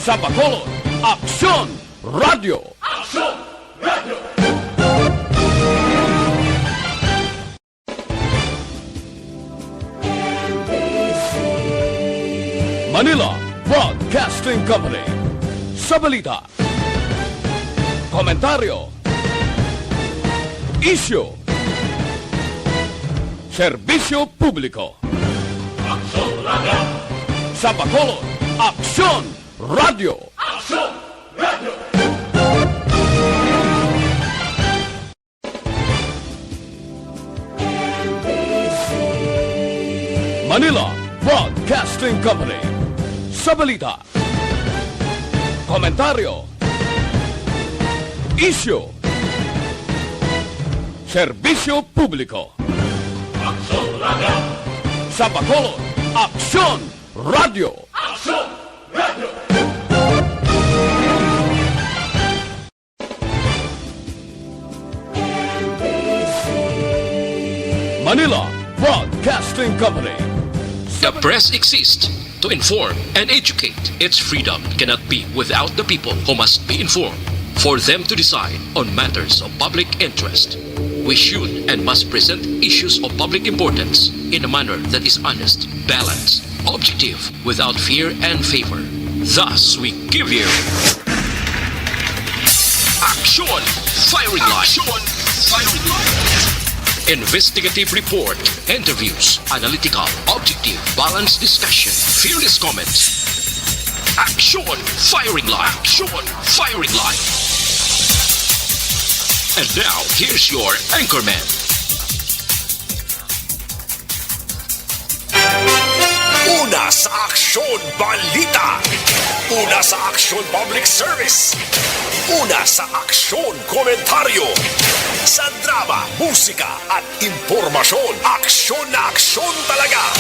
Sa Bacolod, Aksyon Radio! Aksyon Radio! Manila Broadcasting Company. Sa balita, komentaryo, isyu, serbisyo publiko. Aksyon Radio! Sa Bacolod, Aksyon Radio! Aksyon Radio! Manila Broadcasting Company. Sa balita, komentaryo, isyu, serbisyo publiko. Aksyon Radio! Sa Bacolod, Aksyon Radio! Aksyon Radio! Manila Broadcasting Company. The press exists to inform and educate. Its freedom cannot be without the people who must be informed for them to decide on matters of public interest. We should and must present issues of public importance in a manner that is honest, balanced, objective, without fear and favor. Thus, we give you Action Firing Line. Action Firing Line. Investigative report, interviews, analytical, objective, balanced discussion, fearless comments. Action Firing Line. Action Firing Line. And now, here's your anchorman. Una sa Aksyon Balita. Una sa Aksyon Public Service. Una sa Aksyon Komentaryo. Sa drama, musika at impormasyon. Aksyon na aksyon talaga.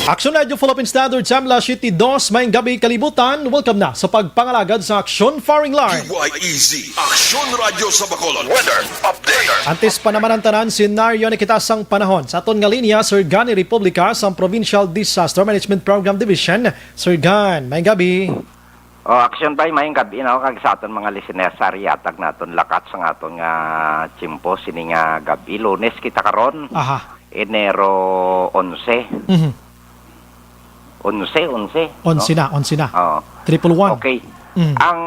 Aksyon Radio Philippine Standard Time, alas 7:02, mayang gabi kalibutan. Welcome na sa pagpangalagad sa Aksyon Firing Line. YEZ, Aksyon Radio sa Bacolod. Weather Update. Antes pa naman ang tanan, senaryo ni kitasang panahon. Sa aton nga linya, Sir Gani Republica sa Provincial Disaster Management Program Division. Sir Gan, mayang gabi. O, aksyon tayo mayang gabi na kag sa aton mga listeners yatag naton lakat sa aton nga chimpo sini nga gabi. Lunes kita karon. Aha. Enero 11. Mhm. 11. 11 na. Oo. 111. Okay. Mhm. Ang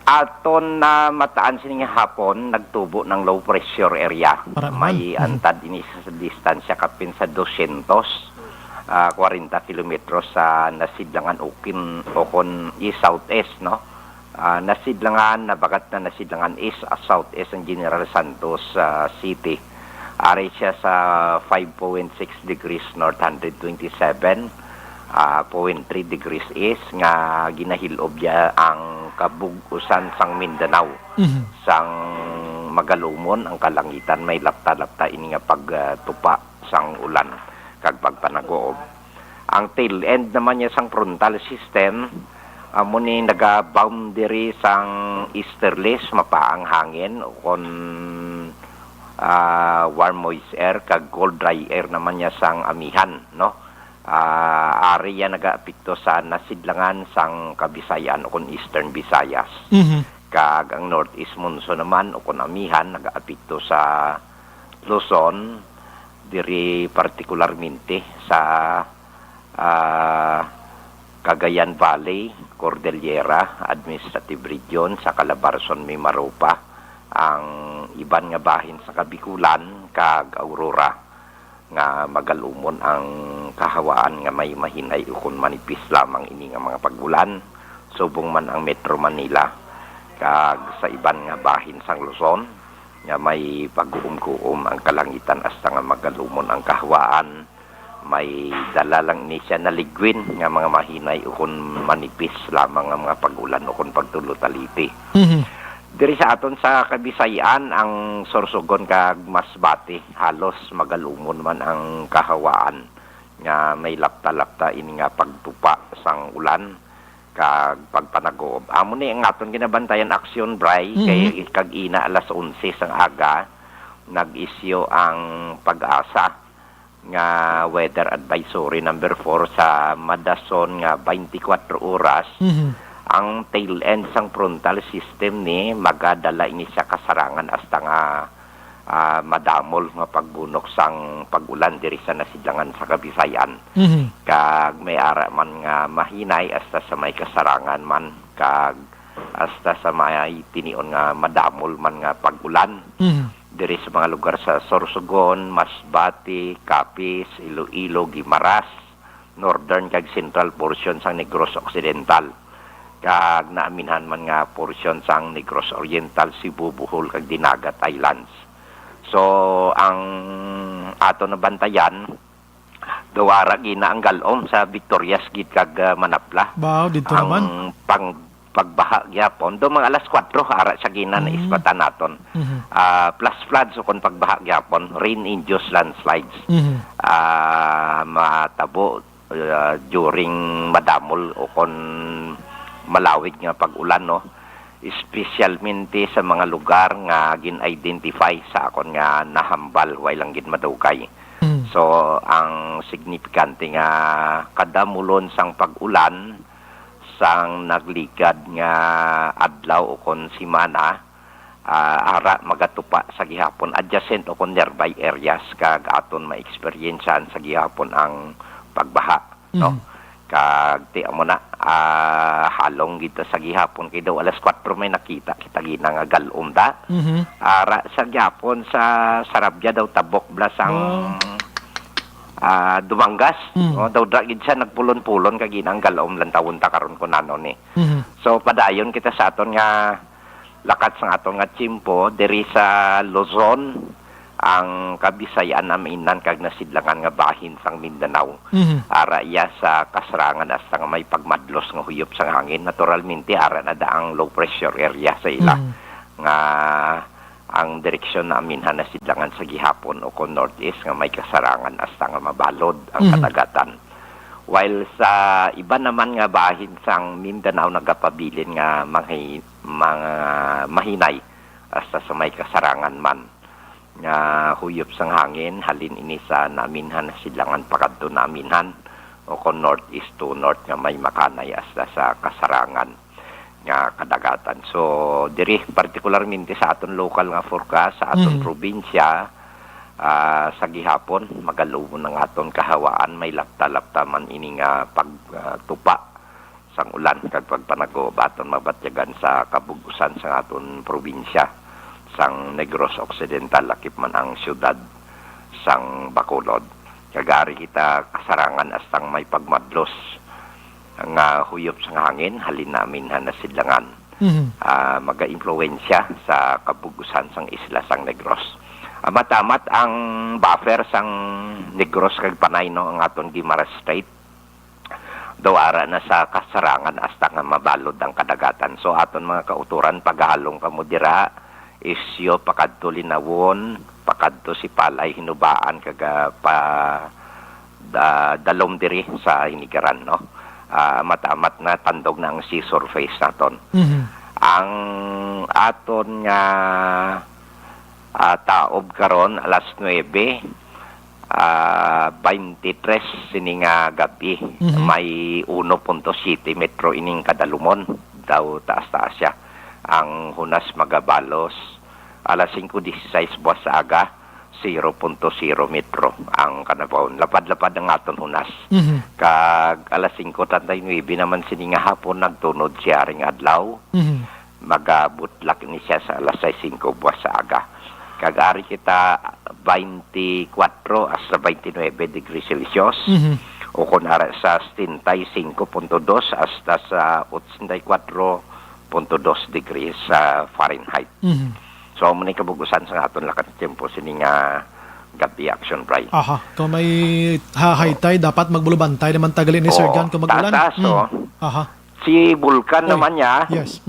aton na mataan sini nga hapon nagtubo ng low pressure area. Para naman. May antad ini sa distansya kapin sa 240 kilometros sa nasidlangan okon east-southeast, no? Nasidlangan, nabagat na nasidlangan east-southeast ang General Santos City. Ari siya sa 5.6 degrees north, 127.3 degrees east, nga ginahilob niya ang kabugusan sang Mindanao. Sang Magalumon, ang kalangitan, may lapta-lapta ini nga pagtupa sang ulan kag pagpanagoob. Ang tail end naman niya sang frontal system, muni naga-boundary sang easterlies, mapaang hangin, kon warm moist air, kag cold dry air naman niya sang amihan, no? Area nagaapekto sa nasidlangan sang Kabisayan o kon Eastern Visayas. Kag ang northeast monsoon naman o kon amihan nagaapekto sa Luzon, diri partikularmente sa Cagayan Valley, Cordillera, Administrative Region, sa Calabarzon, Mimaropa, ang iban nga bahin sa Kabikulan, kag Aurora, nga magalumon ang kahawaan nga may mahinay ukon manipis lamang ini nga mga pagulan, subong man ang Metro Manila, kag sa iban nga bahin sang Luzon, nga may pag-uum-kuum ang kalangitan hasta nga magalumon ang kahawaan. May dala lang ni siya na ligwin nga mga mahinay ukon manipis lamang nga mga pagulan ukon pagtulo-taliti. Diri sa aton sa Kabisayan, ang Sorsogon kag Masbate, halos magalumon man ang kahawaan nga may lapta-lapta ini nga pagtupa sang ulan kag pagpanagoob. Amo ni ang aton ginabantayan aksyon, Bray, kay kag ina alas 11 sang aga nag-isyo ang Pag-asa nga weather advisory number 4 sa Madason nga 24 oras. Ang tail end sang frontal system ni magadala ini sa kasarangan hasta nga madamol nga pagbunok sang pagulan diri sa nasidlangan sa Kabisayan. Kag may ara man nga mahinay hasta sa may kasarangan man, kag hasta sa may tinion nga madamol man nga pagulan. Diri sa mga lugar sa Sorsogon, Masbate, Capiz, Iloilo, Guimaras, northern kag central portion sang Negros Occidental. Kag naaminhan man nga portion sang Negros Oriental, Cebu, Bohol kag Dinagat Islands. So ang ato na bantayan dawara gina ang galom sa Victorias gid kag Manapla. Wow, dito ang naman. Pagbaha gyapon do mga alas 4 ara sa gina na ispatan naton. Plus floods o kon pagbaha gyapon, rain-induced landslides. Matabo during madamol o kon malawig nga pag-ulan, no, espesyalmente sa mga lugar nga gin-identify sa akon nga nahambal way lang gid madugay. So ang signifikante nga kada mulon sang pag-ulan sang nagligad nga adlaw o kon simana, ara magatupa sa gihapon adjacent o kon nearby areas kag aton ma-experiencean sa gihapon ang pagbaha, no. Kag ti amo na halong gito sa gihapon kay daw alas 4 may nakita kita gina nga galom da. Ara sa gihapon sa Sarabia daw tabok blasang Dumangas, no, daw gid siya nagpulon-pulon kag ginang galom lang tawon ta karon kunano ni. So padayon kita sa aton nga lakat sa aton nga tiyempo diri sa Luzon, ang Kabisayan aminan kag nasidlangan nga bahin sang Mindanao. Ara iya sa kasarangan hasta nga may pagmadlos nga huyop sang hangin. Naturalmente ara na daang low pressure area sa ila nga ang direksyon na aminhan na sidlangan sa gihapon o kon northeast nga may kasarangan hasta nga mabalod ang kadagatan. While sa iba naman nga bahin sang Mindanao nagapabilin nga mga mahinay hasta sa may kasarangan man nga huyop sang hangin, halin ini sa naaminhan na sidlangan pakadto na aminhan o kon northeast to north nga may makanay hasta sa kasarangan nga kadagatan. So diri partikularmente sa aton local nga forecast sa aton probinsya, sa gihapon magalumon ng aton kahawaan, may lapta-lapta man ini nga pagtupa sang ulan kag pagpanago baton mabatyagan sa kabugusan sa aton probinsya sang Negros Occidental, lakip man ang syudad sang Bacolod. Kagari kita kasarangan astang may pagmadlos nga huyop sa hangin, halin namin na sidlangan. Maga-impluensya sa kabugusan sang isla sang Negros. Matamat ang buffer sang Negros kag Panay, no, ang aton Guimaras Strait. Dawara na sa kasarangan hasta nga mabalod ang kadagatan. So aton mga kauturan paghalong kamo dira, isyo pakadto Linawon, pakadto si Palay hinubaan kaga dalom diri sa Hinigaran, no. Matamat na tandog na ang sea surface naton. Ang aton nga taob karon alas 9, 23 sini nga gabi, may 1.7 metro ining kadalumon daw taas-taas siya. Ang hunas magabalos alas 5:16 buwas sa aga 0.0 metro ang kanabawon. Lapad-lapad ang aton hunas. Kag alas 5:39 naman sini nga hapon nagtunod siya ring adlaw. Magabot lak ni siya sa alas 6:05 buwas sa aga. Kag ari kita 24 hasta 29 degrees Celsius. O kun ara sa 75.2 hasta sa 84.2 degrees Fahrenheit. So muna kabugusan sa aton lakat tempo sini nga gabi action Bray. Aha, kung may high tide dapat magbulubantay naman tagalin ni Sir Gan kung magulan. Aha. Si Vulcan naman niya. Yes.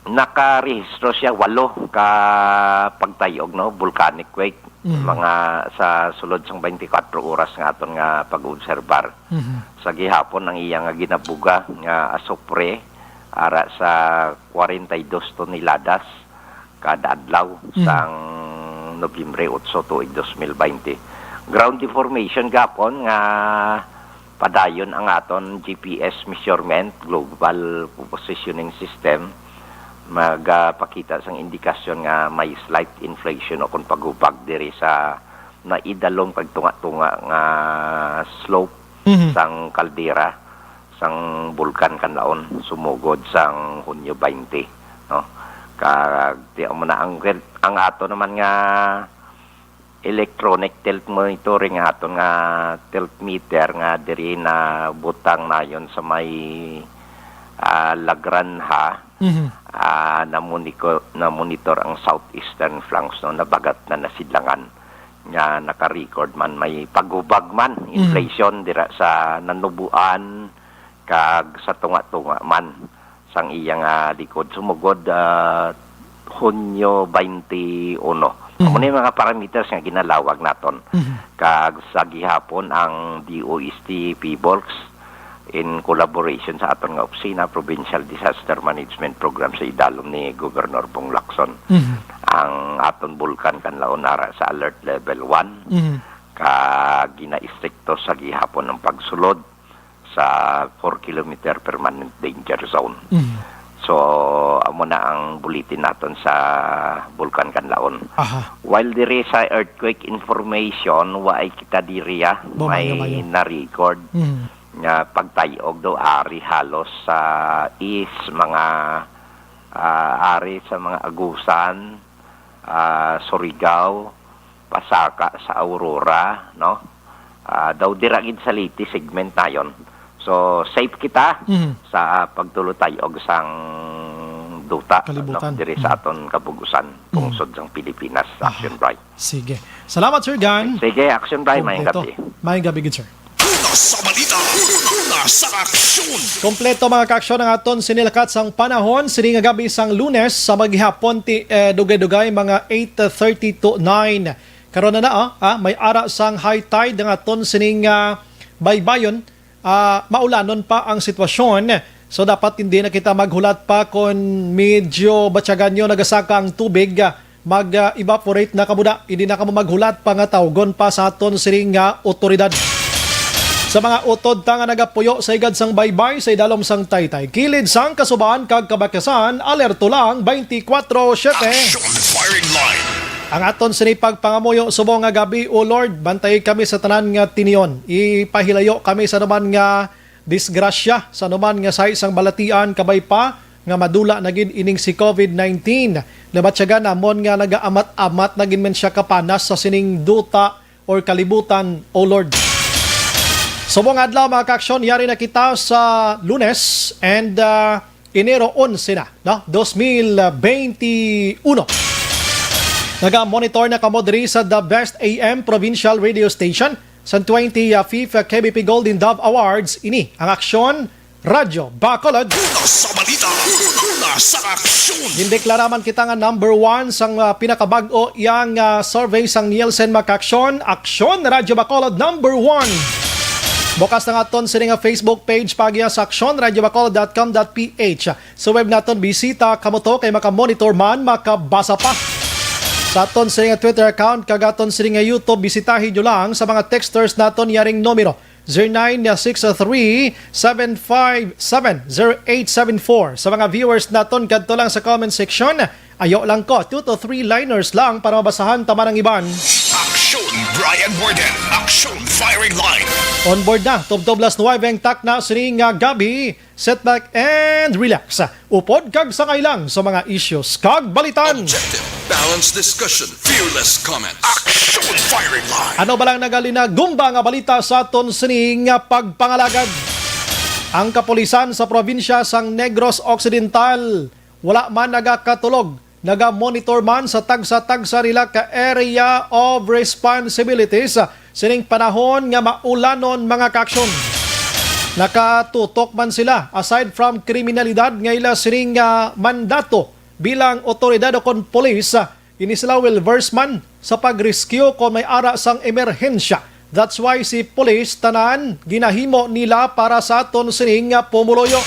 Nakarehistro siya 8 ka pagtayog, no, volcanic quake. Mga sa sulod sang 24 oras nga aton nga pag-obserbar. Sa gihapon ang iya nga ginabuga nga asupre ara sa 42 toneladas kada adlaw sang Nobyembre 8 tuig 2020. ground deformation gapon nga padayon ang aton GPS measurement, global positioning system, magpakita sang indikasyon nga may slight inflation o kung pagubag diri sa naidalong pagtunga-tunga nga slope sang kaldera sang bulkan kanlaon sumugod sang Hunyo 20, no? Kag di mo na ang ato naman nga electronic tilt monitoring nga aton nga tilt meter nga diri na butang nayon sa may Lagranha. Na monitor ang southeastern flanks, no, nabagat na nasidlangan nga naka-record man may pagubag man inflation dira sa nanubuan kag sa tunga-tunga man sang iyang likod sumugod Hunyo 21. Amo ni mga parameters nga ginalawag naton. Kag sa gihapon ang DOST PBOLCS in collaboration sa aton nga opisina Provincial Disaster Management Program sa idalom ni Governor Bong Lacson. Ang aton bulkan kanlaon nara sa alert level 1 kag gina-istrikto sa gihapon ng pagsulod sa 4 kilometer permanent danger zone. So amo na ang bulletin naton sa bulkan kanlaon. While diri sa earthquake information waay kita diriya may na-record nga pagtayog do ari halos sa east mga ari sa mga Agusan, Surigao, Pasaka sa Aurora, no? Daw diragid sa Liti segment nayon. So safe kita sa pagtulotayog sang duta no, diri sa aton kabugusan pungsod sang Pilipinas. Action Bright. Sige. Salamat Sir Gan. Sige, Action Bright, mayong gabi. Mayong gabi gid sir. Una sa balita, una sa aksyon. Kompleto mga kaaksyon ng aton sinilakat sang panahon sini nga gabi sang Lunes sa maghapon dugay-dugay mga 8:30 to 9. Karon na may ara sang high tide ng aton sining baybayon. Maulanon pa ang sitwasyon. So dapat hindi na kita maghulat pa kung medyo batyagan nyo nagasaka ang tubig mag-evaporate na kamuda. Hindi na kamo maghulat pa nga tawgon pa sa aton sining otoridad. Sa mga utod nga nagapuyo sa igad sang baybay sa idalom sang Taytay. Kilid sang kasubaan kag kabakasan, alerto lang 24/7. Action firing line. Ang aton sinipag pangamuyo subong nga gabi, O Lord, bantay kami sa tanan nga tinion. Ipahilayo kami sa naman nga disgrasya, sa naman nga sa isang balatian kabay pa nga madula na gid ining si COVID-19. Nabatyaga namon nga nagaamat-amat na gid men siya kapanas sa sining duta or kalibutan, O Lord. Subong adlaw mga kaaksyon, yari na kita sa Lunes and Enero 11 na, no? 2021. Naga-monitor na kamo diri sa The Best AM Provincial Radio Station sa 25th KBP Golden Dove Awards. Ini ang Aksyon Radyo Bacolod. Una sa balita, una sa aksyon. Hindeklaraman kita nga number 1 sang pinakabag-o yang survey sang Nielsen Makaksyon. Aksyon Radyo Bacolod number 1. Bukas na nga aton sa nga Facebook page pagya sa actionradiobacolod.com.ph. Sa web naton bisita kamo to kay makamonitor man, makabasa pa. Sa aton sa nga Twitter account kag aton sa nga YouTube bisitahin nyo lang sa mga texters naton yaring numero 0963-757-0874. Sa mga viewers naton kadto lang sa comment section. Ayo lang ko 2 to 3 liners lang para mabasahan tama ng iban. Action Brian Borden. Action firing line. On board na, Tubtublas 9 ang tak na sining gabi. Set back and relax. Upod kag sakay lang sa mga issues kag balitan. Objective, balanced discussion, fearless comments. Action firing line. Ano ba lang nagalina gumba nga balita sa aton sining pagpangalagad? Ang kapulisan sa probinsya sang Negros Occidental wala man nagakatulog. Naga-monitor man sa tagsa-tagsa nila ka area of responsibilities sining panahon nga maulanon mga kaaksyon. Nakatutok man sila aside from kriminalidad nga ila sining mandato bilang otoridad o kon police, ini sila will verse man sa pag-rescue kung may ara sang emerhensya. That's why si police tanan ginahimo nila para sa aton sining pumuloyo.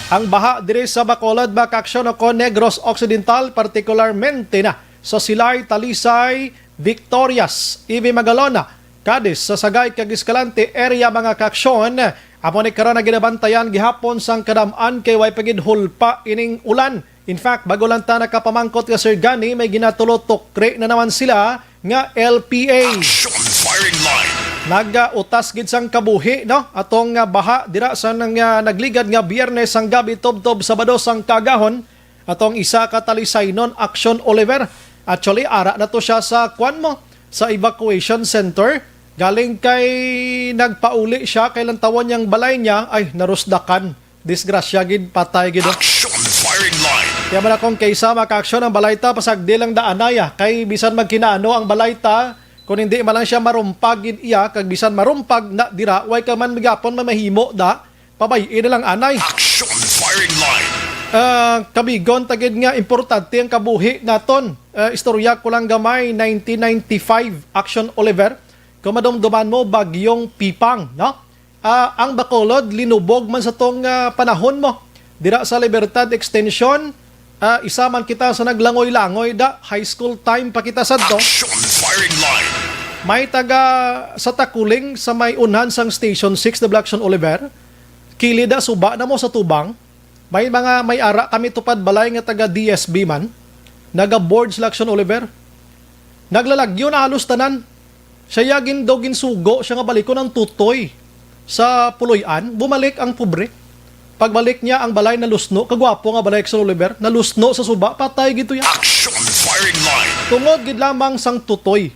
Ang baha diri sa Bacolod Bakaksyon o Negros Occidental, particularmente na sa Silay, Talisay, Victorias, Ivy Magalona, Cadiz, sa Sagay, kag Escalante area mga kaaksyon. Amo ni karon na ginabantayan gihapon sang kadamaan kay way pagid hulpa ining ulan. In fact, bago lang ta nakapamangkot ka Sir Gani, may ginatulotokre na naman sila nga LPA. Action firing line. Nag-utas gid sang kabuhi, no? Atong baha dira sa nagligad nga Biyernes sang gabi tubtob Sabado sang kagahon. Atong isa ka talisaynon, Action Oliver. Actually, ara na to siya sa sa evacuation center. Galing kay nagpauli siya, kailan tawon niyang balay niya, ay narusdakan. Disgrasya gid, patay gid. Action firing line. Kaya man akong kaysa makaaksyon ang balayta, pasagdi lang daanaya. Kay bisan magkinaano ang balayta, kung hindi man lang siya marumpagin iya, kag bisan marumpag na dira, way ka man magapon mamahimo da, pabayin na lang anay. Action firing line. Kabigon, tagid nga, importante ang kabuhi naton. Istorya ko lang gamay, 1995, Action Oliver. Kung madumduman mo, bagyong Pipang, no? Ang Bacolod, linubog man sa tong panahon mo. Dira sa Libertad Extension, isa man kita sa naglangoy-langoy da, high school time pa kita sadto. Action firing line. May taga sa Takuling sa may unhan sang Station 6 na Action Oliver. Kilida suba na mo sa tubang. May ara kami tupad balay nga taga DSB man. Naga-board sa Action Oliver. Naglalagyo na halos tanan. Siya yagin daw ginsugo, siya nga baliko ng tutoy sa Puloy-an. Bumalik ang pobre. Pagbalik niya ang balay na lusno, kagwapo nga balay sa Oliver, na lusno sa suba, patay gito yan. Action firing line. Tungod gid lamang sang tutoy.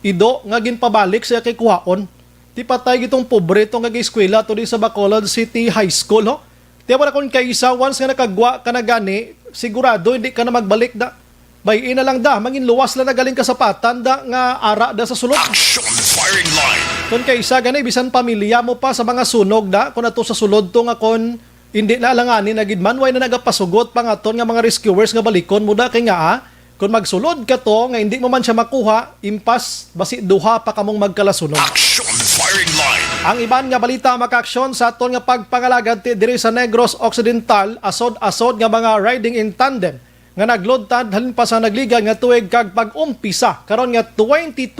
Ido nga ginpabalik siya kay kuhaon. Ti patay gitong pobre itong nag-eskwela to di sa Bacolod City High School, ho? Tiya mo na kung kaisa, once nga nakagwa ka na gani, sigurado hindi ka na magbalik da. Bayin na lang da, mangin luwas lang na galing ka sa patan da nga ara da sa sulod. Action firing line. Kung kaisa gani, bisan pamilya mo pa sa mga sunog da, kung ato sa sulod to nga kon hindi na alanganin na gidman, way na nagapasugot pa nga ton nga mga rescuers nga balikon mo da, kay nga kung magsulod ka to, nga hindi mo man siya makuha, impas, basi duha pa kamong magkalasunod. Action firing line. Ang iban nga balita makaaksyon sa aton nga pagpangalagad ti diri sa Negros Occidental, asod-asod nga mga riding in tandem nga naglodtad halin pa sa nagligan nga tuig kag pag-umpisa karon nga 2021.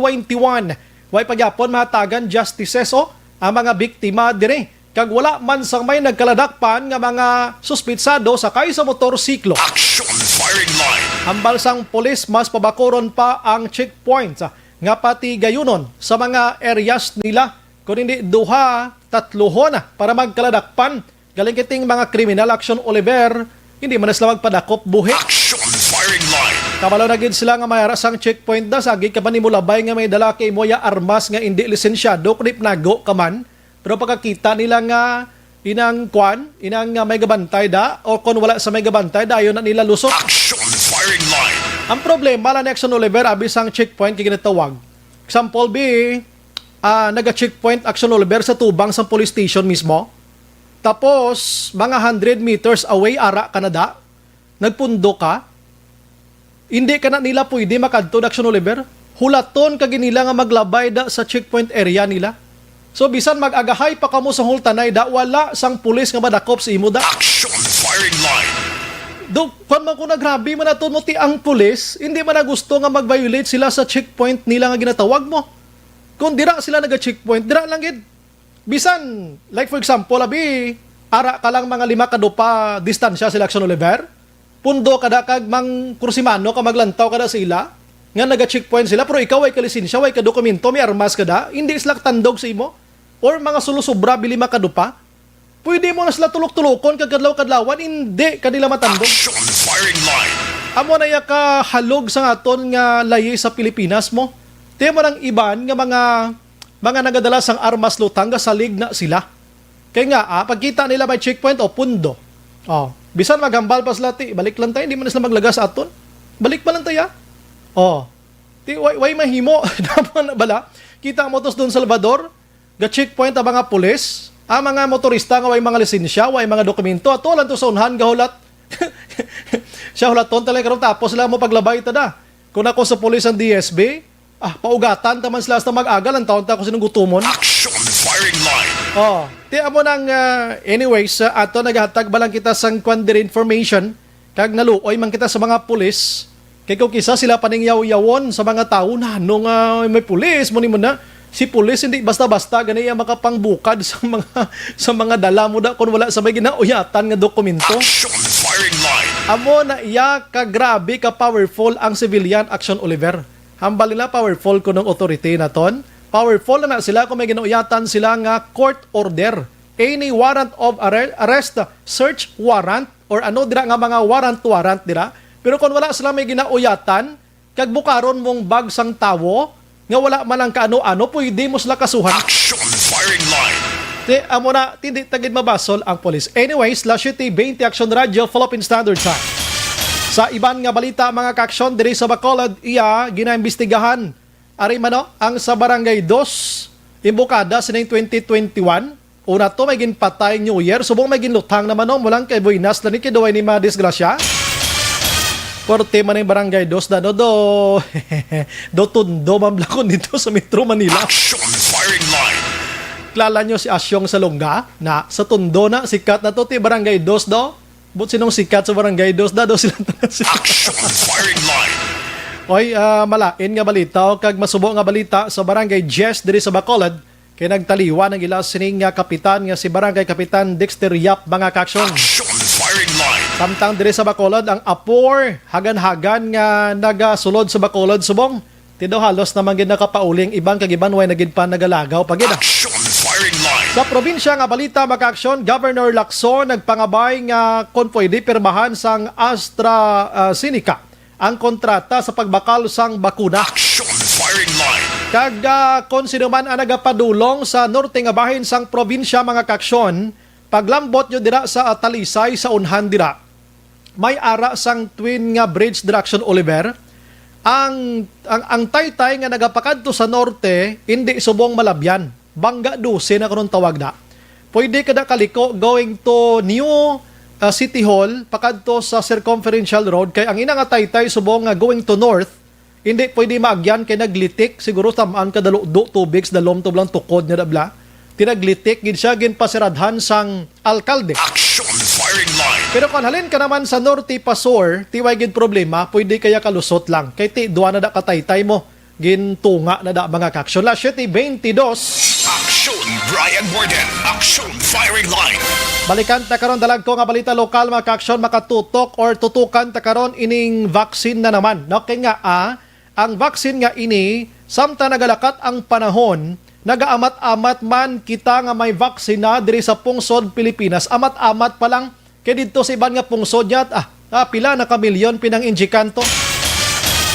Way pagyapon mahatagan justices ang mga biktima dire. Kag wala man sang may nagkaladakpan nga mga suspitsado sakay sa motorsiklo. Action firing line. Hambal sang pulis mas pabakoron pa ang checkpoints nga pati gayunon sa mga areas nila. Kung hindi duha, tatluhon para magkaladakpan. Galing kiting mga criminal Action Oliver, hindi man sila magpadakop buhi. Action firing line. Kabalo na gid sila nga mayara sang checkpoint da, sagi ka pa ni mulabay nga may dala kay moya armas nga hindi lisensyado, kunip nago ka man. Pero pagkakita nila nga inang may gabantay da, o kung wala sa may gabantay da, ayon na nila lusot. Action firing line. Ang problema lang ni Action Oliver, abis ang checkpoint kay ginatawag. Example B, naga-checkpoint Action Oliver sa tubang sa police station mismo. Tapos, mga 100 meters away, ara Canada, nagpundo ka, hindi ka na nila pwede makadto Action Oliver. Hulaton ka ginila nga maglabay da sa checkpoint area nila. So, bisan mag-agahay pa kamo sa hultanay da, wala sang pulis nga madakop sa imo da. Action firing line. Do, kung man ko nagrabi man nato mo ti ang pulis, hindi man na gusto nga mag-violate sila sa checkpoint nila nga ginatawag mo. Kung dira sila naga-checkpoint, dira lang gid. Bisan, like for example, ara ka lang mga 5 kadupa distansya sila Action Oliver, pundo kada kag mang kursimano ka maglantaw kada sila, nga naga-checkpoint sila, pero ikaw ay kalisensya, way ka dokumento, may armas kada, hindi sila tandog sa imo, or mga sulusubra, 5 kadupa, pwede mo na sila tulok-tulokon, kagkadlaw-kadlawan, hindi kanila matandog. Action firing line. Amo na ya ka halog sa aton nga layi sa Pilipinas mo. Tiyan mo ng iban nga mga nagadala sang armas lutang nga salig na sila. Kaya nga, pagkita nila may checkpoint o pundo. Bisan maghambal pa sila, balik lang tayo, hindi mo na sila maglagas aton. Balik pa lang tayo. Way mahimo. Dapat na bala. Kita mo tos doon sa Salvador, ga-checkpoint ang mga pulis, ang mga motorista nga way mga lisensya, way mga dokumento, ato lang to sa unhan, gahulat. Siya hulaton talaga karon tapos sila mo paglabay tada. Kung ako sa pulis ang DSB, paugatan taman sila sa mag-agal ang taon ta ko sinugutumon. Action firing line. Tiya mo nang anyways, ato naghatag balang kita sang quandary information kag naluoy man kita sa mga pulis Kay kung kisa sila paningyaw-yawon sa mga tao na nung may pulis mo na si pulis hindi basta-basta ganaya makapangbukad sa mga dala mo da kung wala sa may ginauyatan nga dokumento. Action firing line. Amo na iya ka grabe ka powerful ang civilian action Oliver. Hambal nila powerful ko ng authority na ton. Powerful na sila kung may ginauyatan sila nga court order. Any warrant of arrest, search warrant or ano dira nga mga warrant dira. Pero kung wala sila may ginauyatan, kag bukaron mong bagsang tawo nga wala man ang kaano-ano, pwede mo sila kasuhan. Action firing line. Amo na, hindi tagid mabasol ang polis. Anyways, Lasio 20 Action Radio, Philippine Standard Time. Sa iban nga balita, mga kaaksyon, diri sa Bacolod, iya, ginaimbestigahan. Ari mano, ang sa Barangay 2, imbukada sining 2021. Una to, may ginpatay New Year. Subong may ginlutang naman no, mulang kay Buenas, lani kiduway ni madisgrasya. Korte man yung Barangay 2 na do tundo mamlakon dito sa Metro Manila. Action firing line. Klala nyo si Asyong Salonga na sa tundo na sikat na to ti Barangay 2 do. But sinong sikat sa Barangay 2 do sila sila. Action firing line. Oy, malain nga balita o kag masubo nga balita sa Barangay Jess diri sa Bacolod kay nagtaliwa ng ila sining nga kapitan nga si Barangay Kapitan Dexter Yap mga kaaksyon. Action firing line. Samtang diri sa Bacolod ang apor hagan-hagan nga nagasulod sa Bacolod subong tido halos naman gid nakapauling ibang kagiban way nagid pa nagalagaw pagid. Action firing line. Sa probinsya nga balita mag-aksyon, Governor Lacson nagpangabay nga kon pwede pirmahan sang AstraZeneca ang kontrata sa pagbakal sang bakuna. Action firing line. Kag kon sino man ang nagapadulong sa norte nga bahin sang probinsya mga kaaksyon, paglambot nyo dira sa Talisay sa unhan dira. May ara sang twin nga bridge direction Oliver. Ang taytay nga nagapakadto sa norte hindi subong malabyan. Bangga 12 na karon tawag na. Pwede kada kaliko going to New City Hall pakadto sa Circumferential Road kay ang ina nga taytay subong nga going to north hindi pwede maagyan kay naglitik siguro tamaan kada tubig sa dalom to blang tukod niya dabla. Tinaglitik gid siya gin pasiradhan sang alkalde. Action firing line. Pero kung halin ka naman sa norte pasor, tiway gid problema, pwede kaya kalusot lang. Kay ti duwa na da kataytay mo, gintunga na da mga kaaksyon. La 7:22. Action Brian Borden. Action firing line. Balikan ta karon dalag ko nga balita lokal mga kaaksyon makatutok or tutukan ta karon ining vaccine na naman. No kay nga ang vaccine nga ini samtang nagalakat ang panahon nagaamat-amat man kita nga may vaksina diri sa pungsod Pilipinas. Amat-amat pa lang kay dito sa iban nga pungsod yat pila na kamilyon pinang injikanto.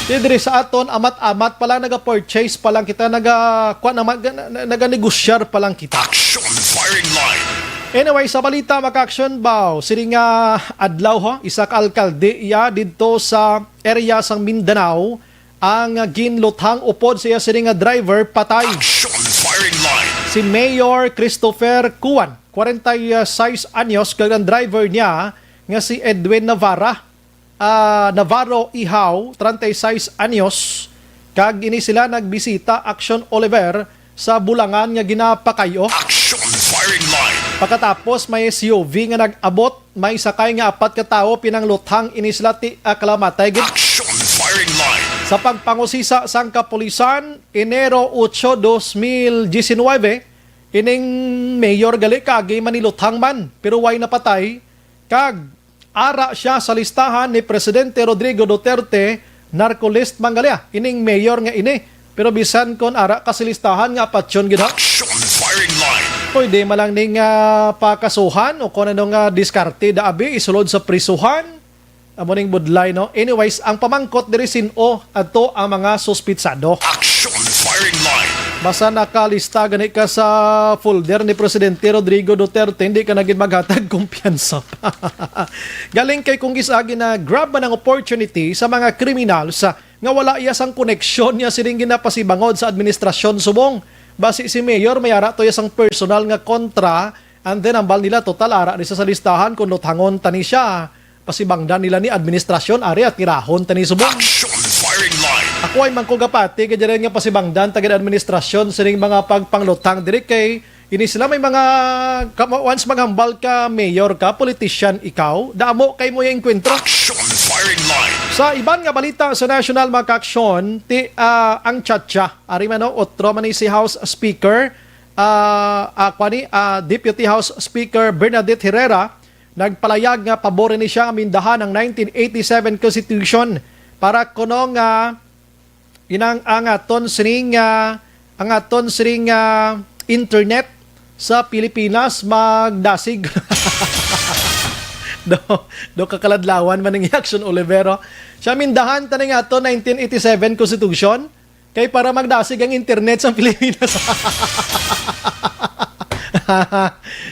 Diri sa aton amat-amat pa lang naga-purchase pa lang kita naga-negosyar pa lang kita. Action firing line. Anyway, sa balita maka-action baw, sini nga adlaw isa ka alkalde iya didto sa area sang Mindanao ang ginluthang upod siya sini nga driver patay. Action firing line. Si Mayor Christopher Cuan, 46 anyos, kag ang driver niya nga si Edwin Navarro Ihaw, 36 anyos, kag ini sila nagbisita Action Oliver sa Bulangan nga ginapakayo. Action firing line. Pagkatapos may SUV nga nag-abot, may sakay nga 4 ka tawo pinangluthang ini sila ti Akalamatay. Action firing line. Sa pagpangusisa sang kapulisan, Enero 8, 2019, ining mayor gali kagi maniluthang man, pero way napatay, kag ara siya sa listahan ni Presidente Rodrigo Duterte, narcolist manggalia, ining mayor nga ini, pero bisan kon ara kasilistahan nga patsyon gid. Action firing line. Pwede malang ning pakasuhan o kung anong diskarte daabi isulod sa prisuhan. Amo ning budlay no. Anyways, ang pamangkot diri sin-o adto ang mga suspitsado. Action firing line. Basta nakalista gani ka sa folder ni Presidente Rodrigo Duterte, hindi ka naging maghatag kumpiyansa. Galing kay kung gisagi na grab man ang opportunity sa mga criminals nga wala iya sang koneksyon niya sining ginapasibangod sa administrasyon subong. Basi si Mayor mayara to isang personal nga kontra and then ang bal nila total ara di sa listahan kung luthangon tani siya. Pasibangdan nila ni administrasyon ari at tirahon tani subong. Action firing line. Ako ay mangkugapati kay diren nga pasibangdan tagid administrasyon sining mga pagpanglutang diri kay ini sila may mga once maghambal ka mayor ka politician ikaw damo kay mo yung enkwentro. Action firing firing line. Sa iban nga balita sa national mga kaaksyon, ang Chatcha, ari man otro man ni si House Speaker, Deputy House Speaker Bernadette Herrera, nagpalayag nga pabor ni siya amindahan ng 1987 Constitution para kuno nga ang aton sining internet sa Pilipinas magdasig. do kakaladlawan man ng Action Olivero. Siya mindahan tani nga to 1987 Constitution kay para magdasig ang internet sa Pilipinas.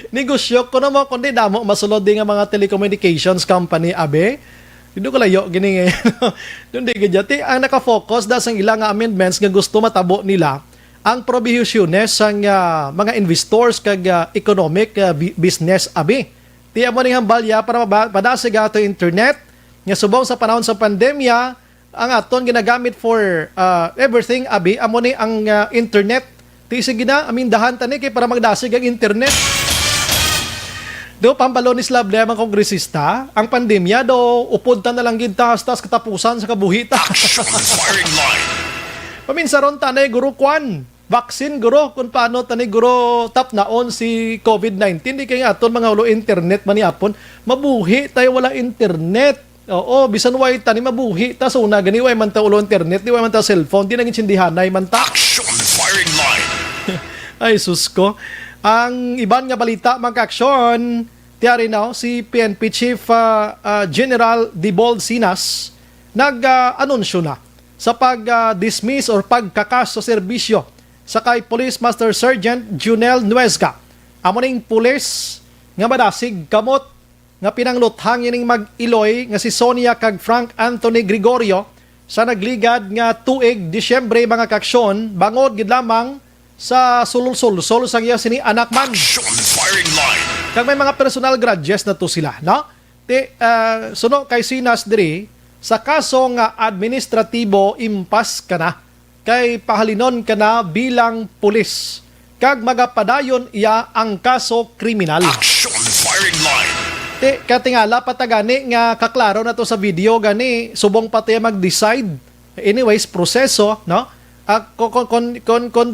Negosyo ko na mo kundi damo masulod din nga mga telecommunications company abe. Dito ko layo gini doon di gajati ang naka-focus da sang ilang amendments nga gusto matabo nila ang prohibitiones sang mga investors kag economic business abi. Tiya mo ning hambalya para padasig ato internet nga subong sa panahon sa pandemya ang aton ginagamit for everything abi amo ni ang internet. Ti sige na amindahan tani kay para magdasig ang internet. Do pambalo ni Slable ang kongresista, ang pandemya do upod ta na lang gid tas katapusan sa kabuhita. Firing line. Paminsaron tanay guru kwan. Vaccine guro kung paano tani guro tap naon si COVID-19 di kay aton mga ulo internet man yapon mabuhi tayo wala internet. Oo, bisan way tani mabuhi ta so una gani way man ta ulo internet di way man ta cellphone di naging sindihanay man ta. Action firing line. Ay sus ko. Ang iban nga balita mag-aksyon tiyari now si PNP Chief General Dibold Sinas nag-anunsyo na sa pag-dismiss or pagkakas sa serbisyo sa kay Police Master Sergeant Junel Nuesca. Amo ning pulis nga madasig kamot nga pinangluthang ining mag-iloy nga si Sonia kag Frank Anthony Gregorio sa nagligad nga tuig Disyembre mga kaaksyon bangod gid lamang sa sulol-sulsol sa iya sini anak man. Action firing line. Kag may mga personal grudges na to sila, no? Suno kay Sinas diri sa kaso nga administratibo impas ka na kay pahalinon ka na bilang pulis kag magapadayon iya ang kaso kriminal. Action firing line. Katingala patagani nga kaklaro na to sa video gani subong pati mag-decide. Anyways, proseso, no? Kon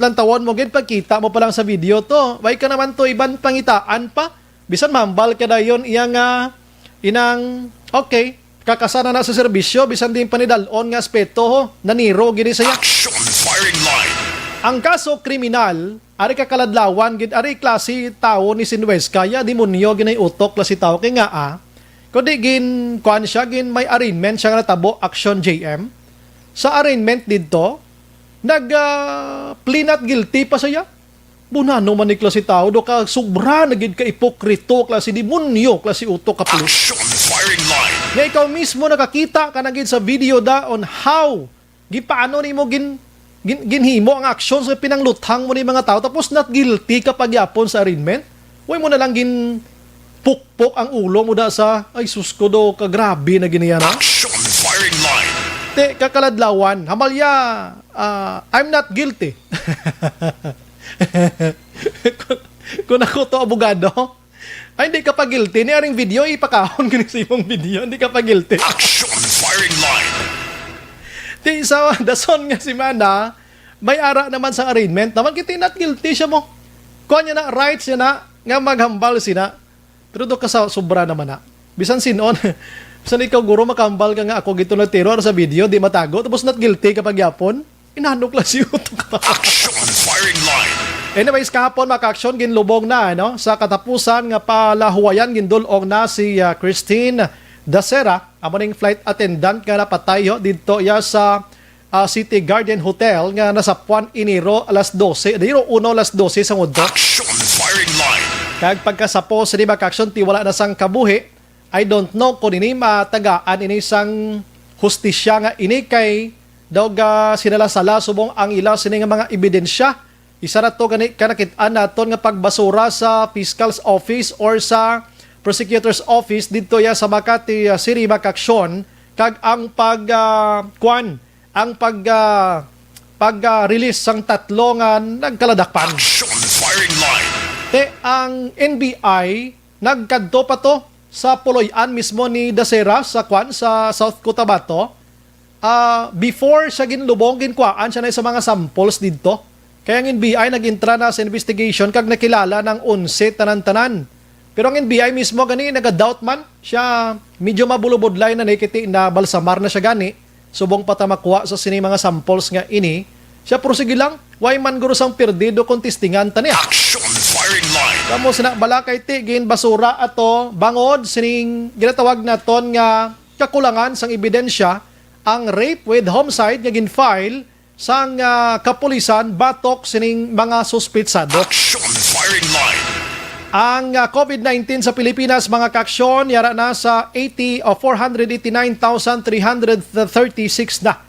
lantawon mo gid pagkita mo pa lang sa video to. Way ka naman to iban pangitaan pa. Bisan mambal ka dayon iya nga inang okay, kakasana na sa serbisyo bisan din panidalon nga aspeto ho naniro gid saya. Action firing line. Ang kaso kriminal, ari kakaladlawan gid ari klase tawo ni Sinuesca ya demonyo ginay utok klase tawo kay nga kundi gin kuan siya gin may arraignment siya nga natabo Action JM. Sa arraignment didto plea not guilty pa siya. Bunano man ni klase tawo do ka sobra na gid ka ipokrito klase demonyo klase utok ka pulis. Action firing line. Nga ikaw mismo nakakita ka na gid sa video da on how gipaano nimo ginhimo ang aksyon sa pinangluthang mo ni mga tao tapos not guilty ka pagyapon sa arraignment. Way mo na lang gin pukpok ang ulo mo da sa ay sus ko do ka grabe na giniya na. Action firing line. Kakaladlawan hamalya I'm not guilty. Kung ako to abogado ay hindi ka pa guilty ni aring video ipakahon kini sa imong video hindi ka pa guilty. Action firing line. Di sa dason nga si Mana, may ara naman sa arraignment, naman kita not guilty siya mo. Kuha niya na, rights niya na, nga maghambal sina. Pero do ka sa sobra naman na. Bisan sinon, bisan ikaw guro makahambal ka nga ako gito na terror sa video, di matago, tapos not guilty kapag yapon, inanok lang siya ito ka. Action firing line. Anyways, kahapon maka-action, ginlubog na, no? Sa katapusan nga palahuwayan, gindulong na si Christine Dasera, amoning flight attendant nga napatay dito ya sa City Garden Hotel nga nasa Puan Enero alas 12, dito 1 alas 12 sa ngudto. Action firing line. Kag pagkasapo sa di action ti wala na sang kabuhi, I don't know kung ini matagaan ini sang hustisya nga ini kay daw sinalasala subong ang ila sini nga mga ebidensya. Isa na to kanakitaan naton nga pagbasura sa fiscal's office or sa prosecutor's office dito ya sa Makati City Makaksyon kag ang pag-release sang tatlo nga nagkaladakpan. Action firing line. Ang NBI nagkadto pa to sa Puloy-an mismo ni Dasera sa South Cotabato. Before siya ginlubong, ginkuhaan siya na sa mga samples dito. Kaya ang NBI nag-intra na sa investigation kag nakilala ng 11 tanan-tanan. Pero ang NBI mismo gani naga-doubt man siya, medyo mabulubodlay na nakiti na balsamar na siya gani. Subong patamakuha sa sini mga samples nga ini. Siya prosige lang, why man guro sang perdido kung testingan taniya. Action firing line. Kamo sina balakay ti gin basura ato bangod sining ginatawag naton nga kakulangan sang ebidensya ang rape with homicide nga gin-file sang kapulisan batok sining mga suspitsado. Action firing line. Ang COVID-19 sa Pilipinas mga kaaksyon yara na sa 489,336 na.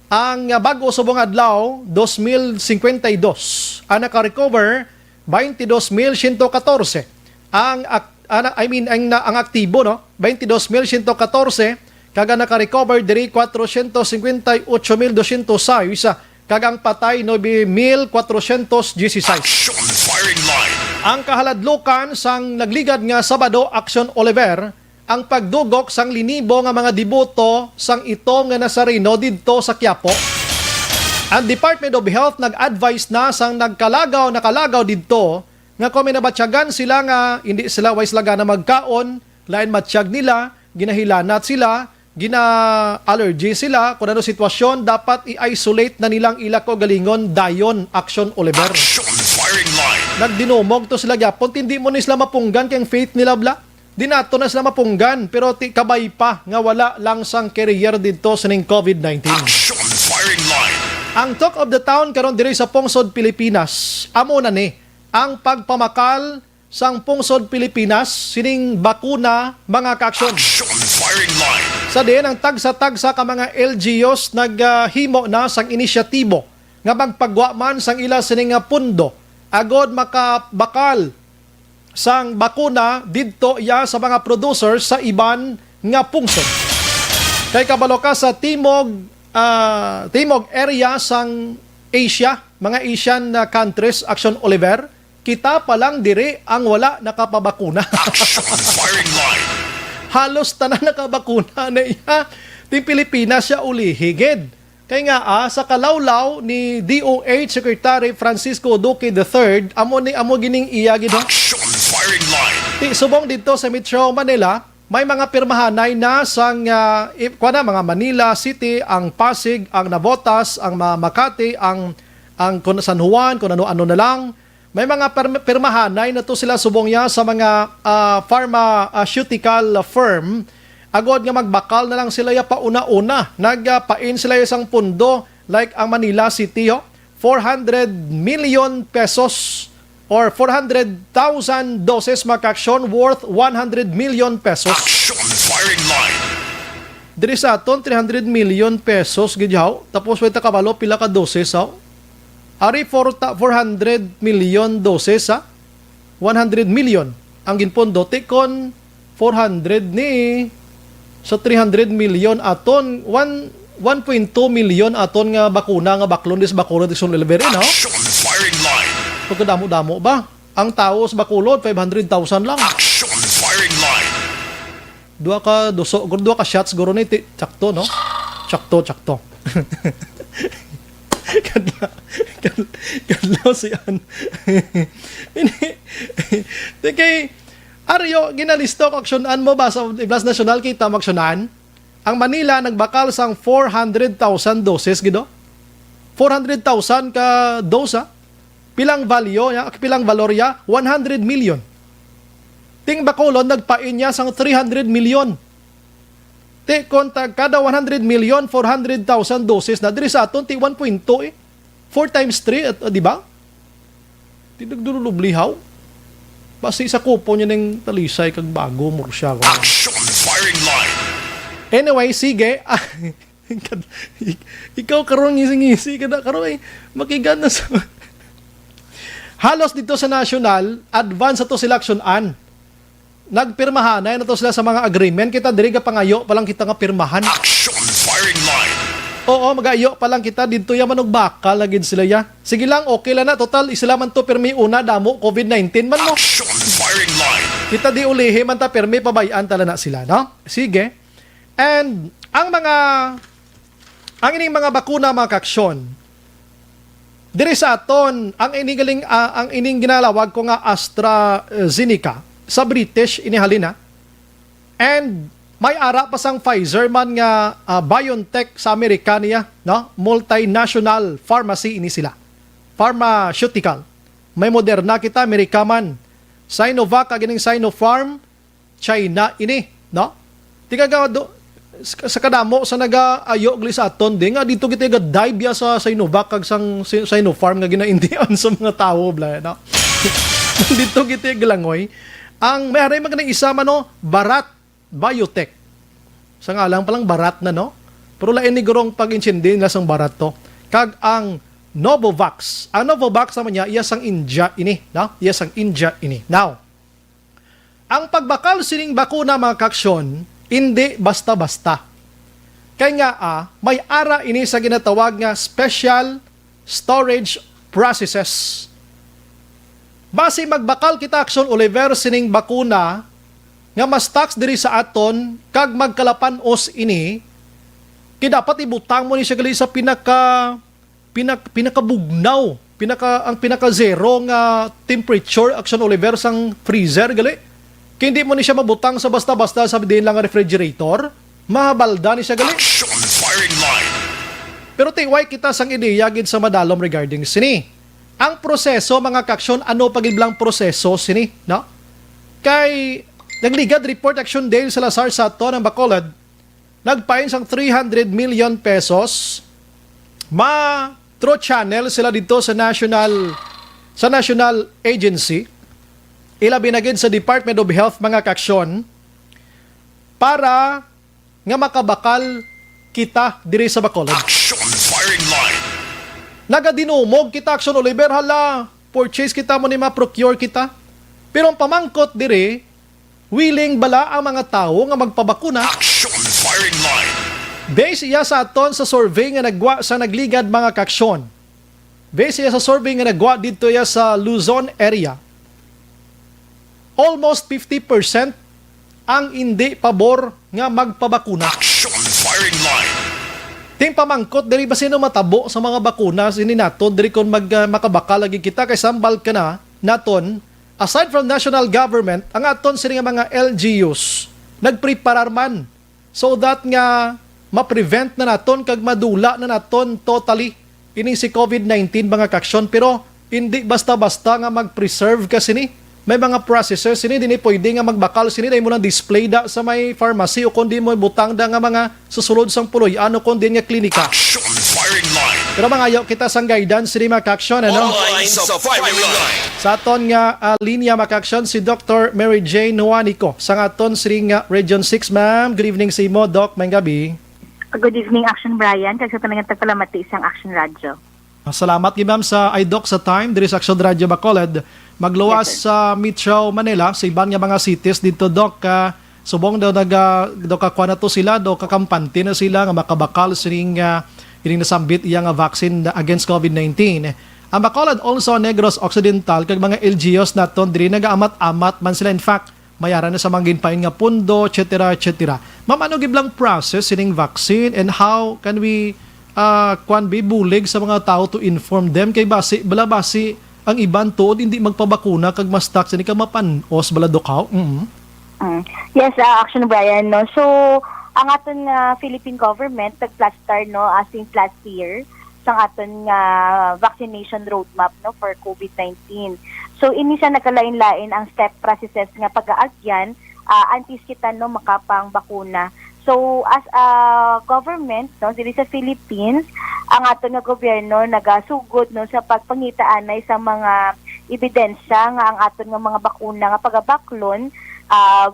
Ang bago subong adlaw 2052. Ang naka-recover 22,114. Ang aktibo no 22,114 kaga naka-recover diri 458,206 kagang patay 9,416. Action firing line. Ang kahaladlukan sang nagligad nga Sabado Action Oliver ang pagdugok sang linibo nga mga diboto sang ito nga Nazareno didto sa Quiapo. Ang Department of Health nag-advise na sang nakalagaw didto nga kung minabatyagan sila nga hindi sila wais laga na magkaon, lain matsyag nila, ginahilanat sila, gina-allergy sila, kung ano sitwasyon, dapat i-isolate na nilang ila ko galingon dayon Action Oliver. Action firing line. Nagdinumog to sila gyapon, hindi mo na sila mapunggan kayang faith nila bla. Di nato na sila mapunggan, pero kabay pa nga wala lang sang career dito sa ning COVID-19. Action firing line. Ang talk of the town karon diri sa Pungsod, Pilipinas, amo na ni ang pagpamakal sang Pungsod, Pilipinas sining bakuna mga kaaksyon. Action firing line. Sa din ang tagsa-tagsa ka mga LGUs naghimo na sang inisyatibo nga magpagwa man sang ila sining pundo agod makabakal sang bakuna didto ya sa mga producers sa iban nga pungsod. Kay kabalo ka sa timog area sang Asia, mga Asian countries, Action Oliver, kita pa lang dire ang wala nakapabakuna. Action firing line. Halos tanan nakabakuna na iya. Ting Pilipinas siya ulihigid. Kaya nga sa kalawlaw ni DOH Secretary Francisco Duque III, amo gining iya gid. Action firing line. Ti subong dito sa Metro Manila, may mga pirmahanay na sang mga Manila City, ang Pasig, ang Navotas, ang Makati, ang San Juan, kung ano-ano na lang. May mga pirmahanay na to sila subong ya sa mga pharmaceutical firm. Agod nga magbakal na lang sila ya pauna-una. Nagpain sila isang pundo like ang Manila City, 400 million pesos or 400,000 doses makaksyon worth 100 million pesos. Action firing line. Diri sa aton 300 million pesos gidyaw. Tapos wait kabalo pila ka doses Ari 400 million doses 100 million ang ginpondo tikon 400 ni sa 300 million aton 1.2 million aton nga bakuna nga baklon dis bakulod dis Oliver no. Action firing line. Pagkadamo-damo ba? Ang tao sa bakulod 500,000 lang. Action firing line. Dua ka shots guro ni tsakto no. Tsakto. Kadlaw siyan. Ini kay Aryo, ginalisto aksyonan mo ba sa Iblas National kita maksyonan? Ang Manila nagbakal sang 400,000 doses gido. 400,000 ka dosa. Pilang value ya, pilang valor ya? 100 million. Ting Bacolod nagpain niya sang 300 million. Te konta kada 100 million 400,000 doses na diri sa aton ti 1.2 4 times 3 di ba? Tinagdululublihaw. Basi sa kupo niya ng talisay kag bago mo siya. Action firing line. Anyway, sige. Ikaw karon ngisi-ngisi kada karon makigan na sa halos dito sa national advance ato selection-an. Nagpirmahan na to sila sa mga agreement. Kita diri ka pangayo pa lang kita nga pirmahan. Action firing line. Oo, magayo pa lang kita dito ya manog bakal lagid sila ya. Sige lang, okay lang na total isla man to pirmi una damo COVID-19 man mo. Action firing line. Kita di ulihi man ta permi pabayaan tala na sila, no? Sige. And ang ining mga bakuna mga kaksyon, diri sa aton ang ining ginalawag ko nga AstraZeneca sa British inihalina. And may ara pa sang Pfizer man nga BioNTech sa Amerika niya, no? Multinational pharmacy ini sila. Pharmaceutical. May Moderna kita Amerika man. Sinovac kagining Sinopharm China ini, no? Tiga sa kadamo sa nagaayo gli sa aton di nga dito kita dive ya sa Sinovac kag sang Sinopharm nga ginaindian sa mga tawo bla, no? Dito kita glangoy ang mayroon magandang isa man, no? Bharat Biotech. Sa ngalang palang Bharat na, no? Pero lain ni gurong pag-insindi na sang Bharat to. Kag ang Novavax. Ang Novavax naman niya, iya sang India ini, no? Iya sang India ini. Now, ang pagbakal sining bakuna mga kaksyon, hindi basta-basta. Kaya nga may ara ini sa ginatawag nga special storage processes. Base magbakal kita aksyon Oliver sining bakuna nga mas tax diri sa aton kag magkalapan-os ini dapat ibutang mo ni siya gali sa pinakabugnaw, ang pinaka zero nga temperature aksyon Oliver sang freezer gali. Kaya hindi mo ni siya mabutang sa basta-basta sa din lang refrigerator, mabalda ni siya gali. Action firing line. Pero tiway kita sang ideya gid sa madalom regarding sini. Ang proseso mga kaksyon, ano pagiblang proseso sini, no? Kay nagligad report action Dale Salazar sa ato ng Bacolod, nagpain sang 300 million pesos through channel sila dito sa national agency. Ilabi na gid sa Department of Health mga kaksyon para nga makabakal kita diri sa Bacolod. Action firing line. Nagadinumog kita aksyon Oliver, hala, purchase kita mo ni ma-procure kita. Pero ang pamangkot diri, willing bala ang mga tao nga magpabakuna. Action firing line. Base iya sa aton sa survey nga nagwa sa nagligad mga kaksyon. Base iya sa survey nga nagwa dito iya sa Luzon area. Almost 50% ang hindi pabor nga magpabakuna. Action firing line. Ting pamangkot diri ba sino matabo sa mga bakuna sini naton diri kon makabakal lagi kita kay sambal ka na naton aside from national government ang aton sini nga mga LGUs nagpreparar man so that nga ma-prevent na naton kag madula na naton totally ining si COVID-19 mga kaksyon. Pero hindi basta-basta nga mag-preserve ka sini. May mga processors sini dinhi pwede nga magbakal sini dahil mo lang display da sa may pharmacy o kundi mo butang da nga mga susulod sang puloy ano kundi nga klinika. Action firing line. Pero mga ayaw kita sang guidance sini mga kaksyon, ano? All lines of firing line. Sa aton nga linya mga kaksyon si Dr. Mary Jane Juanico sa aton sini nga Region 6. Ma'am, good evening sa imo, Doc. May gabi. Good evening, Action Brian. Kag sa tanang tagpalamati isang Action Radio. Salamat gi ma'am sa iDoc sa time diri sa Action Radio Bacolod. Magluwas sa Metro Manila sa iban nga mga cities dito, Doc. Subong daw kakwa na to sila, daw kakampante na sila nga makabakal sining ining nasambit iya nga vaccine against COVID-19. Ang Bacolod also Negros Occidental kag mga LGUs naton diri nagaamat-amat man sila. In fact, mayaran na sa mga ginpain nga pundo, etc. etc. Ma'am, ano giblang process sining vaccine and how can we bulig sa mga tao to inform them kay basi ang iban tuod hindi magpabakuna kag mas tax ni ka mapanos bala dokaw. Yes, Action Brian, no. So ang aton Philippine government nagplaster no since last year sang aton vaccination roadmap no for COVID-19. So ini siya nakalain-lain ang step processes nga pag-aagyan antes kita no makapang bakuna. So as a government no diri sa Philippines, ang aton nga gobyerno nagasugod no sa pagpangitaanay sa mga ebidensya nga ang aton nga mga bakuna nga pagabaklon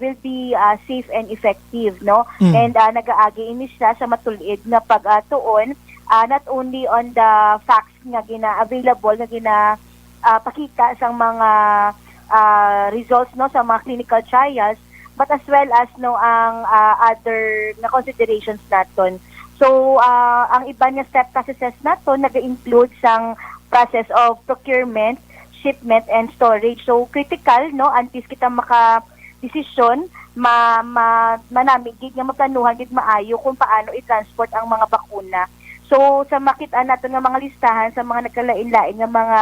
will be safe and effective no. And nagaagi ini siya sa matulid nga pagtuon not only on the facts nga gina-available nga pakita sa mga results no sa mga clinical trials, but as well as no ang other na considerations naton. So ang iba nga step processes naton naga-include sang process of procurement, shipment and storage. So critical no antes kita desisyon manamig gid nga maplanuhan gid maayo kung paano i-transport ang mga bakuna. So sa makita nato nga mga listahan sa mga nagkalain-lain nga mga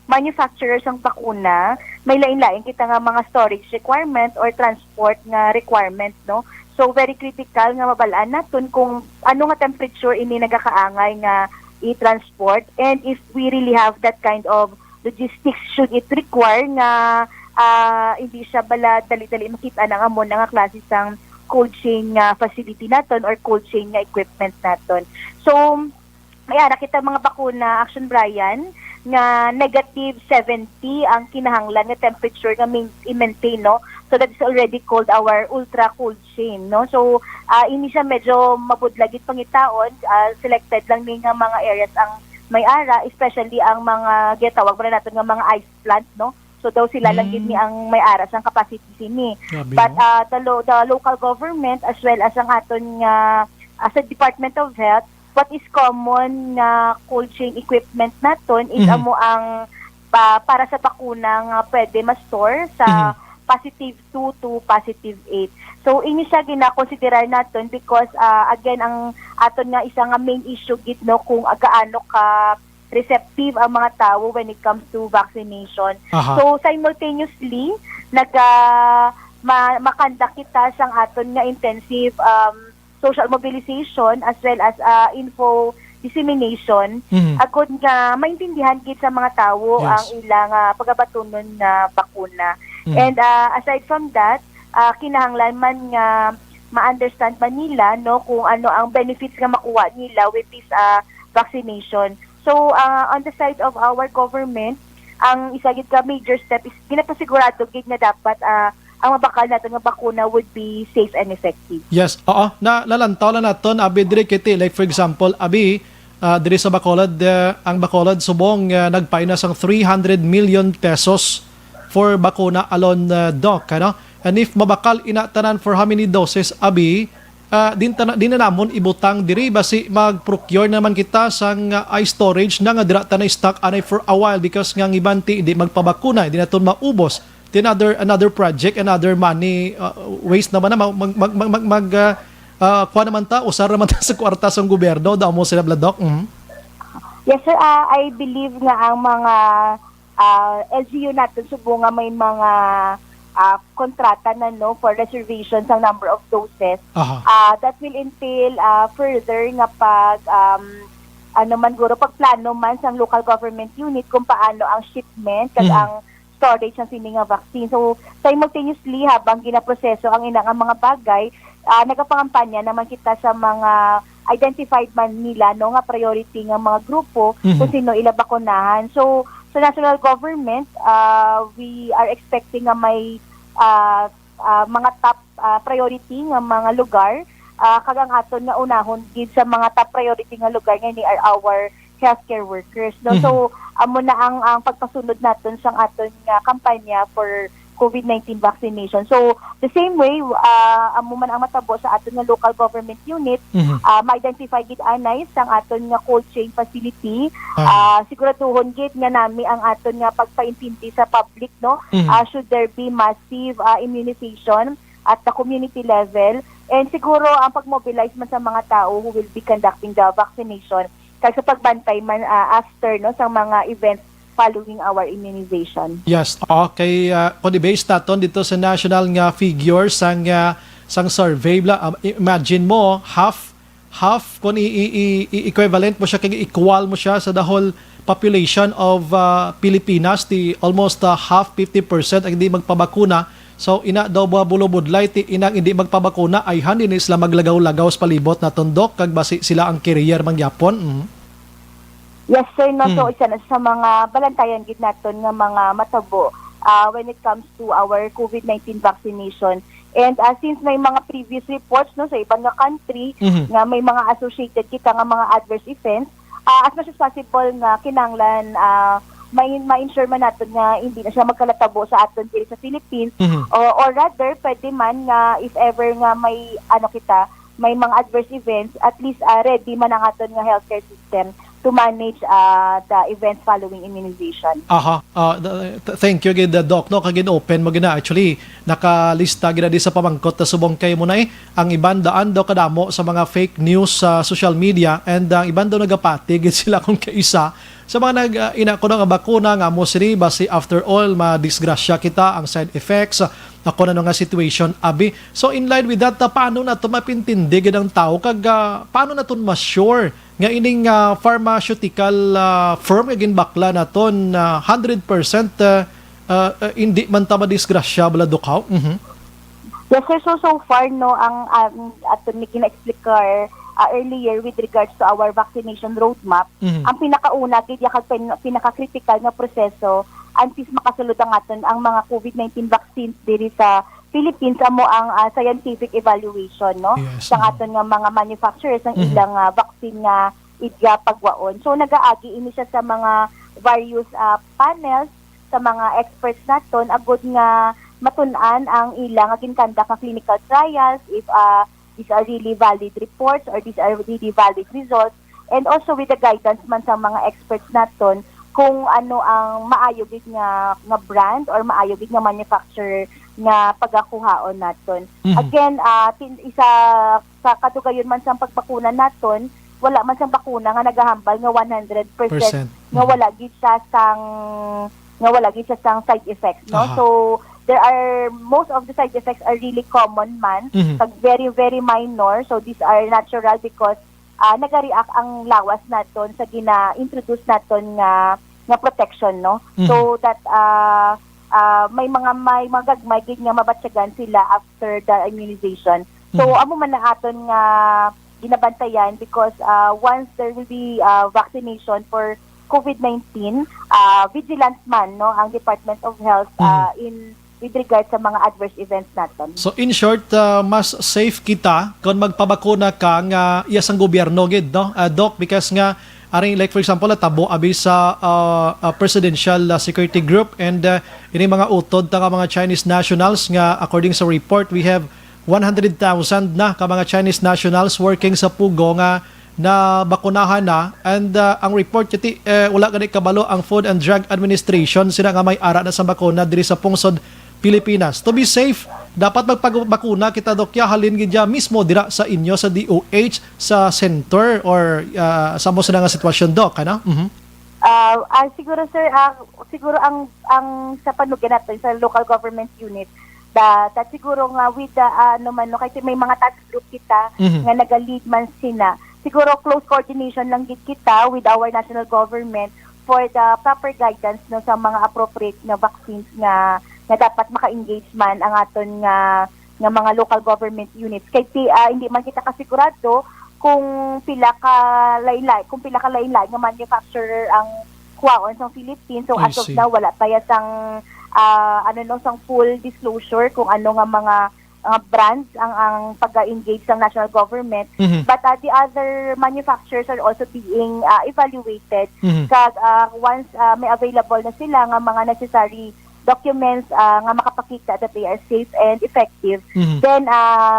manufacturers ng bakuna, may lain-lain kita nga mga storage requirement or transport nga requirement, no? So very critical nga mabalaan naton kung ano nga temperature ini nagakaangay nga i-transport, and if we really have that kind of logistics should it require nga hindi siya bala dali-dali makita na nga mo na nga klase sang cold chain nga facility naton or cold chain nga equipment naton. So ayan, nakita mga bakuna, Action Brian, nga negative 70 ang kinahanglan nga temperature nga i-maintain, no? So that is already called our ultra cold chain, no? So ini siya medyo mabudlagit pangitaon, selected lang ni nga mga areas ang may ara, especially ang mga gitawag ba natin nga mga ice plant, no? So daw sila lang gid ni ang may ara sang capacity sini. But the local government as well as ang aton nga as a Department of Health, what is common na cold chain equipment naton is amo ang para sa bakuna nga pwede ma-store sa positive 2 to positive 8. So ini siya gina-consider naton because again ang aton nga isa nga main issue gid, no, kung gaano ka receptive ang mga tao when it comes to vaccination. So simultaneously makandak kita sang aton nga intensive social mobilization as well as info dissemination agud nga maintindihan gid sa mga tao ang ilang pagabatunon nga bakuna. And aside from that, kinahanglan man nga ma-understand man nila, no, kung ano ang benefits nga makuha nila with this vaccination. So on the side of our government, ang isa gid ka major step is ginapasigurado gid nga dapat ang mabakal nato nga bakuna would be safe and effective. Yes, oo. Nalantaw na naton abi diri kiti, like for example, abi diri sa Bacolod, ang Bacolod subong nagpaina sang 300 million pesos for bakuna alone, doc, ano? And if mabakal inatanan for how many doses, abi din na namon ibutang diri basi mag-procure naman kita sang ice storage na nga dira ta na stock anay for a while because nga ibanti hindi magpabakuna, hindi naton maubos. Then another project, another money waste naman na kuha naman ta, usar naman ta sa kwarta sa gobyerno, daw mo sila Bladok. Yes sir, I believe nga ang mga LGU natin subo nga may mga kontrata na, no, for reservations ang number of doses. That will entail further nga pag pagplano man sa local government unit kung paano ang shipment kag ang storage ng sining nga vaccine. So simultaneously habang ginaproseso ang inang mga bagay, nagapangampanya naman kita sa mga identified man nila, no, nga priority nga mga grupo kung sino ila bakunahan. So sa national government, we are expecting nga may mga top priority nga mga lugar, kagang aton nga unahon gid sa mga top priority nga lugar nga ni are our healthcare workers, no. So amo na ang pagpasunod naton sang aton nga kampanya for COVID-19 vaccination. So the same way amo man ang matabo sa aton nga local government unit, ma-identify gid anay sang aton nga cold chain facility, siguraduhon gid nga nami ang aton nga pagpaintindi sa public, no, should there be massive immunization at the community level, and siguro ang pag-mobilize man sa mga tao who will be conducting the vaccination kag sa pagbantay man after, no, sa mga events following our immunization. Yes, okay. Kung i-base natin dito sa national nga figures sang survey, imagine mo, half kung equivalent mo siya, kaya equal mo siya sa the whole population of Pilipinas, almost half, 50% ang hindi magpabakuna. So ina daw bulubudlay ti inang hindi magpabakuna ay hindi sila maglagaw-lagaw sa palibot na tundok kag basi sila ang carrier mangyapon. Yes sir, no. So isa na sa mga balantayan gid naton nga mga matabo when it comes to our COVID-19 vaccination. And since may mga previous reports, no, sa ibang nga country nga may mga associated kita nga mga adverse events, as much as possible nga kinanglan ma-ensure man natin nga hindi na siya magkalatabo sa aton diri sa Philippines, or rather pwede man nga if ever nga may may mga adverse events, at least ready man ang aton nga healthcare system to manage the events following immunization. Aha. Thank you gid Doc. No kagin open mo gina actually nakalista gina di sa pamangkot na subong kay mo na ang iban daan daw kadamo sa mga fake news sa social media and ang iban daw nagapati gid sila kung kaisa sa mga ina ko nga bakuna nga mo sini basi after all madisgrasya kita ang side effects ako na nga situation abi. So in line with that paano na to mapintindi gid ang tao kag paano na ton ma-sure nga ining pharmaceutical firm nga ginbakla naton 100% hindi man ta madisgrasya bala dukaw. Yes sir, so far no ang aton ni gina-explicar earlier with regards to our vaccination roadmap, ang pinakauna kay pinaka-critical nga proseso antes makasulod ang aton ang mga COVID-19 vaccines diri sa Philippines amo ang scientific evaluation no Yes. sa aton nga mga manufacturers ng ilang vaccine nga idya pagwaon. So nagaagi ini siya sa mga various panels sa mga experts naton agud nga matun-an ang ilang ginkandak nga clinical trials if these are really valid reports or these are really valid results, and also with the guidance man sa mga experts naton kung ano ang maayo gid nga brand or maayo gid nga manufacturer nga pagakuhaon naton. Again, isa sa katugayon man sa pagbakuna naton, wala man sang bakuna nga nagahambal nga 100% nga wala gid siya sang side effects no. So there are most of the side effects are really common man, very very minor, so these are natural because nagareact ang lawas naton sa gina-introduce naton nga protection no. So that may mga gagmay gid nga mabatyagan sila after the immunization. So amo man na aton nga ginabantayan because once there will be vaccination for COVID-19, vigilance man no ang Department of Health with regard sa mga adverse events natin. So in short, mas safe kita kung magpabakuna ka nga iyas ang gobyerno gid no Doc, because nga aring like for example tabo abi sa presidential security group and ini mga utod ta nga mga Chinese nationals nga according sa report we have 100,000 na ka mga Chinese nationals working sa Pugo nga na bakunahan na and ang report yati wala gani kabalo ang Food and Drug Administration sila nga may ara na sa bakuna diri sa pungsod Pilipinas. To be safe, dapat magpabakuna kita dokya halin gidya mismo dira sa inyo sa DOH sa center or sa mo nga sitwasyon dok ano? Siguro sir, siguro ang sa panugyan natin sa local government unit that siguro nga with the kasi may mga task group kita nga naga-lead man sina. Siguro close coordination lang gid kita with our national government for the proper guidance no sa mga appropriate na vaccines nga dapat maka-engage man ang aton nga mga local government units. Kay hindi man kita kasigurado kung pila ka laylay nga manufacturer ang kuwaon sa Philippines. So as of now wala pa sang sang full disclosure kung ano nga mga brands ang pag-engage ng national government. But the other manufacturers are also being evaluated. Once may available na sila nga mga necessary documents nga makapakita that they are safe and effective, then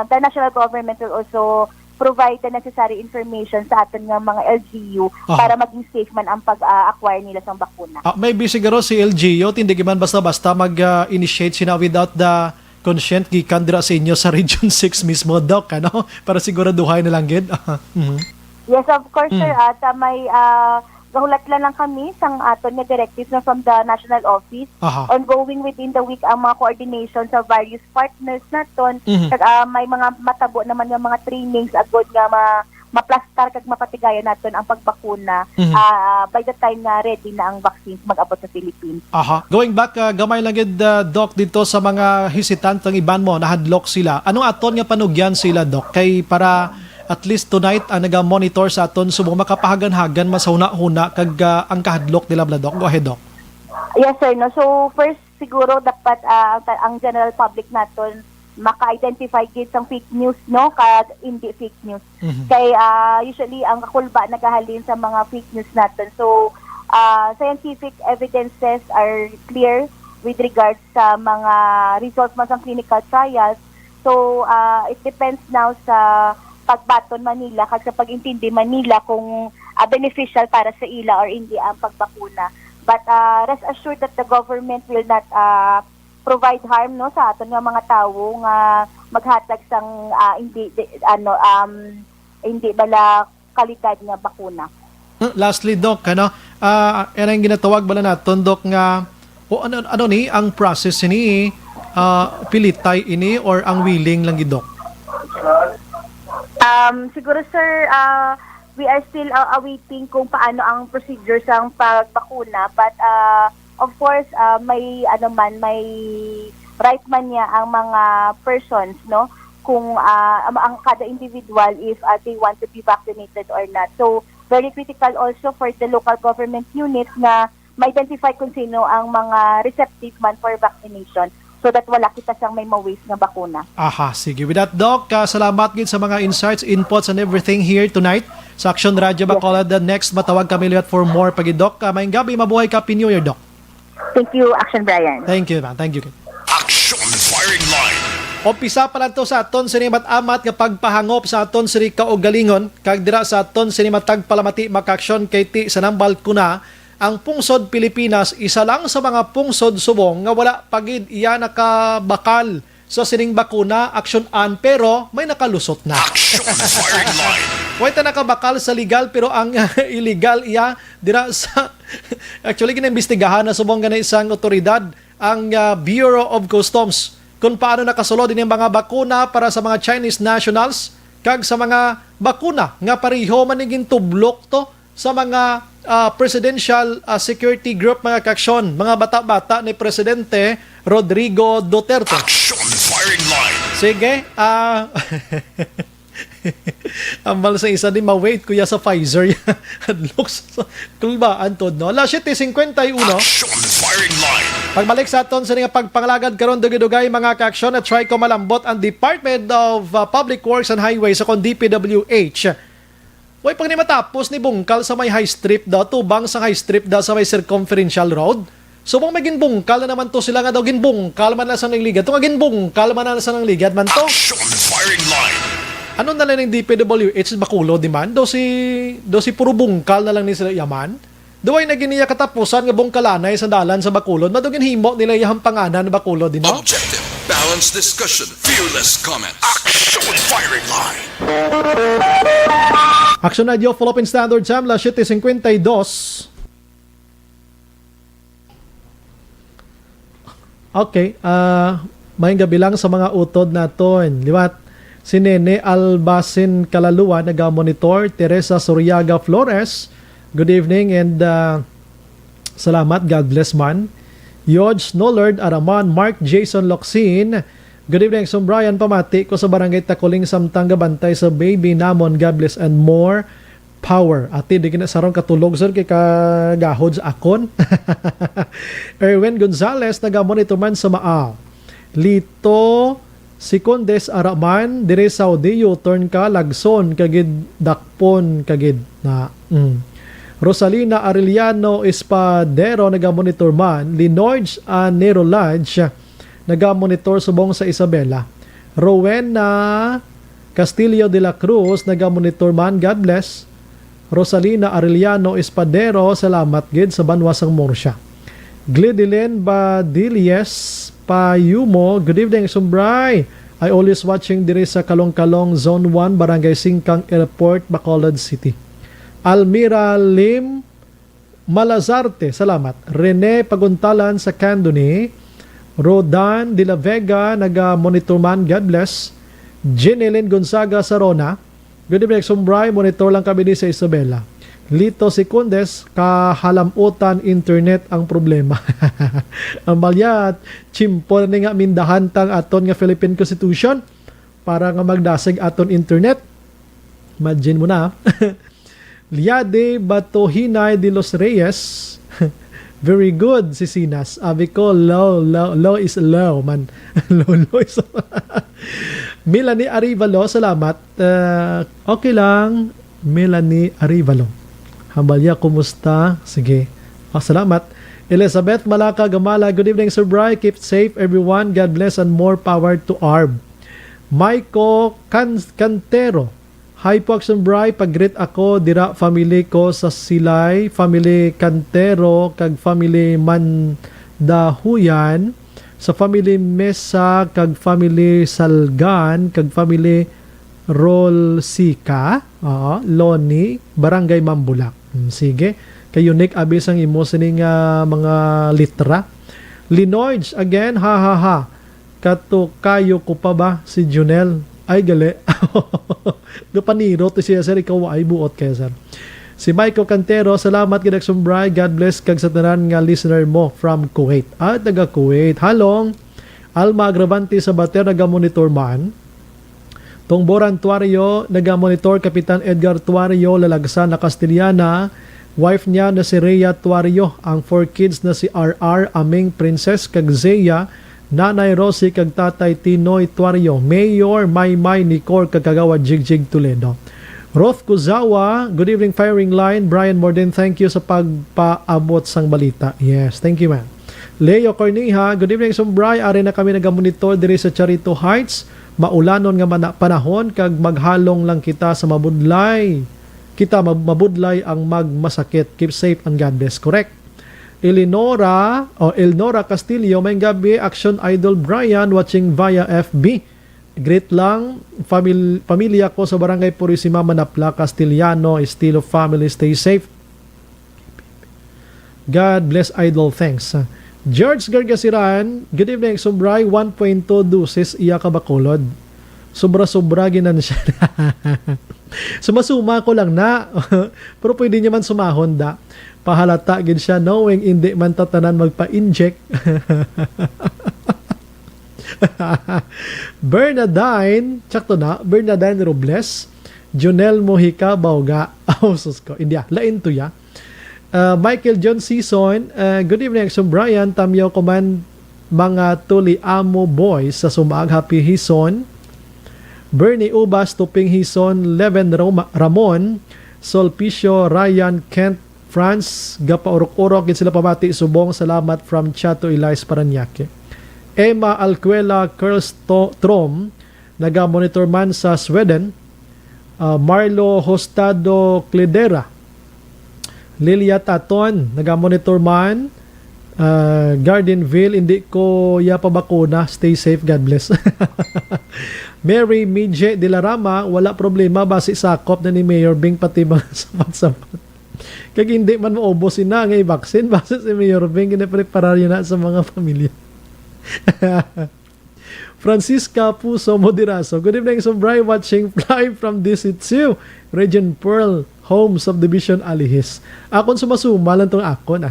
the national government will also provide the necessary information sa aton nga mga LGU para maging safe man ang pag-acquire nila sa bakuna. Maybe siguro si LGU hindi man basta-basta mag-initiate sina without the consent gikan dira sa inyo sa Region 6 mismo Doc ano para siguraduhay na lang gid. Yes, of course sir, at may gahulat lang kami sang aton nga directives na from the national office. Ongoing within the week ang mga coordination sa various partners naton. May mga matabo naman nga mga trainings agod nga maplastar kag mapatigayan naton ang pagbakuna by the time na ready na ang vaccines mag-abot sa Philippines. Going back gamay lang gid Doc dito sa mga hesitant ang iban mo nahadlok sila. Anong aton nga panugyan sila Doc kay para at least tonight ang naga-monitor sa aton subong makapahagan-hagan masahuna-huna kag ang kahadlok nila Doc. Go ahead Doc. Yes sir, no. So first siguro dapat ang general public naton maka-identify gid sang fake news no kag hindi fake news. Kay usually ang kakulba nagahalin sa mga fake news naton. So scientific evidences are clear with regards sa mga results man sang clinical trials. So it depends now sa pagbaton Manila kag sa pag-intindi Manila kung beneficial para sa ila or hindi ang pagbakuna. But rest assured that the government will not provide harm no sa aton nga mga tawo nga maghatag sang hindi bala kalidad nga bakuna. Lastly, Doc, ano, yan ang ginatawag bala naton, Doc, nga, o ano ni, ang process ni, pilitay ini, or ang willing lang, Doc? Siguro, sir, we are still awaiting kung paano ang procedure sa pagbakuna, but, of course, may right man niya ang mga persons, no, kung ang kada individual if they want to be vaccinated or not. So, very critical also for the local government units na ma-identify kung sino ang mga receptive man for vaccination so that wala kita siyang may ma-waste na bakuna. Aha, sige. With that, Doc, salamat gid sa mga insights, inputs, and everything here tonight sa Action Radio Bacolod. Next, matawag kami ulit for more pagi, Doc. Mayang gabi, mabuhay ka, Happy New Year, Doc. Thank you, Action Brian. Thank you, man. Thank you. Action Firing Line. Umpisa pa lang to sa aton sinimat amat nga pagpahangop sa aton sini kaugalingon kag dira sa aton sinimatag palamati makaksyon kay ti sa nambal kuna ang pungsod Pilipinas isa lang sa mga pungsod subong nga wala pagid iya nakabakal sa sining bakuna action an pero may nakalusot na. Action Firing Line. Wala nakabakal sa legal pero ang illegal iya dira sa actually ginaimbestigahan na subong ganay isang otoridad ang Bureau of Customs kung paano nakasulod din yung mga bakuna para sa mga Chinese nationals kag sa mga bakuna nga pareho maniging tublok to sa mga presidential security group mga kaksyon, mga bata-bata ni Presidente Rodrigo Duterte. Action Firing Line. Sige, ambal sa isa din ma-wait kuya sa Pfizer looks kulbaan to no. La 7:51. Action Firing Line. Pagbalik sa aton sa nga pagpangalagad karon dugay-dugay mga kaaksyon at try ko malambot ang Department of Public Works and Highways sa kon DPWH. Way pag ni matapos ni bungkal sa may high strip daw tubang sa high strip daw sa may circumferential road. So mong may ginbungkal na naman to sila nga daw ginbungkal man na sa nang ligad. To nga ginbungkal man na sa nang ligad man to. Action Firing Line. Ano na lang ng DPWH Bacolod di man? Do si puro bungkal na lang ni sila yaman. Duway na giniya katapusan nga bungkalanay sa dalan sa Bacolod. Madugin himo nila yung panganan ng Bacolod di no? Objective, balanced discussion, fearless comments. Action Firing Line. Action Radio Philippine Standard Time la 7:52. Okay, may gabi lang sa mga utod naton. Liwat, si Nene Albasin Kalaluan, naga-monitor, Teresa Soriaga Flores, good evening and salamat, God bless man. Yodge Nollard Araman, Mark Jason Locsin, good evening, Sum Brian Pamati ko sa Barangay Takuling Samtang Gabantay sa Baby Namon, God bless and more power. Ati, di kinasarong katulog sir kay kagahod sa akon. Erwin Gonzalez, naga-monitor man sa Maaw. Lito Sicondes Araman, dire Saudi, U-turn ka, Lagson, kagid, Dakpon, kagid. Rosalina Arellano Espadero, naga-monitor man. Linorge Nero Lodge, naga-monitor subong sa Isabela. Rowena Castillo de la Cruz, naga-monitor man, God bless. Rosalina Arellano Espadero, salamat gid sa Banwasang Morsya. Glidilyn Badilies Payumo, good evening Sumbray. I always watching diri sa Kalong-Kalong Zone 1, Barangay Singkang Airport, Bacolod City. Almira Lim Malazarte, salamat. Rene Paguntalan sa Candoni. Rodan de la Vega, naga-monitor man, God bless. Jeneline Gonzaga Sarona, good evening, Sumbray. Monitor lang kami sa Isabela. Lito Secundes, kahalamutan internet ang problema. Ang balyat, chimpo na nga mindahan tang aton nga Philippine Constitution para nga magdasig aton internet. Imagine mo na. Liade Batohinay de los Reyes. Very good si Sinas. Abi ko, low is low man. low is Melanie Arivalo, salamat. Okay lang, Melanie Arivalo. Hambalya, kumusta? Sige. Salamat. Elizabeth Malaka Gamala, good evening Sir Bry. Keep safe everyone. God bless and more power to ARB. Maiko Cantero, Hi po Action Bray, pag-greet ako dira family ko sa Silay, family Cantero kag family Mandahuyan, sa family Mesa kag family Salgan kag family Rolsika, Loni, Barangay Mambulak. Sige, kayo Nick abis ang imo sining mga litra. Linoids again, ha ha ha. Kato kayo ko pa ba si Junel? Ay gali. Gapaniro to siya sir, ikaw ay buot kaya sir. Si Michael Cantero, salamat kay Action Bray. God bless kag sa tanan nga listener mo from Kuwait. Taga Kuwait. Halong Alma Agravante sa Bater naga-monitor man. Tongboran Tuario naga-monitor. Kapitan Edgar Tuario lalagsan na Castellana. Wife niya na si Rhea Tuario. Ang 4 kids na si RR, Aming Princess kag Zeya, Nanay Rosie kag Tatay Tinoy Tuario, Mayor Maymay Nicor kag Kagawa Jigjig Toledo. Roth Kuzawa, good evening firing line. Brian Morden, thank you sa pagpaabot sang balita. Yes, thank you man. Leo Corneja, good evening Sumbray. Ari na kami nagamonitor diri sa Charito Heights. Maulanon nga panahon kag maghalong lang kita sa mabudlay. Kita mabudlay ang magmasakit. Keep safe and God bless. Correct. Elnora Castillo, may gabi, Action Idol Brian, watching via FB. Great lang, pamilya ko sa Barangay Purisima, Manapla, Castellano, estilo family, stay safe. God bless Idol, thanks. George Gargasiran, good evening, Sumbray, 1.2 doses, iya ka bakulod. Sobra-sobra ginan siya. Sumasuma ko lang na. Pero pwede niya man sumahon da. Pahalata gid siya knowing hindi man tatanan magpa-inject. Bernadine, tsakto na, Bernadine Robles, Jonel Mojica Bauga. Sus ko, India, lain to ya. Michael John Season, good evening, Action Brian, Tamyo Command, mga tuli amo boys sa sumag, happy hison. Bernie Ubas, Tuping Hison, Leven Ramon, Solpicio, Ryan, Kent, France, Gapaurok-urok, sila pamati, subong, salamat from Chato, Elias, Paranaque. Emma Alcuela, Curls Trom, naga-monitor man sa Sweden. Marlo Hostado Cledera, Lilia Taton, naga-monitor man. Gardenville, hindi ko yapabakuna, stay safe, God bless. Mary Midje de la Rama, wala problema, basi sakop na ni Mayor Bing pati mga sapat-sapat. Kag hindi man maubosin na ngay vaccine, base si Mayor Bing ginapreparar yun na sa mga pamilya. Francisca Puso Moderaso, good evening, Sumbray, watching live from DC2 Region Pearl Home Subdivision Alihis. Akon sumasuma lang tong akon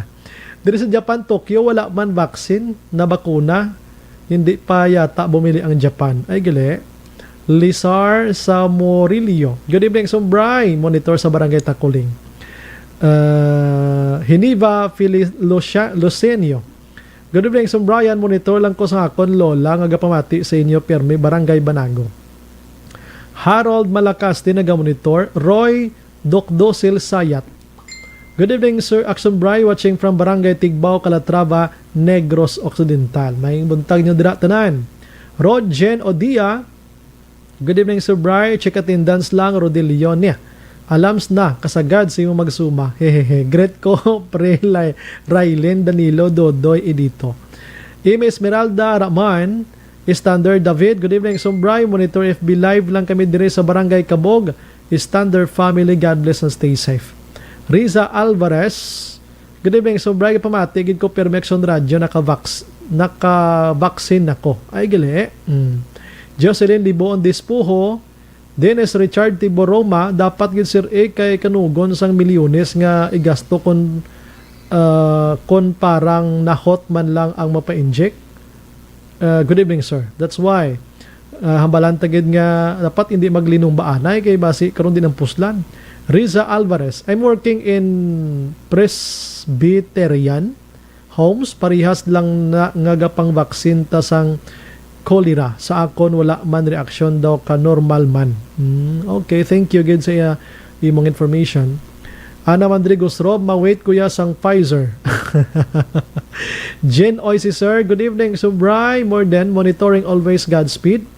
Diri sa Japan, Tokyo, wala man vaccine na bakuna. Hindi pa yata bumili ang Japan. Ay gali. Lizar Samorilio, good evening, Sumbray, monitor sa Barangay Takuling. Hiniva Lucenio, good evening, Brian, monitor lang ko sa akon lola nga gapamati sa inyo permi Barangay Banago. Harold Malacaste naga-monitor. Roy Dokdosil Sayat, good evening, Sir Action Bray, watching from Barangay Tigbao, Calatrava, Negros Occidental. May buntag nyo dira tanan. Rod Jen Odia, good evening, Sir Bray, check attendance lang, Rodelio niya. Alams na, kasagad sa iyong magsuma. Hehehe. Great ko, Prelay, Raylen, Danilo, Dodoy, Edito. Ime Esmeralda Rahman, Standard David, good evening, Sumbray, monitor FB live lang kami dire sa Barangay Kabog. Standard family, God bless and stay safe. Riza Alvarez, good evening, Sumbray, pamatigid ko Permexon Radio, naka-vaccine ako. Ay, gali. Jocelyn Liboon Dispuho, Dennis Richard Tiboroma, dapat gid Sir A kay kanugon sang milyones nga igasto kon parang nahot man lang ang mapa-inject. Good evening, sir. That's why hambalan tagid nga dapat hindi maglinong baanay kay basi karon din ang puslan. Riza Alvarez, I'm working in Presbyterian Homes, parihas lang na ngagapang vaksin ta sang cholera. Sa akon wala man reaksyon daw ka normal man. Okay, thank you again sa imong information. Ana Mandrigos Rob, ma-wait kuya sang Pfizer. Jen Oisy, sir, good evening, Subray, more than monitoring always Godspeed.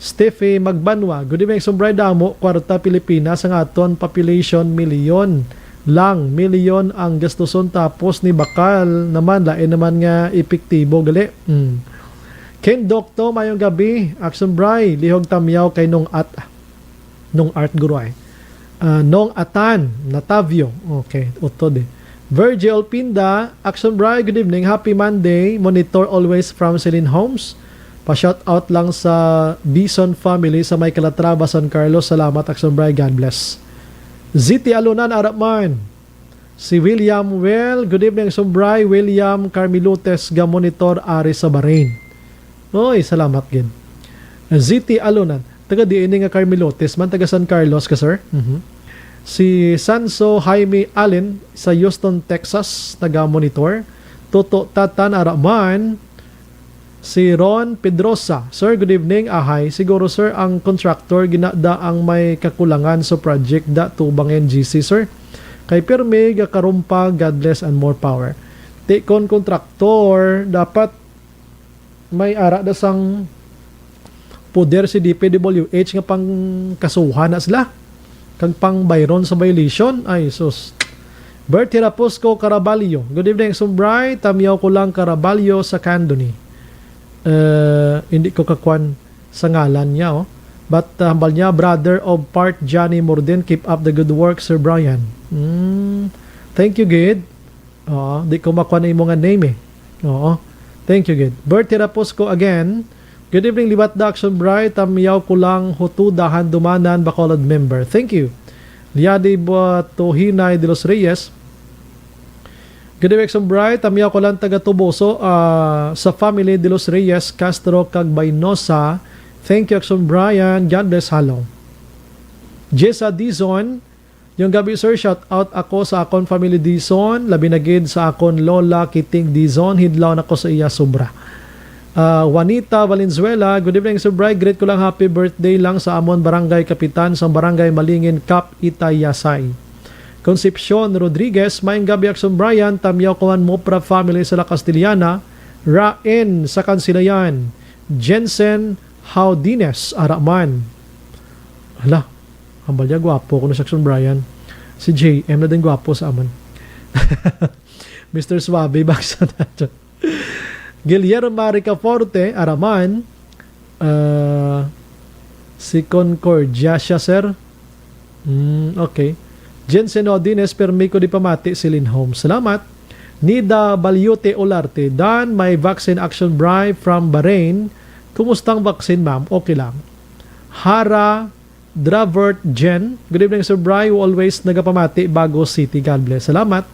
Steffi Magbanwa, good evening, Sumbray Damo, kwarta Pilipinas, ang aton population milyon lang, milyon ang gastuson tapos ni bakal naman, lain naman nga epektibo gali. Ken Dokto, mayong gabi, Action Bray, lihog tamyaw kay nung art guru ay. Nong Atan, Natavio, okay, utod eh. Virgil Pinda, Action Bray, good evening, happy Monday, monitor always from Celine Homes. Pa-shout out lang sa Bison family sa may Calatrava, San Carlos. Salamat, Action Bray. God bless. ZT Alunan, Arapman. Si William Well. Good evening, Action Bray. William Carmilutes, Gamonitor, Ari sa Bahrain. Oy, salamat, gid. ZT Alunan. Taga diini nga Carmilutes. Man, taga San Carlos ka, sir. Si Sanso Jaime Allen sa Houston, Texas. Taga Monitor. Toto Tatan, Arapman. Si Ron Pedrosa, sir, good evening. Ahay, siguro sir, ang contractor ginada ang may kakulangan sa project da tubang NGC, sir. Kay pirmi gakarumpa, God bless and more power. Tikon contractor, dapat may ara da sang poder si DPWH nga pang kasuhan na sila. Kag pang bayron sa violation. Ay, sus. Bert Hirapusco Caraballo, good evening, Sumbray. Tamyaw ko lang Caraballo sa Candoni. Hindi ko kakwan sa ngalan niya, oh. But hambal niya, brother of part Johnny Morden, keep up the good work, Sir Brian. Thank you, Gid. Di ko makuha na yung mga name eh. Oo. Thank you, Gid. Bert Hirapusco again. Good evening, Libat Daction Bright. Tamiyaw ko lang hutudahan dumanan Bacolod member. Thank you. Liadi Batohinay de los Reyes. Good evening, Bright. Tamiyaw ko lang taga Tuboso sa family de los Reyes, Castro, kag Baynosa. Thank you, Action Brian. God bless. Hello. Jessa Dizon. Yung gabi, sir, shout out ako sa akon family Dizon. Labi na gid sa akon Lola Kiting Dizon. Hidlaw na ko sa iya sobra. Juanita Valenzuela. Good evening, Sir Bright. Great ko lang happy birthday lang sa amon barangay kapitan sa barangay Malingin, Cap Itayasay. Concepcion Rodriguez, maing gabi, Action Brian. Tamyaw kuhan mo pra family sa La Castellana. Rain sa Kansilayan. Jensen Haudines, Araman. Hala, hambal niya, gwapo ko na sa Action Brian. Si JM na din gwapo sa aman. Mr. Suave, baksa na dyan. Guillermo Marica Forte, Araman. Si Concordia siya, sir. Okay. Jensen Odines, permi ko di pamati si Lynn Holmes. Salamat. Nida Balyote Olarte, Dan, may vaccine action bribe from Bahrain. Kumustang vaccine, ma'am? Okay lang. Hara Dravert Jen, good evening, Sir Bry, who always nagapamati Bago City. God bless. Salamat.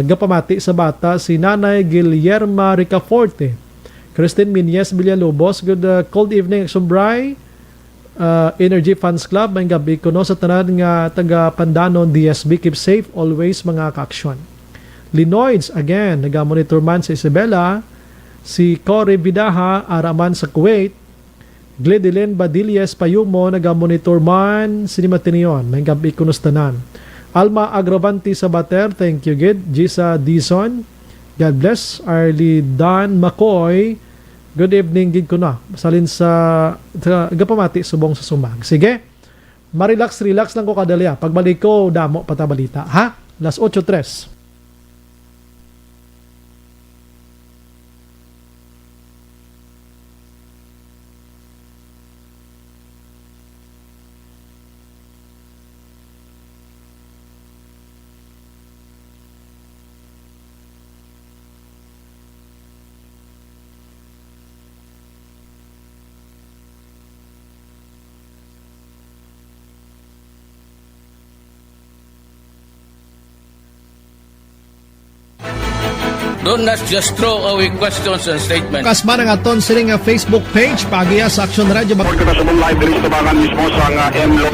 Gapamati sa bata si Nanay Guillermo Ricaforte. Christine Minyes Villalobos, good cold evening, Action Bry. Energy Fans Club, may gabi ko no sa tanan nga taga Pandanon DSB, keep safe always mga ka-aksyon. Linoids again, naga-monitor man sa Isabela. Si Cory Vidaha, Araman sa Kuwait. Gledilyn Badilles Payumo, naga-monitor man Sinimatinion, may gabi ko no sa tanan. Alma Agravanti sa Bater, thank you, Gid. Gisa Dizon, God bless. Arlie Dan McCoy, good evening, gid ko na. Salin sa gapamati subong sa sumag. Sige. Relax lang ko kadali. Pagbalik ko, damo patabalita. Ha? Las 8:03. Do not just throw away questions and statements. Kasman ang aton sining Facebook page, pagiya sa Action Radio.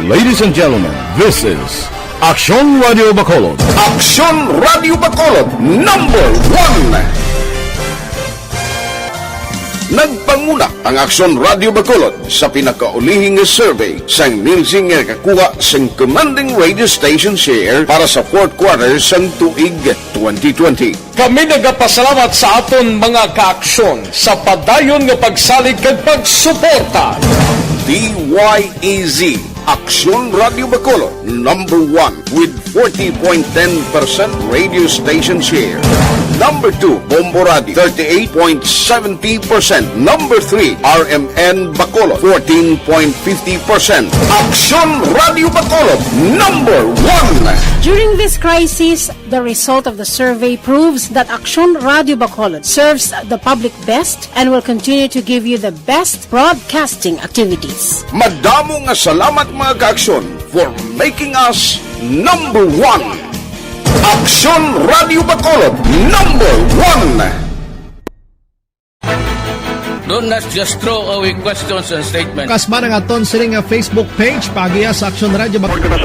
Ladies and gentlemen, this is Action Radio Bacolod. Action Radio Bacolod #1. Nagpanguna ang Aksyon Radio Bacolod sa pinakaulihing survey sa Nielsen nga kakuha sa commanding radio station share para sa fourth quarter sa tuig 2020. Kami nagapasalamat sa aton mga kaaksyon sa padayon nga pagsalig kag pagsuporta. DYEZ Aksyon Radio Bacolod, number 1 with 40.10% radio station share. Number 2, Bombo Radio, 38.70%. Number 3, RMN Bacolod, 14.50%. Aksyon Radio Bacolod, number 1. During this crisis, the result of the survey proves that Aksyon Radio Bacolod serves the public best and will continue to give you the best broadcasting activities. Madamo nga salamat mga kaaksyon for making us number 1. Aksyon Radio Bacolod, number 1. Do not just throw away questions and statements. Kasma ng aton sining Facebook page pagiya sa Aksyon Radio Bacolod.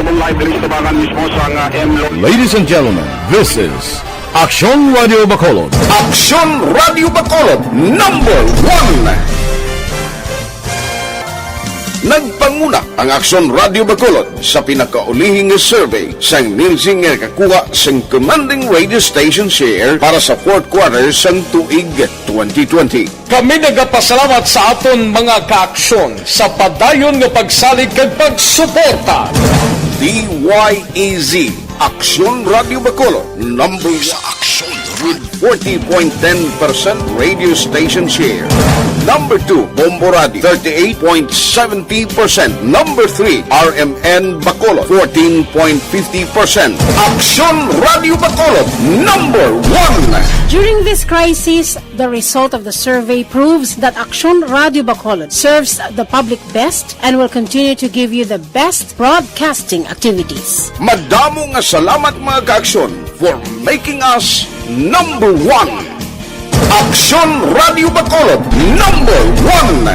Ladies and gentlemen, this is Aksyon Radio Bacolod. Aksyon Radio Bacolod, number 1. Nagpanguna ang Aksyon Radio Bacolod sa pinakaulihing survey sa Nielsen nga kakuha sa commanding radio station share para sa fourth quarter sa tuig 2020. Kami nagapasalamat sa aton mga kaaksyon sa padayon nga pagsalig kag pagsuporta. DYEZ Aksyon Radio Bacolod, number 1 with 40.10% radio station share. Number 2, Bombo Radio, 38.70%. Number 3, RMN Bacolod, 14.50%. Aksyon Radio Bacolod, number 1. During this crisis, the result of the survey proves that Aksyon Radio Bacolod serves the public best and will continue to give you the best broadcasting activities. Madamo nga salamat mga kaaksyon for making us number 1. Aksyon Radio Bacolod, number 1.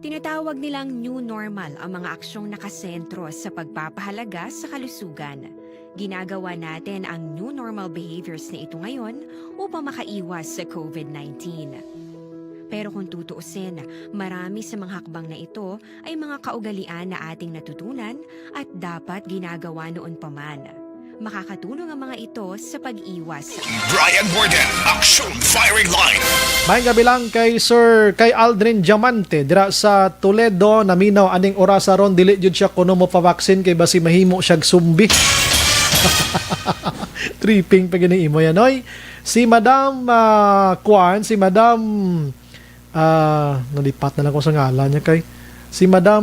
Tinatawag nilang new normal ang mga aksyong nakasentro sa pagpapahalaga sa kalusugan. Ginagawa natin ang new normal behaviors na ito ngayon upang makaiwas sa COVID-19. Pero kung tutuusin, marami sa mga hakbang na ito ay mga kaugalian na ating natutunan at dapat ginagawa noon pa man. Makakatulong ang mga ito sa pag-iwas. Brian Borden, Aksyon Firing Line. May gabi lang kay kay Aldrin Diamante dira sa Toledo, naminaw aning orasa ron dili jud siya kuno mo pa-vaccine kay basi mahimo siya sumbi. Tripping pa gini imo yan oy. Si Madam si Madam nalipat na lang ko sa ngalan niya kay si Madam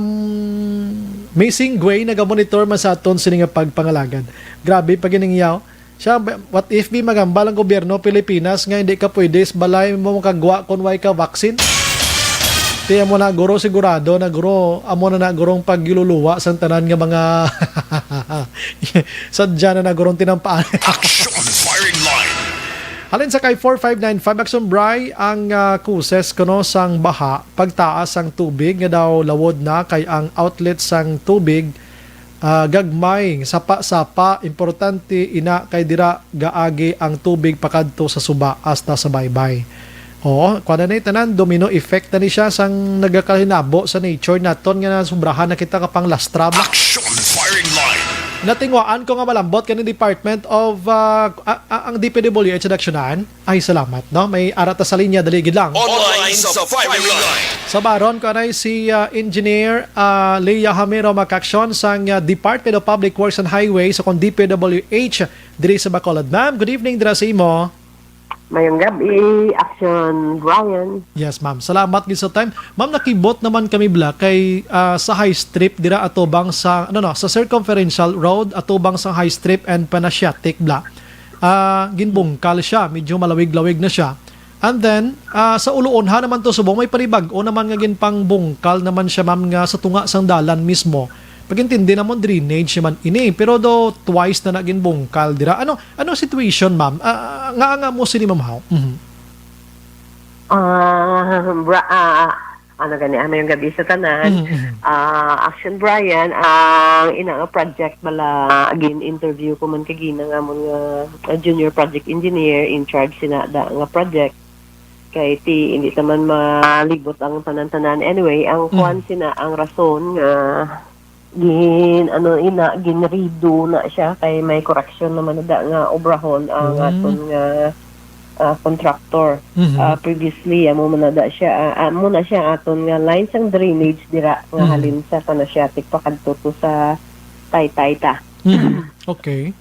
Missing Gway nagamonitor man sa aton sini nga pagpangalagan. Grabe pag giningyaw. Siya, what if be magambal ang gobyerno Pilipinas nga hindi ka pwede balay mo makagwa kung way ka vaccine? Tiya mo na guro sigurado na guro amo na gurong paggiluluwa sa tanan nga mga sadya na gurong tinampaan. Aksyon Firing Line. Halin sa kay 4595 Action Bry ang kuses kuno sang baha pagtaas ang tubig nga daw lawod na kay ang outlet sang tubig gagmay sapa-sapa importante ina kay dira gaagi ang tubig pakadto sa suba hasta sa baybay. Oo, kuan na tanan domino effect na ni siya sang nagakahinabo sa nature naton nga sobrahan na kita kapang lastrab. Action Firing Line. Natingwaan ko nga malambot kaning Department of ang DPWH Aksyonan. Ay salamat no, may arata sa linya daligid lang. Online sa Firing Line. Sa baron ko na si Engineer Leia Hamero Makaksyon sang Department of Public Works and Highways sa kon DPWH diri sa Bacolod. Ma'am, good evening dira sa imo. Mayong gabi, Action Brian. Yes, ma'am. Salamat gid sa time. Ma'am, nakibot naman kami bla kay sa High Strip dira atubang sa sa Circumferential Road atubang sa High Strip and Panasiatic bla. Ginbungkal siya, medyo malawig-lawig na siya. And then sa Uluonha naman to subong may panibag-o naman nga ginpang bungkal naman siya ma'am nga sa tunga sang dalan mismo. Pagintindi na mo drainage man ini pero do twice na naging bungkal dira. Ano situation ma'am? Nga mo sini ma'am how? Ano gani yung gabi sa tanan. Action Brian ang ina nga project bala again interview ko man kagina nga mo nga junior project engineer in charge sina da nga project. kay ti hindi naman malibot ang tanan-tanan. Anyway, ang kuan sina ang rason nga ginredo na siya kay may correction naman na nga obrahon ang aton nga contractor. Previously amo man na siya muna siya aton nga lines ang drainage dira nga halin sa Panasiatic pakadto to sa Taytay ta. Okay.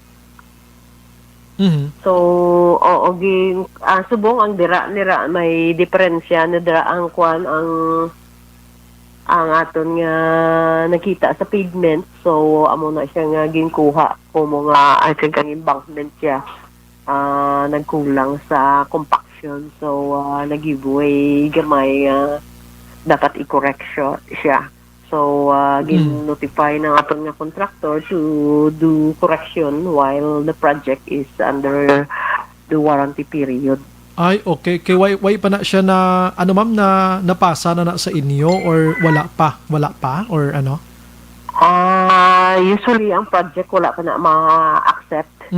So, subong ang dira nira may diferensya na dira ang kuan ang aton nga nakita sa pavement. So, amo na siya nga ginkuha ko mga I think ang embankment siya nagkulang sa compaction. So, nag-giveaway gamay dapat i-correct siya. So, gin-notify ng aton nga contractor to do correction while the project is under the warranty period. Ay, okay. Kay why pa na siya na, ano ma'am, na napasa na sa inyo or wala pa? Wala pa? Or ano? Usually, ang project wala pa na ma-accept.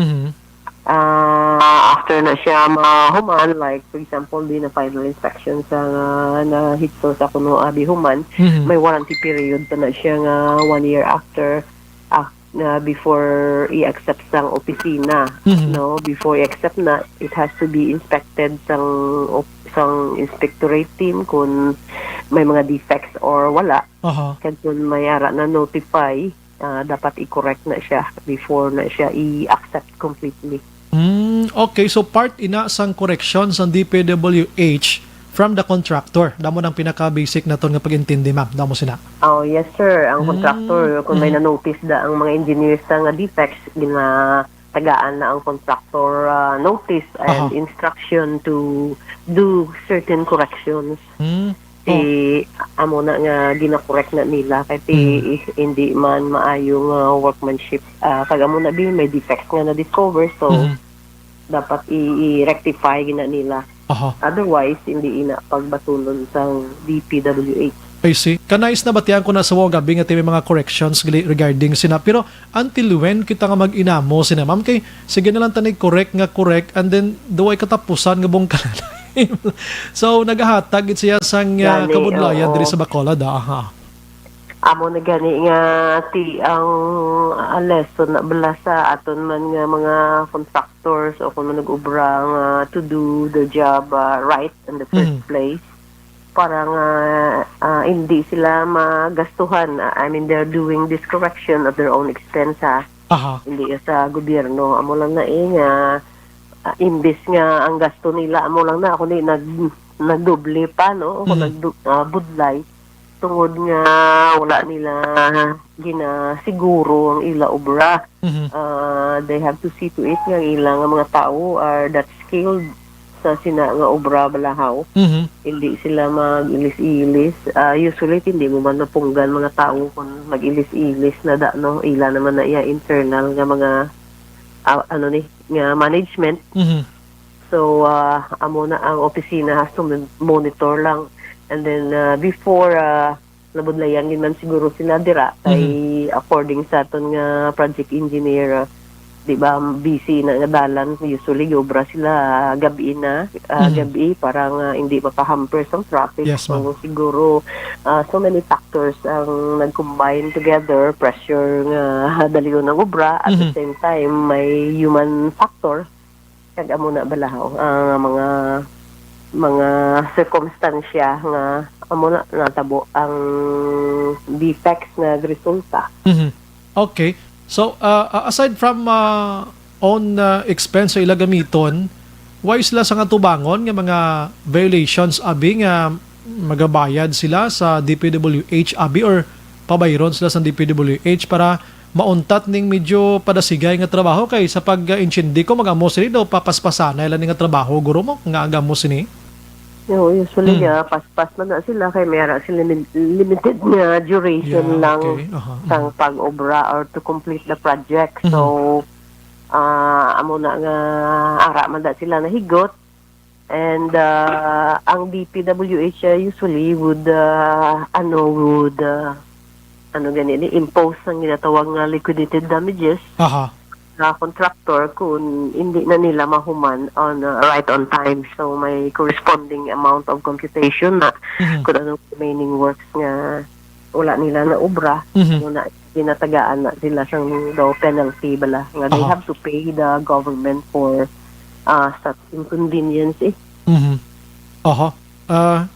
After na siya mahuman, like for example, di na final inspection sa na hitso sa kuno abi human, may warranty period pa na siya nga 1 year after before i-accept sang opisina. No, before i-accept na, it has to be inspected sang inspectorate team kung may mga defects or wala. Kaya kung may ara na notify, dapat i-correct na siya before na siya i-accept completely. Okay, so part ina sang correction sa DPWH from the contractor. Damo nang pinaka-basic na to nga pag-intindi, ma'am. Damo sina. Oh, yes sir. Ang contractor, kung may na-notice da ang mga engineers nga defects, tagaan na ang contractor notice and instruction to do certain corrections. Amo na nga gina-correct na nila kay hindi man maayong workmanship. Pag amo na may defects nga na-discover, so dapat i-rectify gina nila. Otherwise, hindi ina pagbatunon sa DPWH. I see. Kanais na batihan ko na sa gabi nga may mga corrections regarding sina. Pero until when kita nga mag-inamo sina, ma'am? Kay sige na lang tanig correct and then duway katapusan nga bong kalalay. So, nagahatag siya sang kabudlayan diri sa Bacolod. Amo na gani nga ang lesson na bala sa aton man nga mga contractors o kung nag-ubra nga to do the job right in the first place. Para nga hindi sila magastuhan. I mean, they're doing this correction at their own expense, hindi sa gobyerno. Amo lang na nga imbis nga ang gasto nila, amo lang na ako nagdoble pa, no? Ako nagbudlay. Tungod nga wala nila ginasiguro ang ila obra. They have to see to it nga ilang mga tao are that skilled sa sina nga obra balahaw. Hindi sila mag-ilis-ilis. Usually hindi mo man napunggan mga tao kung mag-ilis-ilis na no, ila naman na iya internal nga mga nga management. So amo na ang opisina has to monitor lang. And then before nabudlayan man siguro sila dira kay according sa aton nga project engineer, di ba busy na dalan, usually obra sila gabi na gabi para nga hindi makahamper sa traffic. So siguro so many factors ang nag-combine together, pressure nga daligon ng obra at the same time may human factor kag amo na balahaw mga circumstansya nga amo na natabo ang defects na resulta. Okay. So, aside from own expense o ila gamiton, why sila sa nga tubangon nga mga violations abi nga magabayad sila sa DPWH abi or pabayron sila sa DPWH para mauntat ning medyo padasigay nga trabaho kay sa pag-inchindi ko magamo sila daw papaspasanay lang nga trabaho guro mo nga agamo sini. Usually paspas man na sila kay mayara sila limited nga duration lang sang pag-obra or to complete the project. So amo na nga ara man da sila nahigot and ang DPWH usually would impose ang ginatawag nga liquidated damages sa contractor kung hindi na nila mahuman on right on time. So may corresponding amount of computation na kung anong remaining works nga wala nila na obra, na ginatagaan na sila siyang daw penalty bala nga they have to pay the government for such inconvenience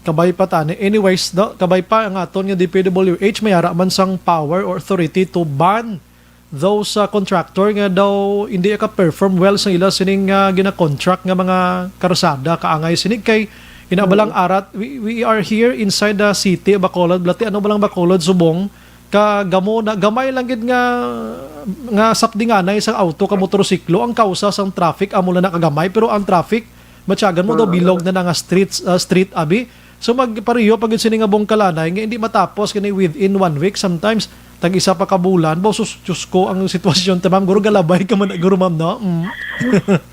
kabay pa tani. Anyways, kabay pa ang aton nga DPWH may ara man sang power or authority to ban those contractor nga daw hindi ka perform well sa ila sining gina-contract nga mga karusada kaangay sinig kay inabalang arat we are here inside the city of Bacolod blati ano balang Bacolod subong ka gamo na gamay lang gid nga sapdinganay sa auto ka motorsiklo ang kausa sang traffic amo na kagamay pero ang traffic matyagan mo daw bilog na nga street abi so magpareho pag sining nga bongkalanay nga hindi matapos kini within 1 week sometimes tag-isa pa ka bulan, bosos, Diyos ko, ang sitwasyon, ma'am, guro galabay ka man, guro ma'am, no?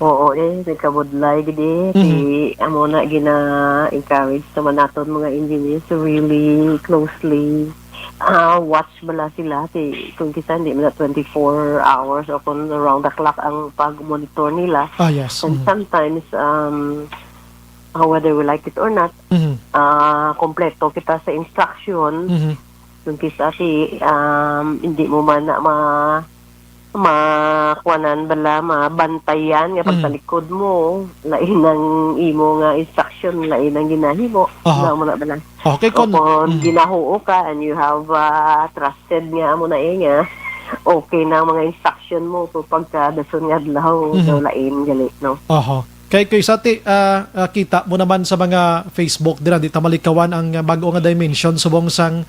Oo, nagkabudlay, gidi, amo na gina-encourage naman natin mga engineers to really closely watch bala sila, kung kisa hindi mo na 24 hours o kung around the clock ang pag-monitor nila. Yes. And sometimes, whether we like it or not, kompleto kita sa instruction, kung kisa hindi mo man na makuanan bala, mabantayan nga pagtalikod mo, lain ng imo nga instruction, lain ng ginahimo, na mo na bala. Okay, kung ginahuo ka and you have trusted nga mo na nga, okay na mga instruction mo kung pagkadason nga adlaw, daw lain galit, no? Kay sati kita mo naman sa mga Facebook dira di ta malikawan ang bago nga dimension subong sang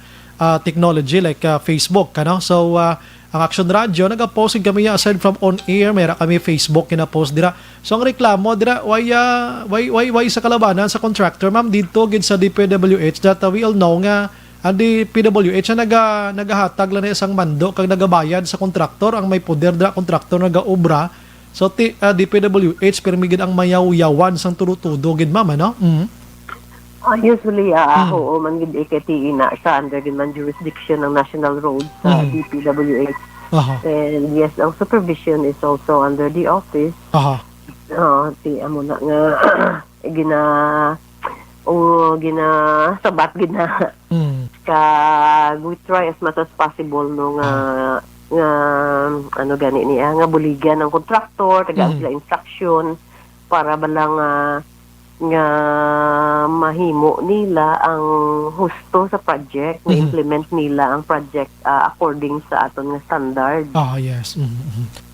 technology like Facebook kano so ang Action Radio nagapost kami aside from on air mayra kami Facebook kina-post dira so ang reklamo dira why sa kalabanan sa contractor ma'am dito gid sa DPWH that we all know nga ang DPWH nagahatag lang na isang mando kag nagabayad sa kontraktor ang may poder dira kontraktor nagaobra so DPWH permigid ang mayaw-yawan sang turutudo gid ma'am no. Usually, oo, man gid ikati na sa under din man jurisdiction ng National Roads sa DPWH. And yes, ang supervision is also under the office. Amo na nga gina sabat gina. We try as much as possible no nga ano gani niya nga buligan ng kontraktor, tagaan sila instruction para balang nga mahimo nila ang husto sa project, na implement nila ang project according sa aton nga standard. Yes.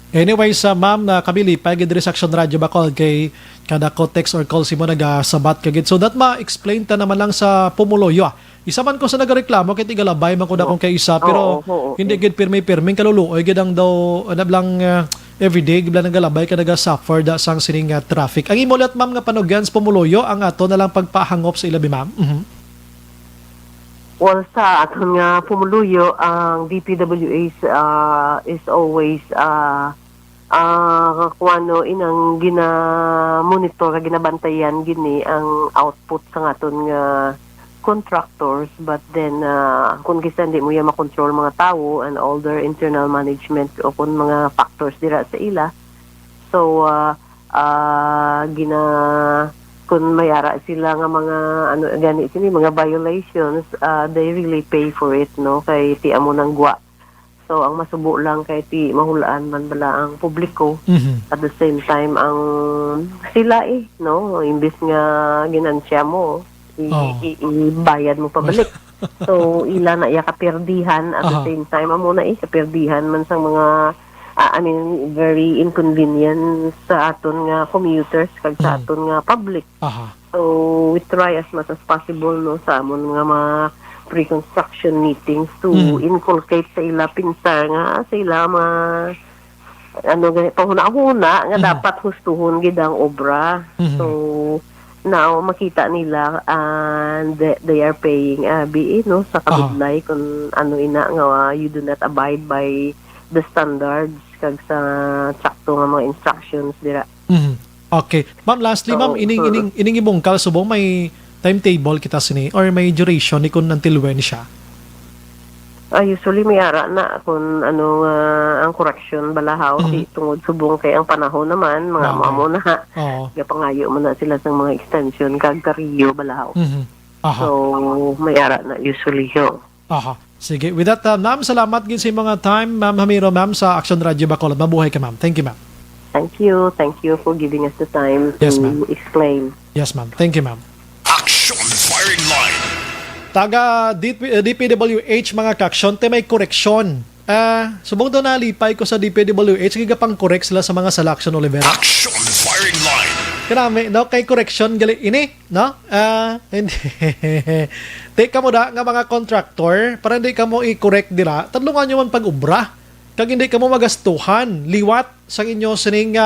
Anyways, ma'am, na kami lipay gid sa Action Radio Bacolod kay kada ko text or call si mo nagasabat kagid so that ma-explain ta naman lang sa Pumuloyo. Isa man ko sa nagareklamo kay tigalabay man ko na kung kay isa pero hindi gid pirmi-pirming kaluluoy gid ang daw anablang everyday gibla nagalabay ka naga-suffer da sang sining traffic. Ang imulat ma'am nga panugyan sa Pumuloyo ang ato na lang pagpahangop sa ilabi ma'am. Well, sa aton nga Pumuluyo, ang DPWH is always inang gina-monitor, ginabantayan gini ang output sa aton nga contractors, but then kung kisa hindi mo yan makontrol mga tao and all their internal management o kung mga factors dira sa ila, so kung mayara sila nga mga gani sini mga violations, they really pay for it, no, kay ti amo nang gwa. So ang masubo lang kay ti mahulaan man bala ang publiko. At the same time ang sila no, imbis nga ginansya mo ibayad mo pabalik. So ila na iya kapirdihan at the same time amo na kapirdihan man sa mga very inconvenient sa aton nga commuters kag sa aton nga public. So we try as much as possible no sa amon nga mga pre-construction meetings to inculcate sa ila pinsar nga sa ila pahuna-huna nga dapat hustuhon gid ang obra. So now makita nila and they are paying no sa kabudlay kung ina nga you do not abide by the standards kag sa sakto nga mga instructions dira. Okay. Ma'am, lastly, ma'am, ining ibongkal subong may timetable kita sini or may duration ni kun until when siya? Usually may ara na kung ano ang correction balahaw si tungod subong kay ang panahon naman mga mamo na gapangayo man na sila sa mga extension kag kariyo balahaw. So may ara na usually yo. Sige, with that ma'am, salamat gid sa mga time ma'am Hamiro ma'am sa Action Radio Bacolod. Mabuhay ka ma'am. Thank you ma'am. Thank you for giving us the time to explain. Yes ma'am. Thank you ma'am. Action Firing Line. Taga DPWH mga kaksyon, te may koreksyon. Subong doon nalipay ko sa DPWH, gigapang correct sila sa mga selection Olivera. Action Firing Line. Karami, no? Kay correction, gali ini, no? Hindi. Take ka mo da nga mga contractor, para hindi ka mo i-correct dira, tadlungan nyo man pag-ubra. Kag hindi ka mo magastuhan, liwat sa inyo sining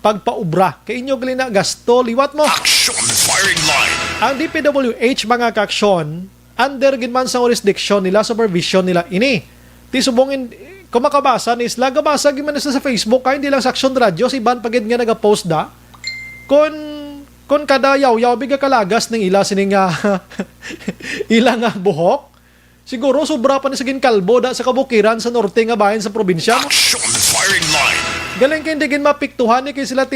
pagpaubra. Kay inyo gali na gasto, liwat mo. Action Firing Line. Ang DPWH mga kaksyon, under ginman sa jurisdiction nila, supervision nila ini. Ti subongin, kung makabasa ni isla, gabasa giman sa Facebook, kaya hindi lang sa Action Radio, si Ban Pagid nga nag-post da. Kung kada yaw-yaw, biga kalagas ng ila sining ilang buhok, siguro sobra pa ni saging kalbo da sa kabukiran sa norte nga bayan sa probinsya. Action Firing Line. Galing kayo hindi mapiktuhan ni kayo sila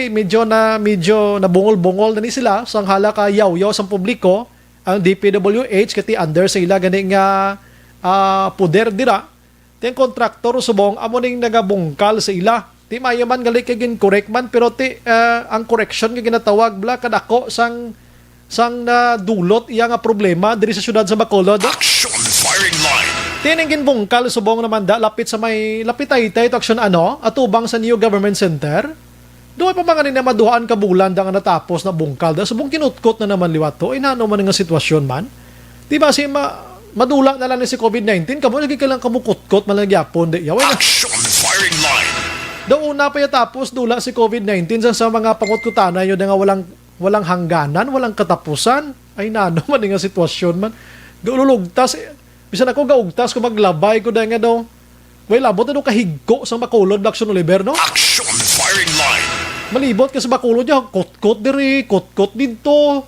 medyo nabungol-bungol na ni sila sang hala ka yaw-yaw sa publiko ang DPWH kati under sa ila gani nga puder dira ti ang kontraktor subong amo ning nagabungkal sa ila ti mayaman gali kay gin correct man pero ti ang correction nga ginatawag bla kadako sang nadulot iya nga problema diri sa syudad sa Bacolod. Action Firing Line. Tiningin bungkal subong naman da lapit sa may lapitay-tay ito aksyon atubang sa New Government Center. Doon pa mga nina maduhaan ka bulan da nga natapos na bungkal da subong kinutkot na naman liwat to. Inano man nga sitwasyon man. Di ba si madula na lang ni si COVID-19 kamo lagi ka lang kamukutkot man lang gyapon di yaw. Action Firing Line. Daw una pa tapos dula si COVID-19 sa mga pangutkutan yun nga walang hangganan, walang katapusan. Ay nano man nga sitwasyon man. Gululugtas bisan ako gaugtas ko maglabay ko dahil nga daw way labot na daw kahigko sa Bacolod Action Oliver, no? Action Firing Line. Malibot ka sa Bacolod niya, kot-kot diri, kot-kot dito.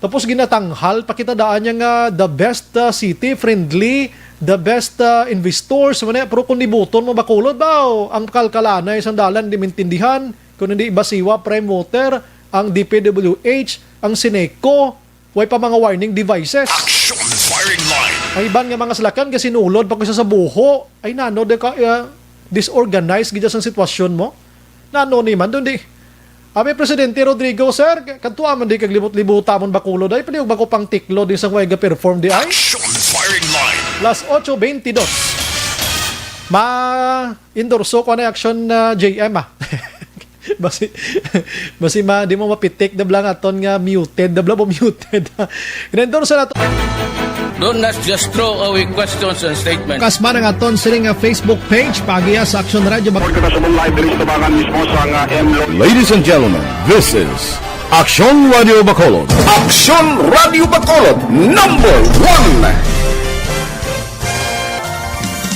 Tapos ginatanghal, pakita daan niya nga the best city, friendly, the best investors. Pero kung nibuton mo Bacolod daw, ang kalkalana isang dalan di mintindihan, kung hindi ibasiwa prime water, ang DPWH, ang Sineco, way pa mga warning devices. Action Firing Line. Ang iban nga mga salakan kasi nulod pag isa sa buho. Ay nano de ka disorganized gid sa sitwasyon mo. Nano ni man doon di. Abi Presidente Rodrigo sir, kadto man di kag libot-libuta mon Bacolod ay paliog bako pang tiklo di sang way ga perform di ay. Action Firing Line. Plus 8:22. Ma-endorso ko na action JM basi di mo mapitik da blang aton nga muted da blang mo muted. Endorso na to. Do not just throw away questions and statements. Kasma ng aton siling Facebook page pagiya sa Action Radio. Ladies and gentlemen, this is Action Radio Bacolod. Action Radio Bacolod, number 1.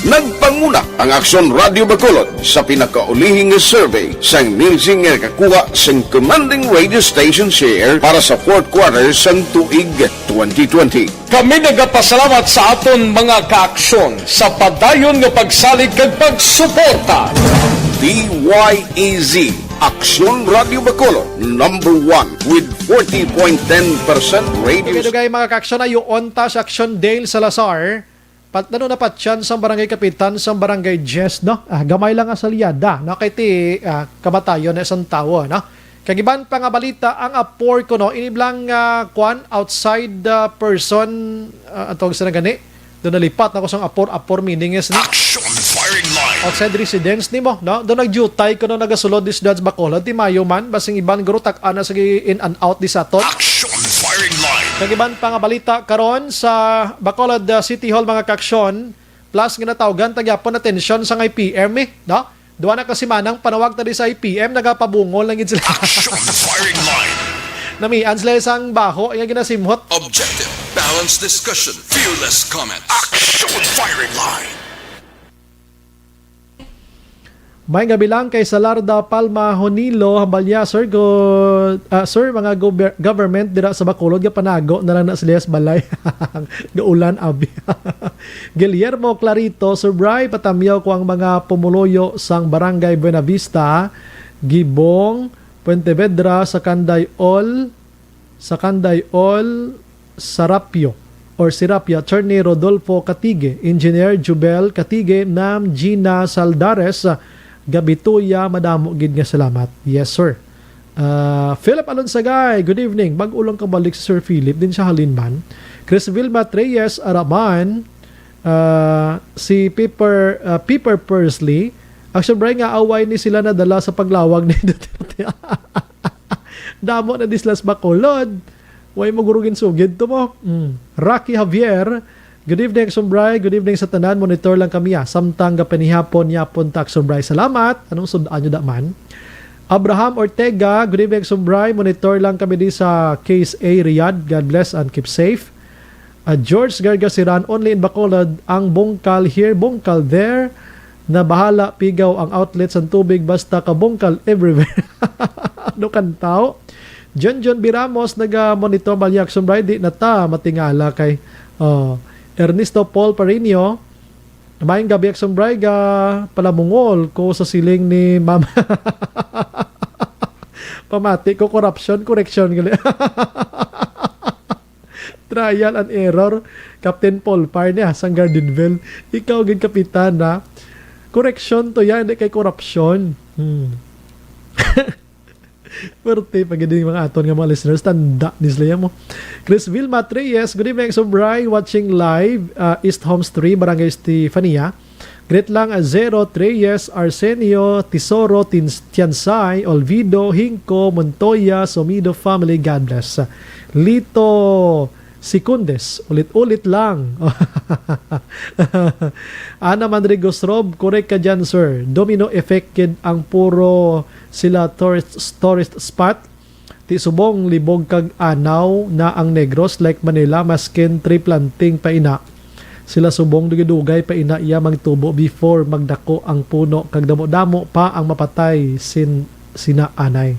Nagpanguna ang Action Radio Bacolod sa pinakaulihing survey sang Ninsing nga kakuha sang commanding radio station share para sa fourth quarter sang tuig 2020. Kami nagapasalamat sa aton mga kaaksyon sa padayon nga pagsalig kag pagsuporta. DYEZ Action Radio Bacolod, number 1 with 40.10% radio. Dugay mga kaaksyon na yung ta sa Action Dale Salazar. Patano na patyan sa barangay kapitan sa barangay Jess, no? Gamay lang ang saliyada, no? Kay ti kamatayon na isang tao, no? Kagiban pa nga balita ang apor ko, no? Iniblang outside person atong sa gani. Doon nalipat na ko sang apor meaning is, no? Action Firing Line. Outside residence ni mo, no? Doon nagjutay ko no nagasulod dis Dads Bacolod, ti mayo man basing iban guro tak-ana sa in and out di saton. Action Firing Line. Kagiban pa nga balita karon sa Bacolod City Hall mga kaksyon, plus nga natawgan tagyapon na tensyon sa IPM no? Duwa na kasi manang panawag tadi sa IPM nagapabungol lang gid sila. Action Firing Line. Namian sila isang baho, yung ginasimhot. Objective, balanced discussion, fearless comments. Action Firing Line. May gabi lang kay Salarda Palma Honilo Hambalya, sir, sir, mga government dira sa Bacolod ga panago na lang na sila sa balay. Gaulan abi. Guillermo Clarito, Sir Bry, patamyaw ko ang mga pumuloyo sang Barangay Buenavista, Gibong, Puentevedra, Sakanday All, Sarapio or Sirapia, Attorney Rodolfo Katige, Engineer Jubel Katige, Nam Gina Saldares, Gabituya, madamo gid nga salamat. Yes, sir. Philip Alonsagay, good evening. Mag-ulong kabalik si Sir Philip, din siya halinman. Chris Vilma Reyes Araman, si Piper Pursley, Action Bray nga away ni sila nadala sa paglawag ni Duterte. Damo na dislas Bacolod. Way mo gurugin sugid to mo. Rocky Javier, good evening, Action Bray. Good evening sa tanan. Monitor lang kami samtang gapanihapon yapon ta Action Bray. Salamat. Anong sudaan nyo daman? Abraham Ortega, good evening, Action Bray. Monitor lang kami di sa Case A, Riyadh. God bless and keep safe. George Gargasiran, only in Bacolod. Ang bungkal here, bungkal there. Na bahala pigaw ang outlets ng tubig basta kabungkal everywhere. Ano kantaw? John Biramos, naga-monitor Balya Action Bray. Di na ta matingala kay Ernesto Paul Parino. Mayang gabi Action Bray, palamungol ko sa siling ni Mama. Pamati ko corruption, correction. Trial and error. Captain Paul Par niya, sang Gardenville. Ikaw gid kapitan na. Correction to yan, hindi kay corruption. Pwerte, pagiging mga aton nga mga listeners, tanda nisla mo. Chris Vilma Reyes, good evening, Sobray, watching live, East Homes 3, Barangay Estefania. Great lang, Zero, Reyes, Arsenio, Tesoro, Tiansay, Olvido, Hinco, Montoya, Somido family, God bless. Lito Secundes, ulit-ulit lang. Ana Mandrigos Rob, correct ka dyan, sir. Domino effect ang puro sila tourist spot. Ti subong libog kag anaw na ang Negros like Manila, maskin tree planting pa ina. Sila subong dugay-dugay pa ina iya magtubo before magdako ang puno kag damo-damo pa ang mapatay sina anay.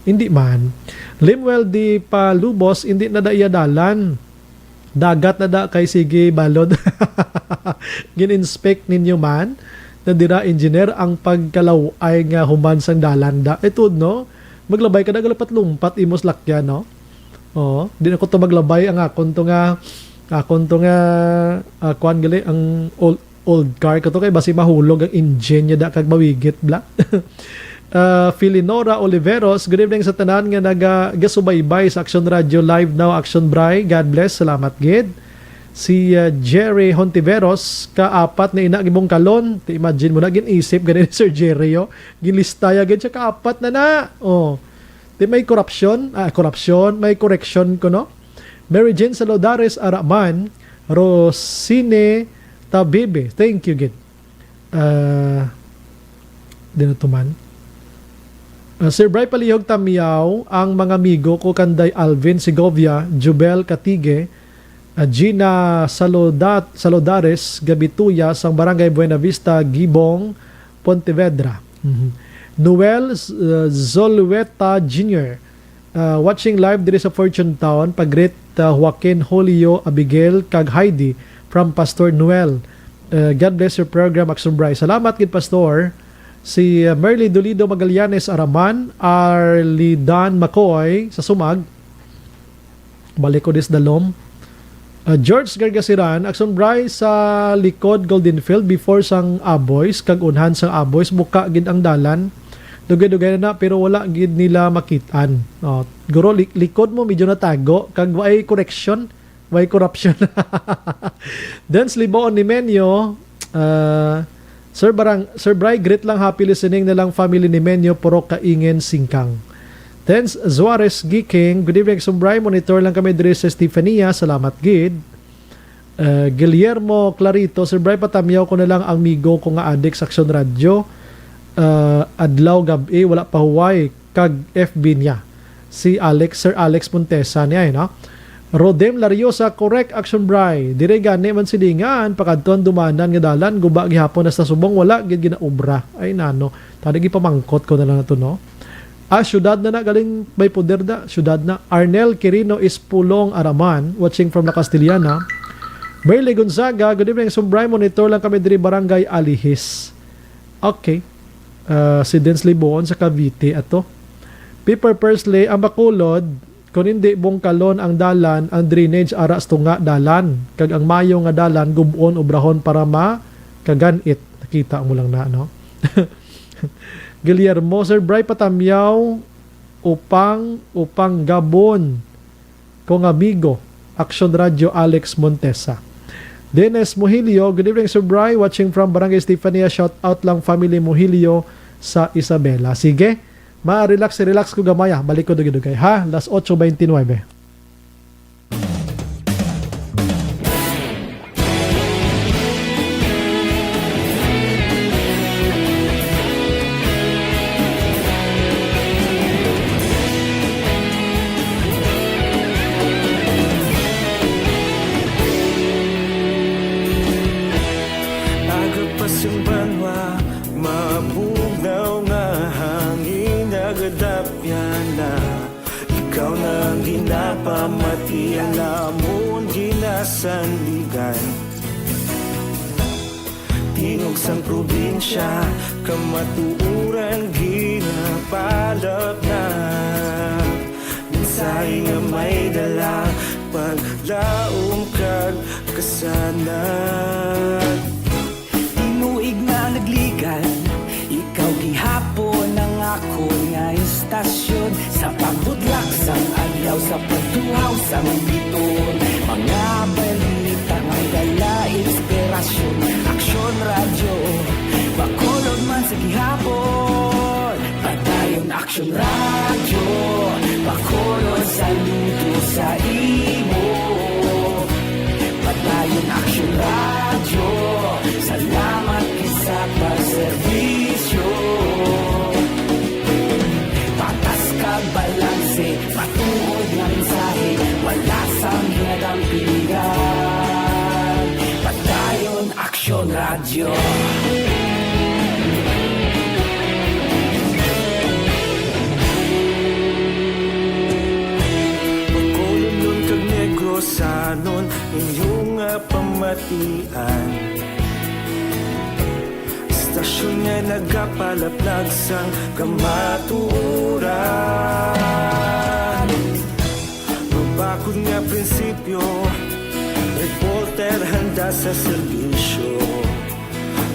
Hindi man. Limwell di Palubos, hindi na da iya dalan. Dagat na da kay sige balod. Gin-inspect ninyo man na dira engineer ang pagkalaw ay nga human sang dalan da. Ito no, maglabay ka na galapat lumpat imos lakyan no. Di na ko to maglabay ang akon to nga kuan gali ang old car ko to kay basi mahulog ang engine niya da kag mawigit bla. Filinora Oliveros, good evening sa tanan nga nagasubaybay sa Action Radio Live now, Action Bray. God bless, salamat gid. Si Jerry Hontiveros, kaapat na ina gimong kalon. Imagine mo na ginisip ganin Sir Jerry ginlistaya gid siya kaapat na. Di may corruption, may correction ko no. Mary Jane Salodares Araman, Rosine Tabibe, thank you gid. Dinatuman. Sir Bray Palihog Tamiyaw, ang mga amigo ko kanday Alvin Segovia, Jubel Katige, Gina Salodares, Gabituya, sang Barangay Buenavista, Gibong, Pontevedra. Noel Zolueta Jr., watching live diri sa Fortune Town, pag-greet Joaquin Julio Abigail kag Heidi from Pastor Noel. God bless your program, Action Bray. Salamat gid Pastor. Si Merly Dolido Magallanes Araman, Arlidan Macoy sa Sumag, balik ko dis dalom. George Gargasiran, Action Bray sa likod Goldenfield before sang Aboys, kag unhan sang Aboys, buka gid ang dalan. Dugay-dugay na pero wala gid nila makitaan. Guro likod mo medyo natago, kag way correction, way corruption. Dance Liboon ni Menyo, Sir Bray, great lang, happy listening na lang family ni Menyo, puro kaingen singkang. Tens Zuarez Giking, good evening Action Bray, monitor lang kami diri sa Estefania, salamat gid. Guillermo Clarito, Sir Bray, patamyaw ko na lang ang migo ko nga adik sa Action Radio. Adlaw gabi, wala pa huway kag FB niya. Si Sir Alex Montesa niya, no? Rodem Lariosa, correct action bray. Dire gani man silingan, pakadton dumanan nga dalan, guba gihapon na sa subong, wala gid ginaobra. Ay nano, tadi gipamangkot ko na lang nato no. Syudad na galing may poder da, syudad na. Arnel Quirino is Pulong Araman, watching from La Castillana. Merle Gonzaga, good evening, Sumbray, monitor lang kami diri barangay Alihis. Okay. Si Densley Boon sa Cavite ato. Piper Persley, ang Bacolod, kung hindi bungkalon ang dalan, ang drainage aras tunga dalan. Kag ang mayo nga dalan, gubon obrahon para makaganit. Nakita mo lang na, no? Guillermo, Sir Bray Patamyaw, upang Gabon, kong amigo, Action Radio Alex Montesa. Dennis Muhilio, good evening Sir Bray, watching from Barangay Estefania, shout out lang family Muhilio sa Isabela. Sige, relax ko gamaya, balik ko dugay ha, las 8:29. Sandigan tingog sang probinsya kamatuuran ginapalap na mensahe nga may dala paglaom kag kasanan tinuig na nagligan ikaw gihapon ang ako nga istasyon sa pagbudlak sang adlaw sa pagtuhaw sang biton mga balita may dala inspirasyon Aksyon Radio Bacolod man sa gihapon padayon Aksyon Radio Bacolod saludo sa imo padayon Aksyon Radio salamat sa pagserbisyo patas kag balanse patuod nga mensahe wala sang hinadampingan padayon Aksyon Radio Bacolod nun kag Negros anon inyong pamatian Stasyon nga nagapalaplag sang kamaturan Mabakod nga prinsipyo Reporter handa sa serbisyo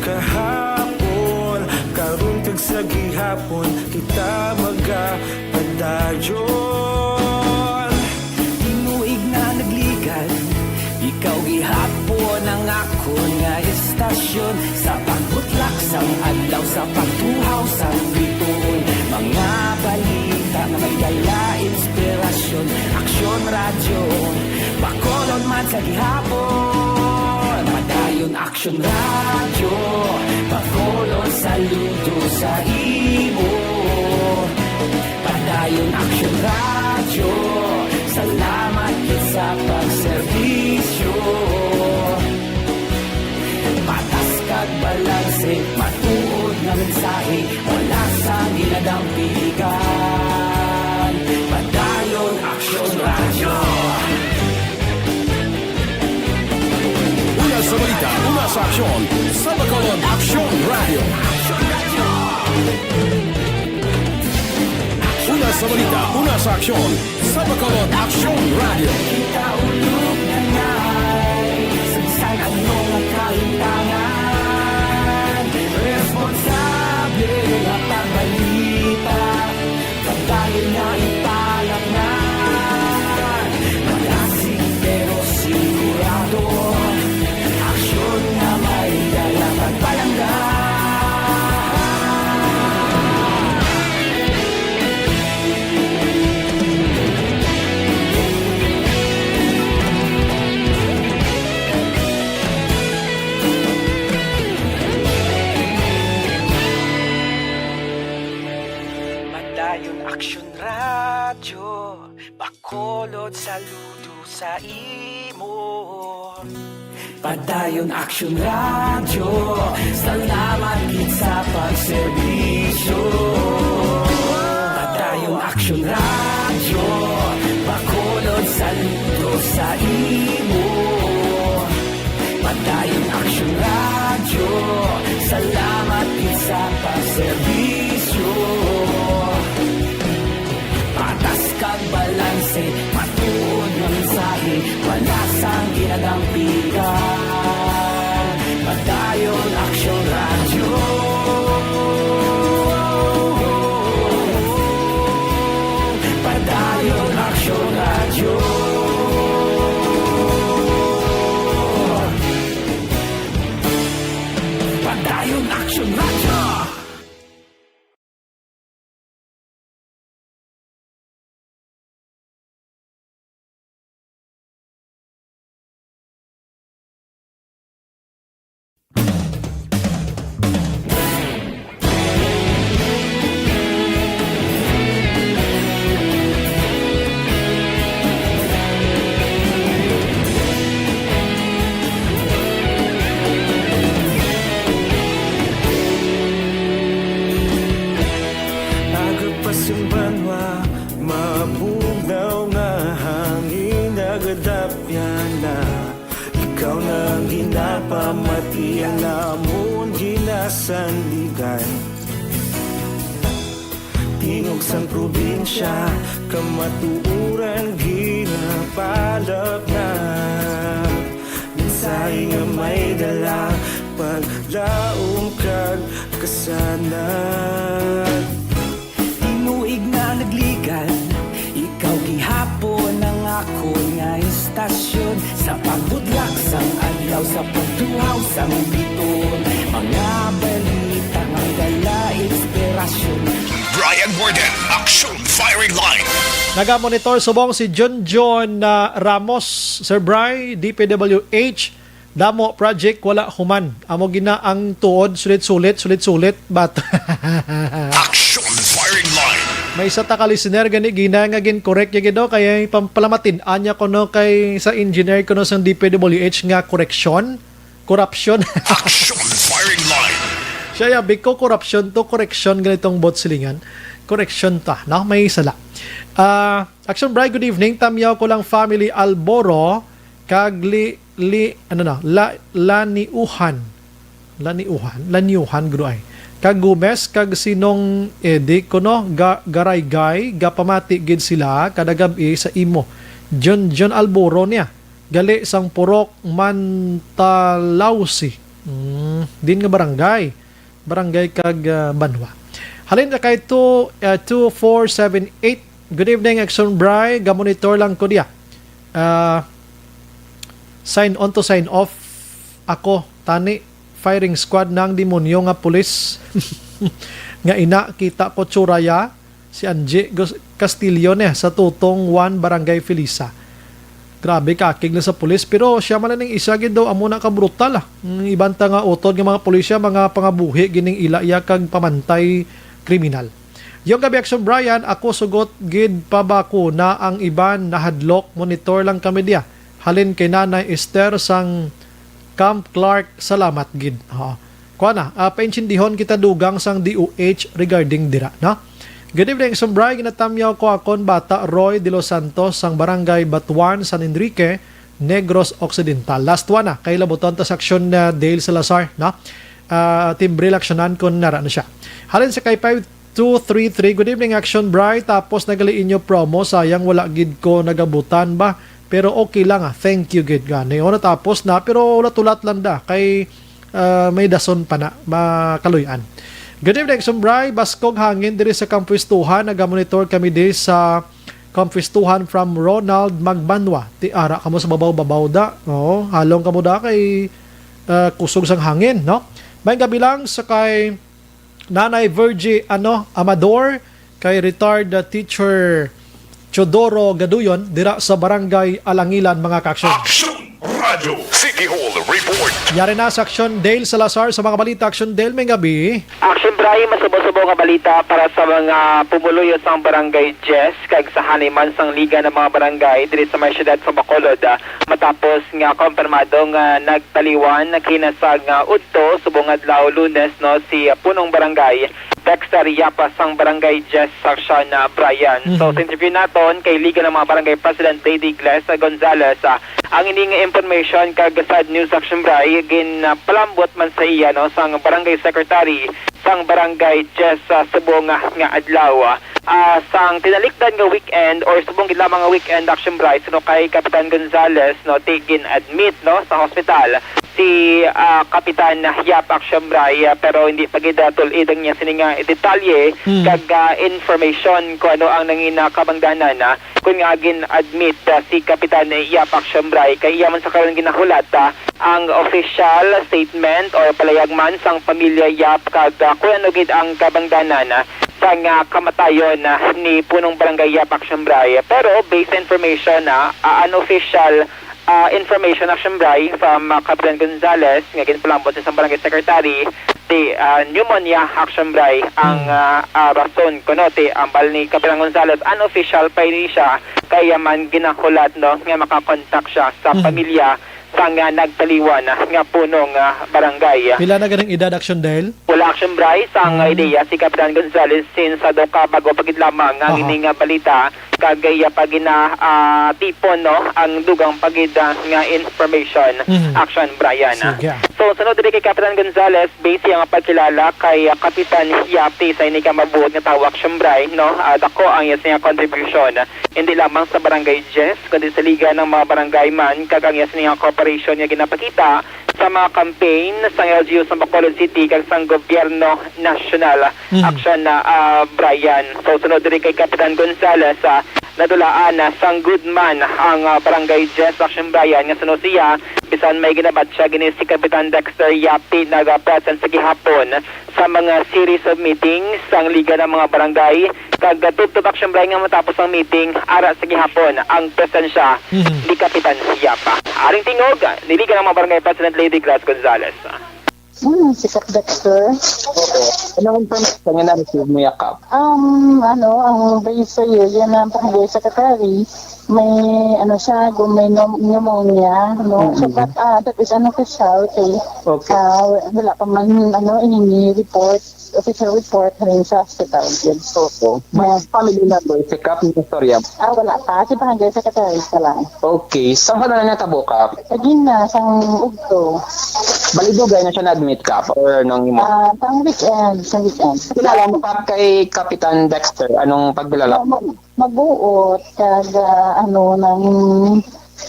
Kahapon, karun kag sa gihapon Kita magapadayon Tinuig na nagligan Ikaw gihapon ang ako nga istasyon Sa pagbutlak sang adlaw Sa pagtuhaw sang biton Mga balita na may dala inspirasyon Aksyon Radio Bacolod man sa gihapon Padayon Aksyon Radio Bacolod saludo sa imo Padayon Aksyon Radio Salamat sa pagserbisyo Patas kag balanse Matuod na mensahe Wala sa ginadampiligan Padayon Aksyon Radio Una sa balita, una sa aksyon Sa Bacolod Aksyon Radio Una sa balita, una sa aksyon Sa Bacolod Aksyon Radio Kita ulog na ngay Sagsay anong ang kahintangan Responsable at ang balita Pagdahil na italak na Malasig pero sigurado Aksyon na may dala pagpalanggan Aksyon Radio Bacolod saludo sa imo. Padayon Action Radio, salamat gid sa pagserbisyo. Padayon Action Radio, Bacolod saludo sa imo. Padayon Action Radio, salamat gid sa pagserbisyo. Patas kag balanse, matuod ng mensahe, wala sang ginadampigan. Padayon Action Radio. Padayon Action Radio. Padayon Action Radio. Agapasumbanwa, mabugnaw nga hangin nagadapyan na. Ikaw nang ginapamatian namon ginasandigan. Tingog sang probinsya, kamatuuran ginapalap na. Mensahe nga may dala, paglaom kag kasanan. Tinuig na nagligan, ikaw gihapon ang ako nga istasyon. Sa pagbudlak sang adlaw, sa pagtuhaw sang biton, mga balita nga dala inspirasyon. Brian Warden, Action Firing Line. Naga-monitor subong si John Ramos, Sir Bry, DPWH. Damo project wala human. Amo gina ang tuod sulit-sulit but Action Firing Line. may isa ta ka listener gani gina nga gin correct ya gido kaya pampalamatin anya ko no kay sa engineer ko no sa DPWH nga corruption. Action Firing Line. Siya biko corruption to correction ganitong bot silingan. Correction ta, no? May sala. Action Bright, good evening. Tamyaw ko lang family Alboro kag laniuhan guro ay. Kag Gomez kag sinong Edik kuno garaygay gapamati gid sila kada gabi sa imo. John Alboro niya. Gali sang Purok Mantalausi. Din nga barangay kag Banwa. Halin na kay 2478. Good evening, Action Bry. Gamonitor lang ko diya. Sign on to sign off. Ako, tani, firing squad ng demonyo nga pulis. Nga ina, kita ko tsuraya si Angie Castillo sa Tutong 1, Barangay Felisa. Grabe, kakig na sa pulis. Pero siya man lang isa gid daw amo na ka brutal. Ibanta nga utod ng mga pulisya, mga pangabuhi, gining ilaya kag pamantay kriminal. Yung gabi Action Brian, ako sugot gid pabako na ang iban na hadlok, monitor lang kami diya. Halin kay Nanay Esther sang Camp Clark, salamat gid. Kuana, paintsindihon kita dugang sang DOH regarding dira, no? Good evening, Action Brian, ginatamyaw ko akon bata Roy De Los Santos sang Barangay Batuan, San Enrique, Negros Occidental. Last one na, kay labuton tas Action Dale Salazar, no? Timbre laksyonan ko nara na siya. Halin sa kay 5233, good evening Action Bright, tapos nagaliin nyo promo, sayang wala gid ko nagabutan ba, pero okay lang thank you gid gani. O natapos na, pero ulat-ulat lang da, kay may dason pa na, makaluyan. Good evening Action Bright, baskog hangin diri sa Kampuistuhan, nagamonitor kami di sa Kampuistuhan from Ronald Magbanwa. Ti ara kamo sa babaw-babaw da, no? Halong kamo da kay kusog sang hangin, no? May gabi lang sa kay Nanay Virgie Amador, kay retired teacher Chodoro Gaduyon dira sa Barangay Alangilan, mga kaksyon. Action Radio City Hall Report. Yari na sa Action Dale Salazar sa mga balita. Action Dale, may gabi. Action Brian, masubo-subo nga balita para sa mga pumuluyo sa barangay Jess kag sa haniman sang liga ng mga barangay diri sa may siyudad sa Bacolod matapos nga kompirmado nga nagtaliwan kinasag nga udto subong adlaw Lunes no si punong barangay Dexter Yapa sang barangay Jess Section Brian. So sa interview naton kay liga ng mga barangay President Lady Gles Gonzales ang ining information kag sad news Action Brian gin palambot man sa iya no sang barangay secretary sang barangay Jess subong nga adlaw sang tinalikdan nga weekend or subong gid lamang nga weekend Action Bright no kay Kapitan Gonzales no tigin admit no sa hospital si Kapitan Yap Action Bright pero hindi pa gid tulidang niya sininga detalye kag information kung ano ang nangina kabangdanan kung nga gin admit si Kapitan Yap Action Bright kay iya man sa karon ginahulat ang official statement or palayagman sang pamilya Yap kag kung ano gid ang kabangdanan sang kamatayon ni punong barangay Yap Action Bright. Pero based information unofficial information Action Bright from Kapitan Gonzales nga ginpalambot sa barangay secretary ti pneumonia Action Bright ang rason kuno ti ambal ni Kapitan Gonzales unofficial pa rin siya kaya man ginakulat no nga makakontak siya sa pamilya sang nagtaliwan nga punong barangay. Pila na ganang edad Action Dale? Wala Action Bright sang ideya si Kapitan Gonzales since sa doka bago pagid lamang ang ining balita kagaya pagina tipon no ang dugang pagid nga information Action Brian. So sunod diri kay Kapitan Gonzales base ang pagkilala kay Kapitan Yapi sa ini ka mabuot nga tawag Action Bright no dako ang iya contribution hindi lamang sa barangay Jess kundi sa liga ng mga barangay man kag ang iya cooperation nga ginapakita sa mga campaign sa LGU sa Bacolod City kag sa gobyerno national Action Brian. So sunod diri kay Kapitan Gonzales nadulaan sang good man ang barangay Jess Action Brian nga sunod siya bisan may ginabat siya gini si Kapitan Dexter Yapi nag-present sa gihapon sa mga series of meetings sang liga ng mga barangay kag tubtob Action Brian nga matapos ang meeting ara sa gihapon ang presensya ni Kapitan Yapa. Aring tingog ni liga ng mga barangay President Lady Gles Gonzales. Si Kap Dexter. Ano ang information nga na-receive mo yakap? Ang base sa iyo, yan ang pangagay secretary, may siya, may pneumonia, no? So, but that is unofficial, okay? Wala pa man, iningi report, official report rin sa hospital. Yes. May family member, si Kap ng istorya? Wala pa, si pangagay secretary ka lang. Okay, saan ka na natabo, Kap? Agin na, sang ugto. Balidugay na siya na-admit, Kap, or nang imo? Pang weekend, sa weekend. Kilala mo pa kay Kapitan Dexter, anong pagbilala? Magbuot, kag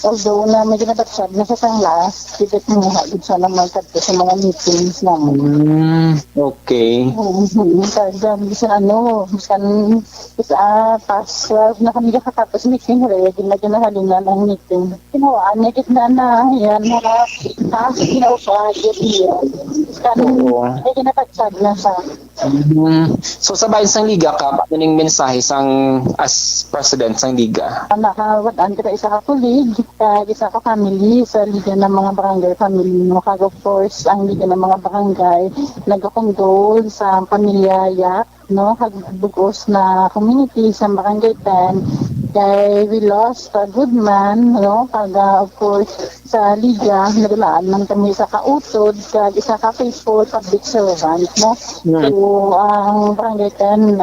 although na may ginabat siya, nasa sang last, dito mo hagod siya na magkadto sa mga meetings namin. Okay. Bisa pas na kami kakatapos meeting, ginahalingan ang meeting. Kinawaan, na yan, taas ginausap, may ginabat siya na siya. So sa bayan sang liga ka, ano ning mensahe sang as president sang liga? Nakawatan kita isa ka kulig, isa ka family sa liga ng mga barangay family mo. Kag of course, ang liga ng mga barangay nagkakondol sa pamilya Yap, no? Hagbugos na community sa barangay 10. Kay we lost a good man, no? Kag of course sa liga nadulaan man kami sa kautod kag isa ka faithful public servant, no? So ang barangay 10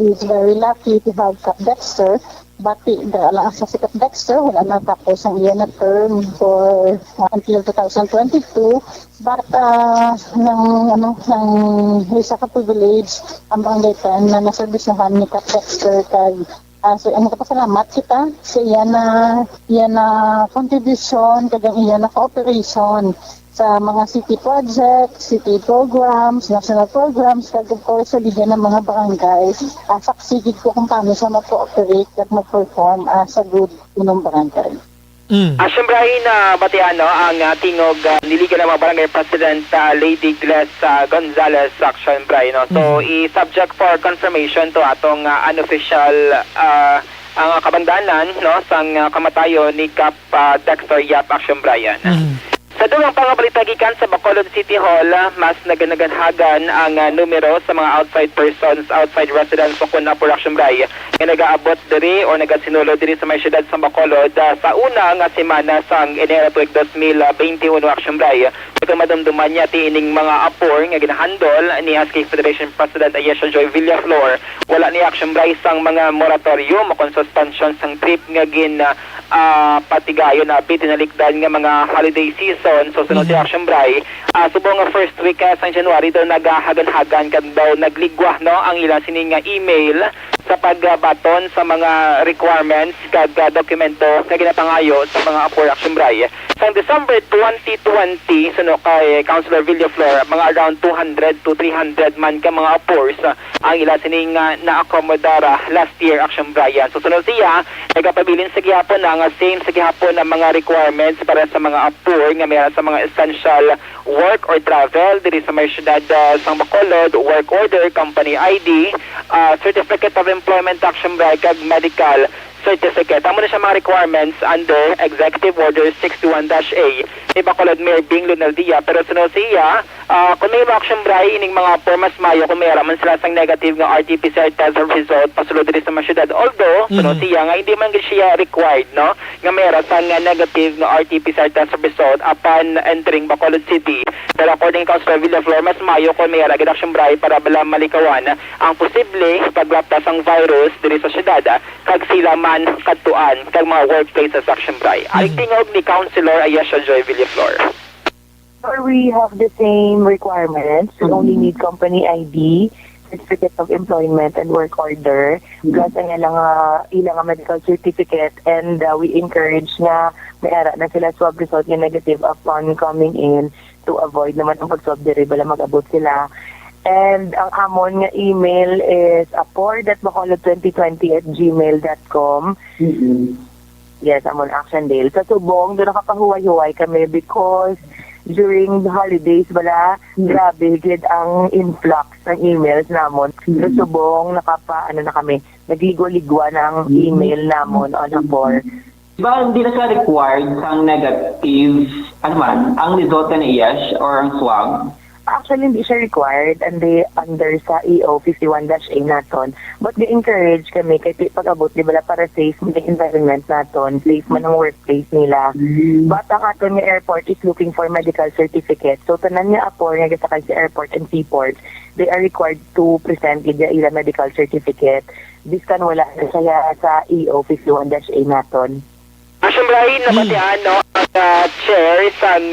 is very lucky to have Kap Dexter. Bati dala sa si Kap Dexter wala na tapos ang iya na term for until 2022. But ng isa ka privilege ang barangay 10 na naservisyahan ni Kap Dexter kag so kapasalamat kita sa iyan na contribution kagang iyan na cooperation sa mga city projects, city programs, national programs, kag of course sa liga ng mga barangay. Saksigid ko kung paano siya mag-cooperate at mag-perform sa good unong barangay. Siyempre batian ang tingog niliga ng mga barangay President Lady Gles Gonzales Action Brian. So i-subject for confirmation to atong unofficial ang kabangdanan sang kamatayo ni Kap Dexter Yap Action Brian. Sa dugang pangabalita gikan sa Bacolod City Hall, mas naganhagan ang numero sa mga outside persons, outside residents sa kuna por Action Bray nga nagaabot diri o nagasinulo diri sa may siyudad sa Bacolod sa una nga semana sang Enero tuig 2021 Action Bray. Ito madumduman niya tiining mga apor nga ginahandol ni SK Federation President Ayesha Joy Villaflor. Wala ni Action Bray sang mga moratorium o suspension sang trip nga patigayon na tinalikdan nga mga holiday season. So sunod si Action Bray, subong nga first week sa January daw nagahagan-hagan kad daw nagligwa no ang ilang sining nga email sa pagbaton sa mga requirements kag dokumento nga ginapangayo sa mga apor Action Bray. Sa December 2020 suno kay Councilor Villaflor, mga around 200 to 300 man ka mga apors ang ilang sining na-accommodara last year Action Bray. So sunod siya nagapabilin sa gihapon na nga same sa gihapon na mga requirements para sa mga apor nga mayroon sa mga essential work or travel diri sa may syudad sa Bacolod, work order, company ID, certificate of employment Action Bray kag medical certificate. Amo na siya mga requirements under Executive Order 61-A ni Bacolod Mayor Bing Lunaldia. Pero sunod siya, kung may Action Bray ining mga formas mayo kung mayroon man sila sang negative nga RT-PCR test result pasulod diri sa mga syudad. Although sunod siya nga hindi man siya required no nga mayroon sang negative nga RT-PCR test result upon entering Bacolod City. Pero according to Councilor Villaflor, mas mayo kung mayroon Action Bray para bala malikawan ang posible paglaptas ang virus diri sa syudad kag sila man katuan kag mga workplaces Action Bray. Aling tingog ni Councilor Ayesha Joy Villaflor. Or we have the same requirements. We only need company ID, certificate of employment, and work order. Plus ang ilang medical certificate, and we encourage na mayara na sila swab result yung negative upon coming in to avoid naman ang pag-swab diri bala mag-abot sila. And ang amon nga email is apor.bacolod2020@gmail.com. Yes, amon Action Dale. Sa subong, doon nakapahuway-huway kami because during the holidays, grabe gid ang influx ng emails namon. Sa subong, nagligo-ligwa ng email namon on Apor. Diba hindi na siya required ang negative, ang result na IAS or ang swab? Actually, hindi siya required and they under sa EO 51-A naton. But they encourage kami kay pag-abot, di ba, para safe man ang environment naton, safe man ang workplace nila. But ang aton nga airport is looking for medical certificate. So, tanan nga apor nga gisakay sa airport and seaport, they are required to present ila medical certificate. Biskan wala na siya sa EO 51-A naton. Action Bray, nabatian no ang chair sang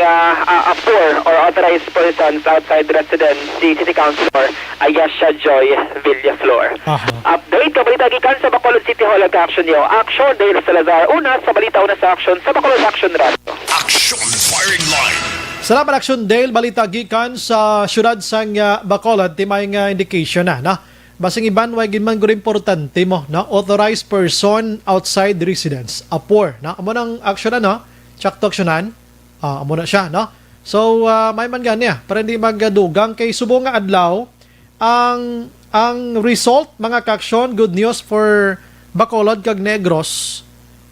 apor or authorized persons outside residency City Councilor Ayesha Joy Villaflor. Update kabalita gikan sa Bacolod City Hall Action yo. Action Dale Salazar, una sa balita, una sa action sa Bacolod Action Radio. Action Firing Line. Salamat Action Dale, balita gikan sa syudad sang Bacolod, timay nga indication na. Basing iban, way ginman guro importante mo, na authorized person outside residence, apor, na amo nang action no, check to actionan, amo na siya, no. So, may man ganya, para hindi magadugang kay subong nga adlaw, ang result, mga kaksyon, good news for Bacolod kag Negros,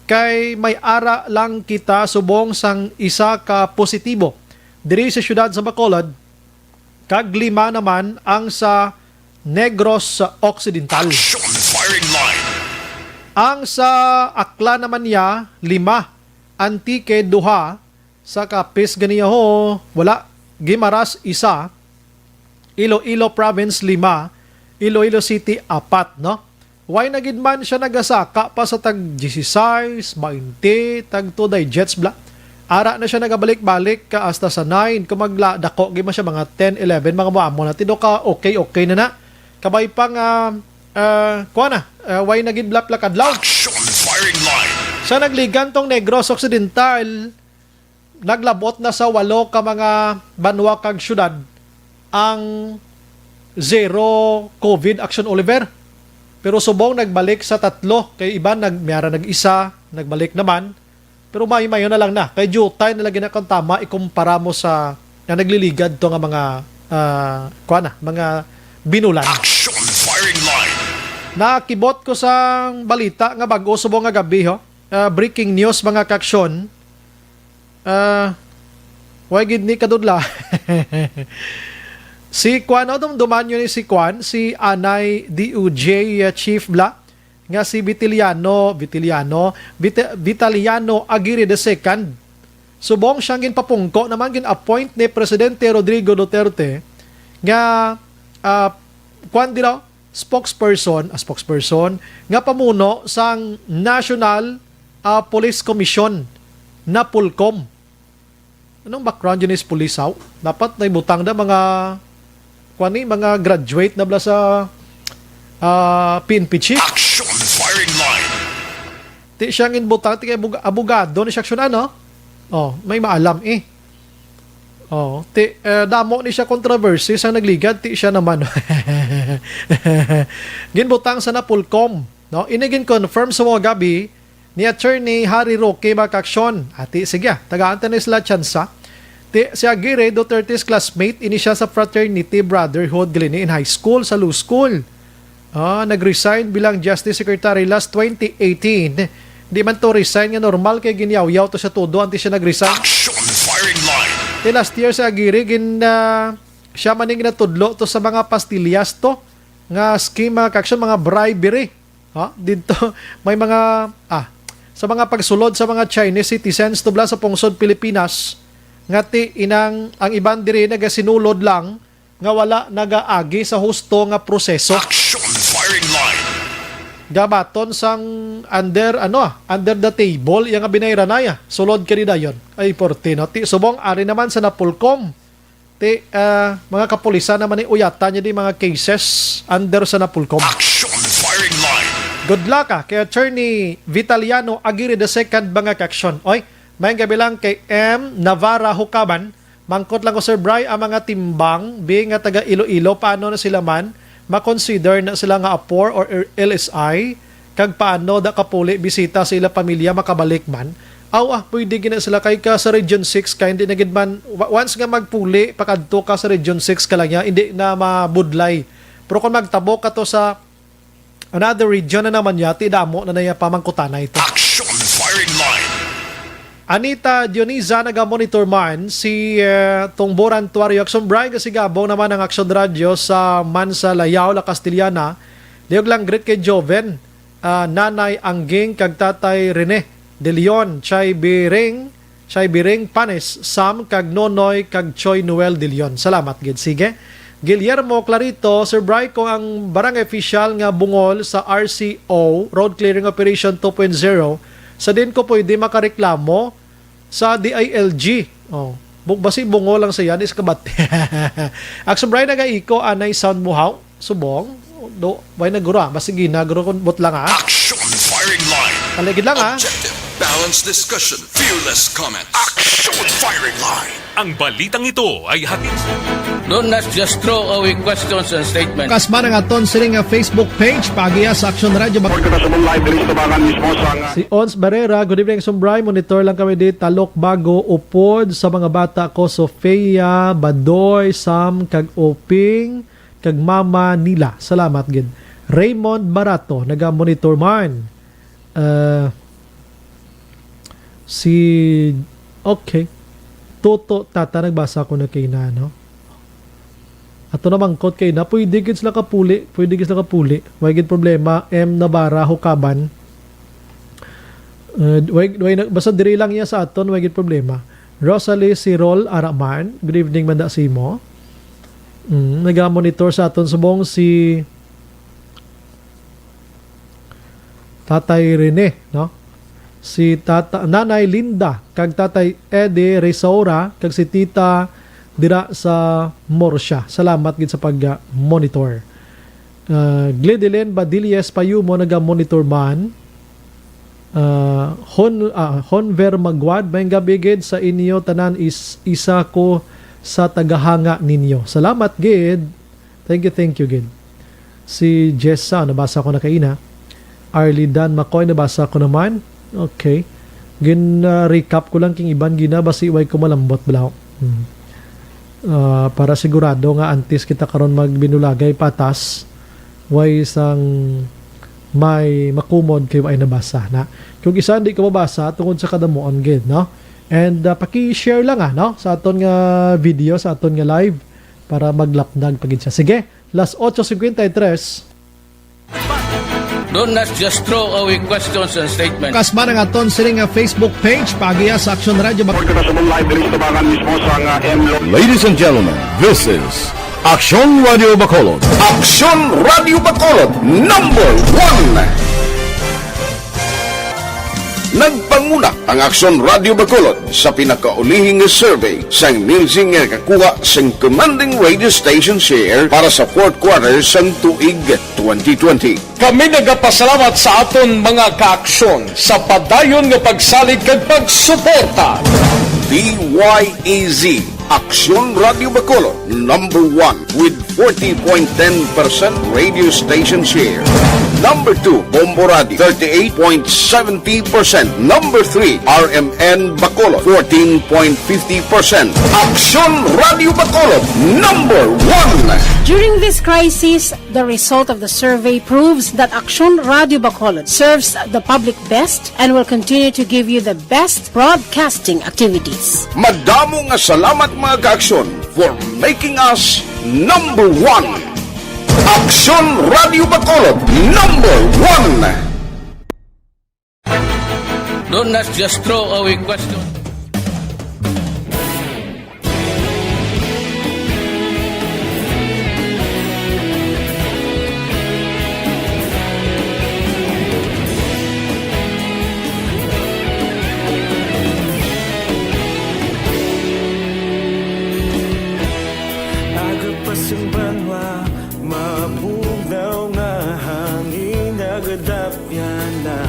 kay may ara lang kita subong sang isa ka positibo. Diri sa syudad sa Bacolod, kag 5 naman ang sa Negros Occidental. Firing Line. Ang sa Akla naman niya, 5. Antique, 2. Sa Kapis ganiya ho, wala. Guimaras, 1. Iloilo Province, 5. Iloilo City, 4. No? Why nagidman siya nagasaka pa sa tag 16, 20, tag 2 digits, bla. Ara na siya nagabalik-balik ka hasta sa 9. Kung magladako, gima siya mga 10, 11, mga muamo na. Tido ka, okay na na. Kabay pang why nagidblap lakadlaw. Action Firing Line. Sa nagligan tong Negros Occidental, naglabot na sa 8 ka mga banwa kag syudad ang zero COVID Action Oliver. Pero subong nagbalik sa 3, kay iban nagmiyara nag-isa, nagbalik naman. Pero mayo na lang na. Kay jutay na lagi na kung tama ikumpara mo sa na nagliligad to nga mga mga binulan. Action Firing Line. Nakibot ko sa balita nga bago subong nga gabi ho. Breaking news mga kaksyon. Way gid ni kadudla. Si Kwan, dumanyo ni si Kwan, si Anay DOJ Chief Bla, nga si Vitaliano Aguirre II. Subong siyang ginpapungko naman gin-appoint ni Presidente Rodrigo Duterte nga Kwan dira spokesperson nga pamuno sang National Police Commission na Pulcom. Anong background yun is pulisaw? Dapat na ibutang na mga mga graduate na bala sa PNP chief. Action firing line. Ti siyang inbutang, ti abogado ni siya aksyon may maalam damo ni siya controversy sa nagligad, ti siya naman. Ginbutang sa Napulcom. No? Inigin confirm sa mga gabi ni Attorney Harry Roque makaksyon. Ati, sige, tagaan na sila tsansa. Si Aguirre, Duterte's classmate, ini siya sa Fraternity Brotherhood Glini in high school, sa law school. Nag-resign bilang Justice Secretary last 2018. Di man to resign nga normal kay ginyaw-yaw to sa todo anti siya nag-resign. Action firing line. Last year si Aguirre, siya maning natudlo to sa mga pastillas to nga scheme kaksyon, mga bribery. Dito may mga sa mga pagsulod sa mga Chinese citizens to bla sa pungsod Pilipinas. Ngati ang iban diri nagasinulod lang nga wala nagaagi sa husto nga proseso. Action firing line. Gabaton sang under the table yang binayran na sulod kani dayon. Ay porte no. Subong ari naman sa Napulcom. Mga kapulisan naman ni uyatan niya di mga cases under sa Napulcom. Action firing line. Good luck kay Attorney Vitaliano Aguirre II mga kaksyon. Oy, may gabilang kay M. Navarra Hukaban, mangkot lang ko Sir Bry ang mga timbang, being nga taga Iloilo, paano na sila man, makonsider na sila nga APOR or LSI, kag paano da kapuli bisita sa ila pamilya makabalik man. Pwede gina sila kay ka sa Region 6, kaya hindi na man, once nga magpuli, pakadto ka sa Region 6 ka lang niya, hindi na mabudlay. Pero kung magtabo ka to sa another region na naman niya, tidamo na naya pamangkutana ito. Action firing line. Anita Dioniza naga-monitor man si Tongboran Tuario Action Brian kasi gabaw naman ang Action Radio sa Mansa Layao, La Castellana. Diog lang greet kay Joven, Nanay Angging kag Tatay Rene De Leon, Chay Biring Panes, Sam kag Nonoy kag Choy Noel De Leon. Salamat gid. Sige. Guillermo Clarito, Sir Brian, kung ang barangay official nga bungol sa RCO, Road Clearing Operation 2.0, sa din ko pwede makareklamo sa DILG. Basi bungo lang sa yan is kabat. Action Brian nagaiko anay sound muhaw subong do bay nagura basi ginaguro kon bot lang Action firing line. Aligid lang Objective, balanced discussion, fearless comments. Action firing line. Ang balitang ito ay hatid. Do not just throw away questions and statements. Kasma ng aton siling Facebook page pagiya sa Action Radio. Si Ons Barrera, good evening Sumbray. Monitor lang kami di Talok Bago upod sa mga bata ko Sofia, Badoy, Sam, kag Oping, kag Mama nila. Salamat gid. Raymond Barato, naga-monitor man. Okay. Toto Tata, nagbasa ko na kay na, no? Ato namang kot kay na, pwede gid sila kapuli. Way gid problema. M. Navarra Hukaban. Basta diri lang niya sa aton, way gid problema. Rosalie Sirol Araman, good evening manda si mo. Naga-monitor sa aton subong si Tatay Rene, no? Si Nanay Linda, kag Tatay Eddie Resaura, kag si Tita dira sa Morsha. Salamat gid sa pag-monitor. Gledelen Badilles Payumo naga-monitor man. Honver Magwad, may gabi gid sa inyo tanan is isa ko sa tagahanga ninyo. Salamat gid. Thank you gid. Si Jessa, nabasa ko na kaina. Arlidan Makoy, nabasa ko naman. Okay. Recap ko lang king iban ginabasi way ko malambot blaw. Para sigurado nga antes kita karon magbinulagay patas way sang may makumod kay way nabasa na. Kung isa hindi ko mabasa tungod sa kadamuon gid, no? And paki-share lang no? Sa aton nga video, sa aton nga live para maglapdag pagid siya. Sige, las 8:53. Do not just throw away questions and statements. Kasma ng aton sining nga Facebook page pagiya sa Action Radio Ladies and gentlemen, this is Action Radio Bacolod. Action Radio Bacolod, number 1. Nagpanguna ang Action Radio Bacolod sa pinakaulihing survey sang Nielsen nga kakuha sang commanding radio station share para sa fourth quarter sang tuig 2020. Kami nagapasalamat sa aton mga kaaksyon sa padayon nga pagsalig kag pagsuporta. DYEZ Action Radio Bacolod, number 1 with 40.10% radio station share. Number 2, Bombo Radio, 38.70%. Number 3, RMN Bacolod, 14.50%. Action Radio Bacolod, number 1. During this crisis, the result of the survey proves that Action Radio Bacolod serves the public best and will continue to give you the best broadcasting activities. Madamo nga salamat mga kaaksyon for making us number 1. Action Radio Bacolod, number 1. Do not just throw away questions. Agapasang banwa, mabugaw nga hangin, agadapyan na.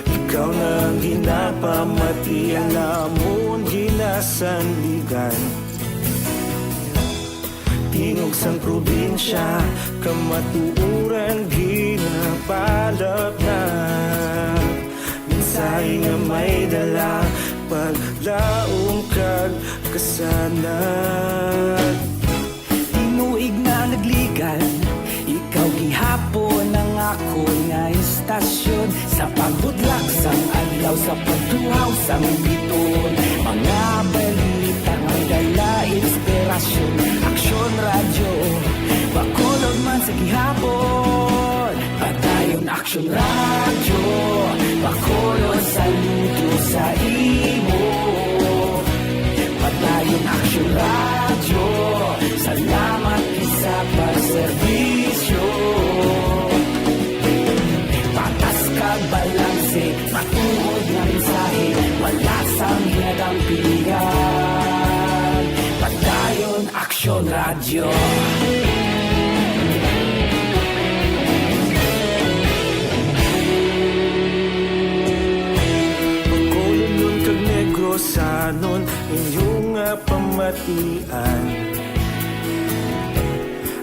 Ikaw nang ginapamati, alamon ginasandigan. Tingog sang probinsya, kamatuuran ginapalap na. Minsay nga may dala, paglaong kag kasanat. Tinuig na nagligan, ikaw gihapon ang ako nga istasyon. Sa pagbudlak sang adlaw, sa pagtuhaw sang biton, mga balita nga dala inspirasyon. Action Radio, Bacolod man sa gihapon. Padayon Action Radio, Bacolod saludo sa imo. Padayon Action Radio, salamat isa pagserbisyo. Patas kag balanse, matuod nga mensahe, wala sang hinadang pilihan. Padayon Action Radio. Bacolod nun kag Negrosanon, inyong pamatian.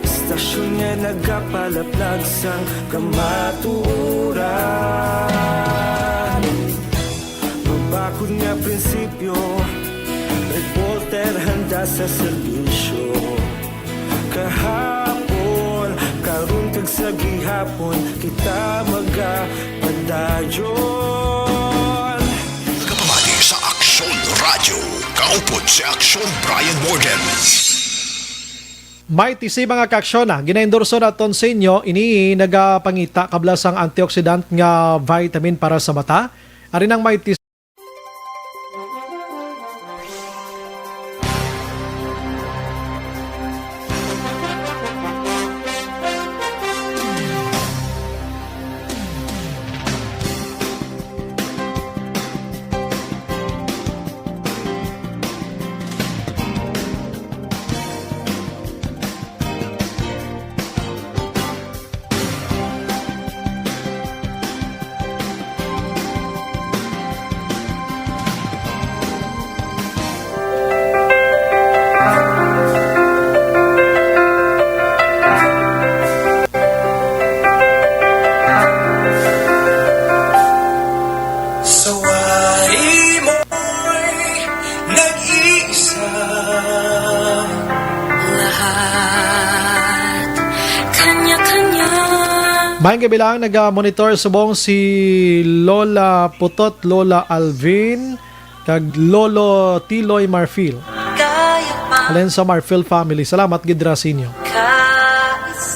Stasyon nga nagapalaplag sang kamaturan. Mabakod nga prinsipyo, reporter handa sa serbisyo. Kahapon, karon kag sa gihapon, kita magapadayon. Kapamati sa Action Radio, kaupod si Action Brian Morgan. May tisi mga kaaksyon ginaendorso naton sa inyo, ini nagapangita kablasang antioxidant nga vitamin para sa mata. Ari nang may tisi Maayong gabi lang, nag-monitor subong si Lola Putot, Lola Alvin, kag Lolo Tiloy Marfil. Alin sa Marfil family. Salamat gidra sa inyo.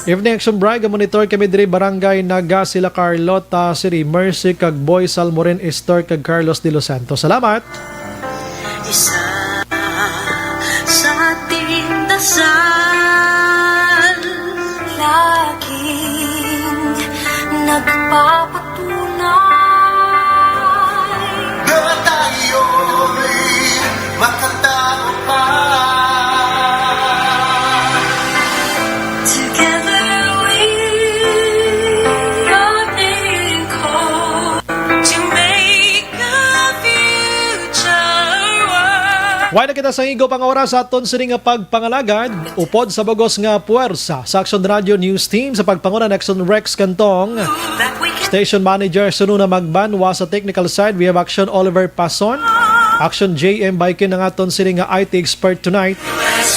Evening Action Brigade, monitor kami diri barangay Naga sila Carlota, Siri Mercy, kag Boy Salmoren Estor, kag Carlos de Los Santos. Salamat! Isa sa ating dasal, laging nagpapatunay na tayo'y makatao pa. Why na kita sa igo pang oras sa aton sini nga pagpangalagad upod sa bagos nga puwersa sa Action Radio News Team sa pagpangunan Action Rex Cantong, Station Manager Sununa Magbanwa sa technical side. We have Action Oliver Pason, Action JM Baikin ng aton sini nga IT expert tonight,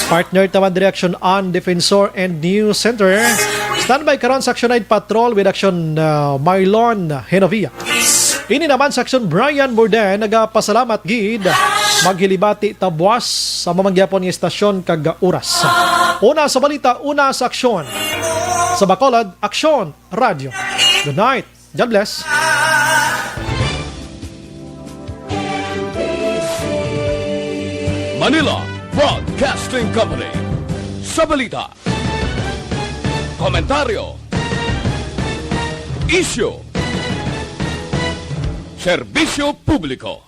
partner tawad Direction on Defensor and News Center. Standby karon sa Action Night Patrol with Action Marlon Henovia. Ini naman sa Action Brian Borden, nagapasalamat gid maghilibati tabwas sa mamagyapon nga estasyon kag oras. Una sa balita, una sa aksyon. Sa Bacolod, Action Radio. Good night. God bless. Manila Broadcasting Company. Sa balita, komentaryo, issue, serbisyo publiko.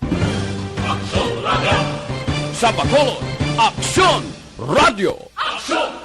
Sa Bacolod, Action Radio. Action!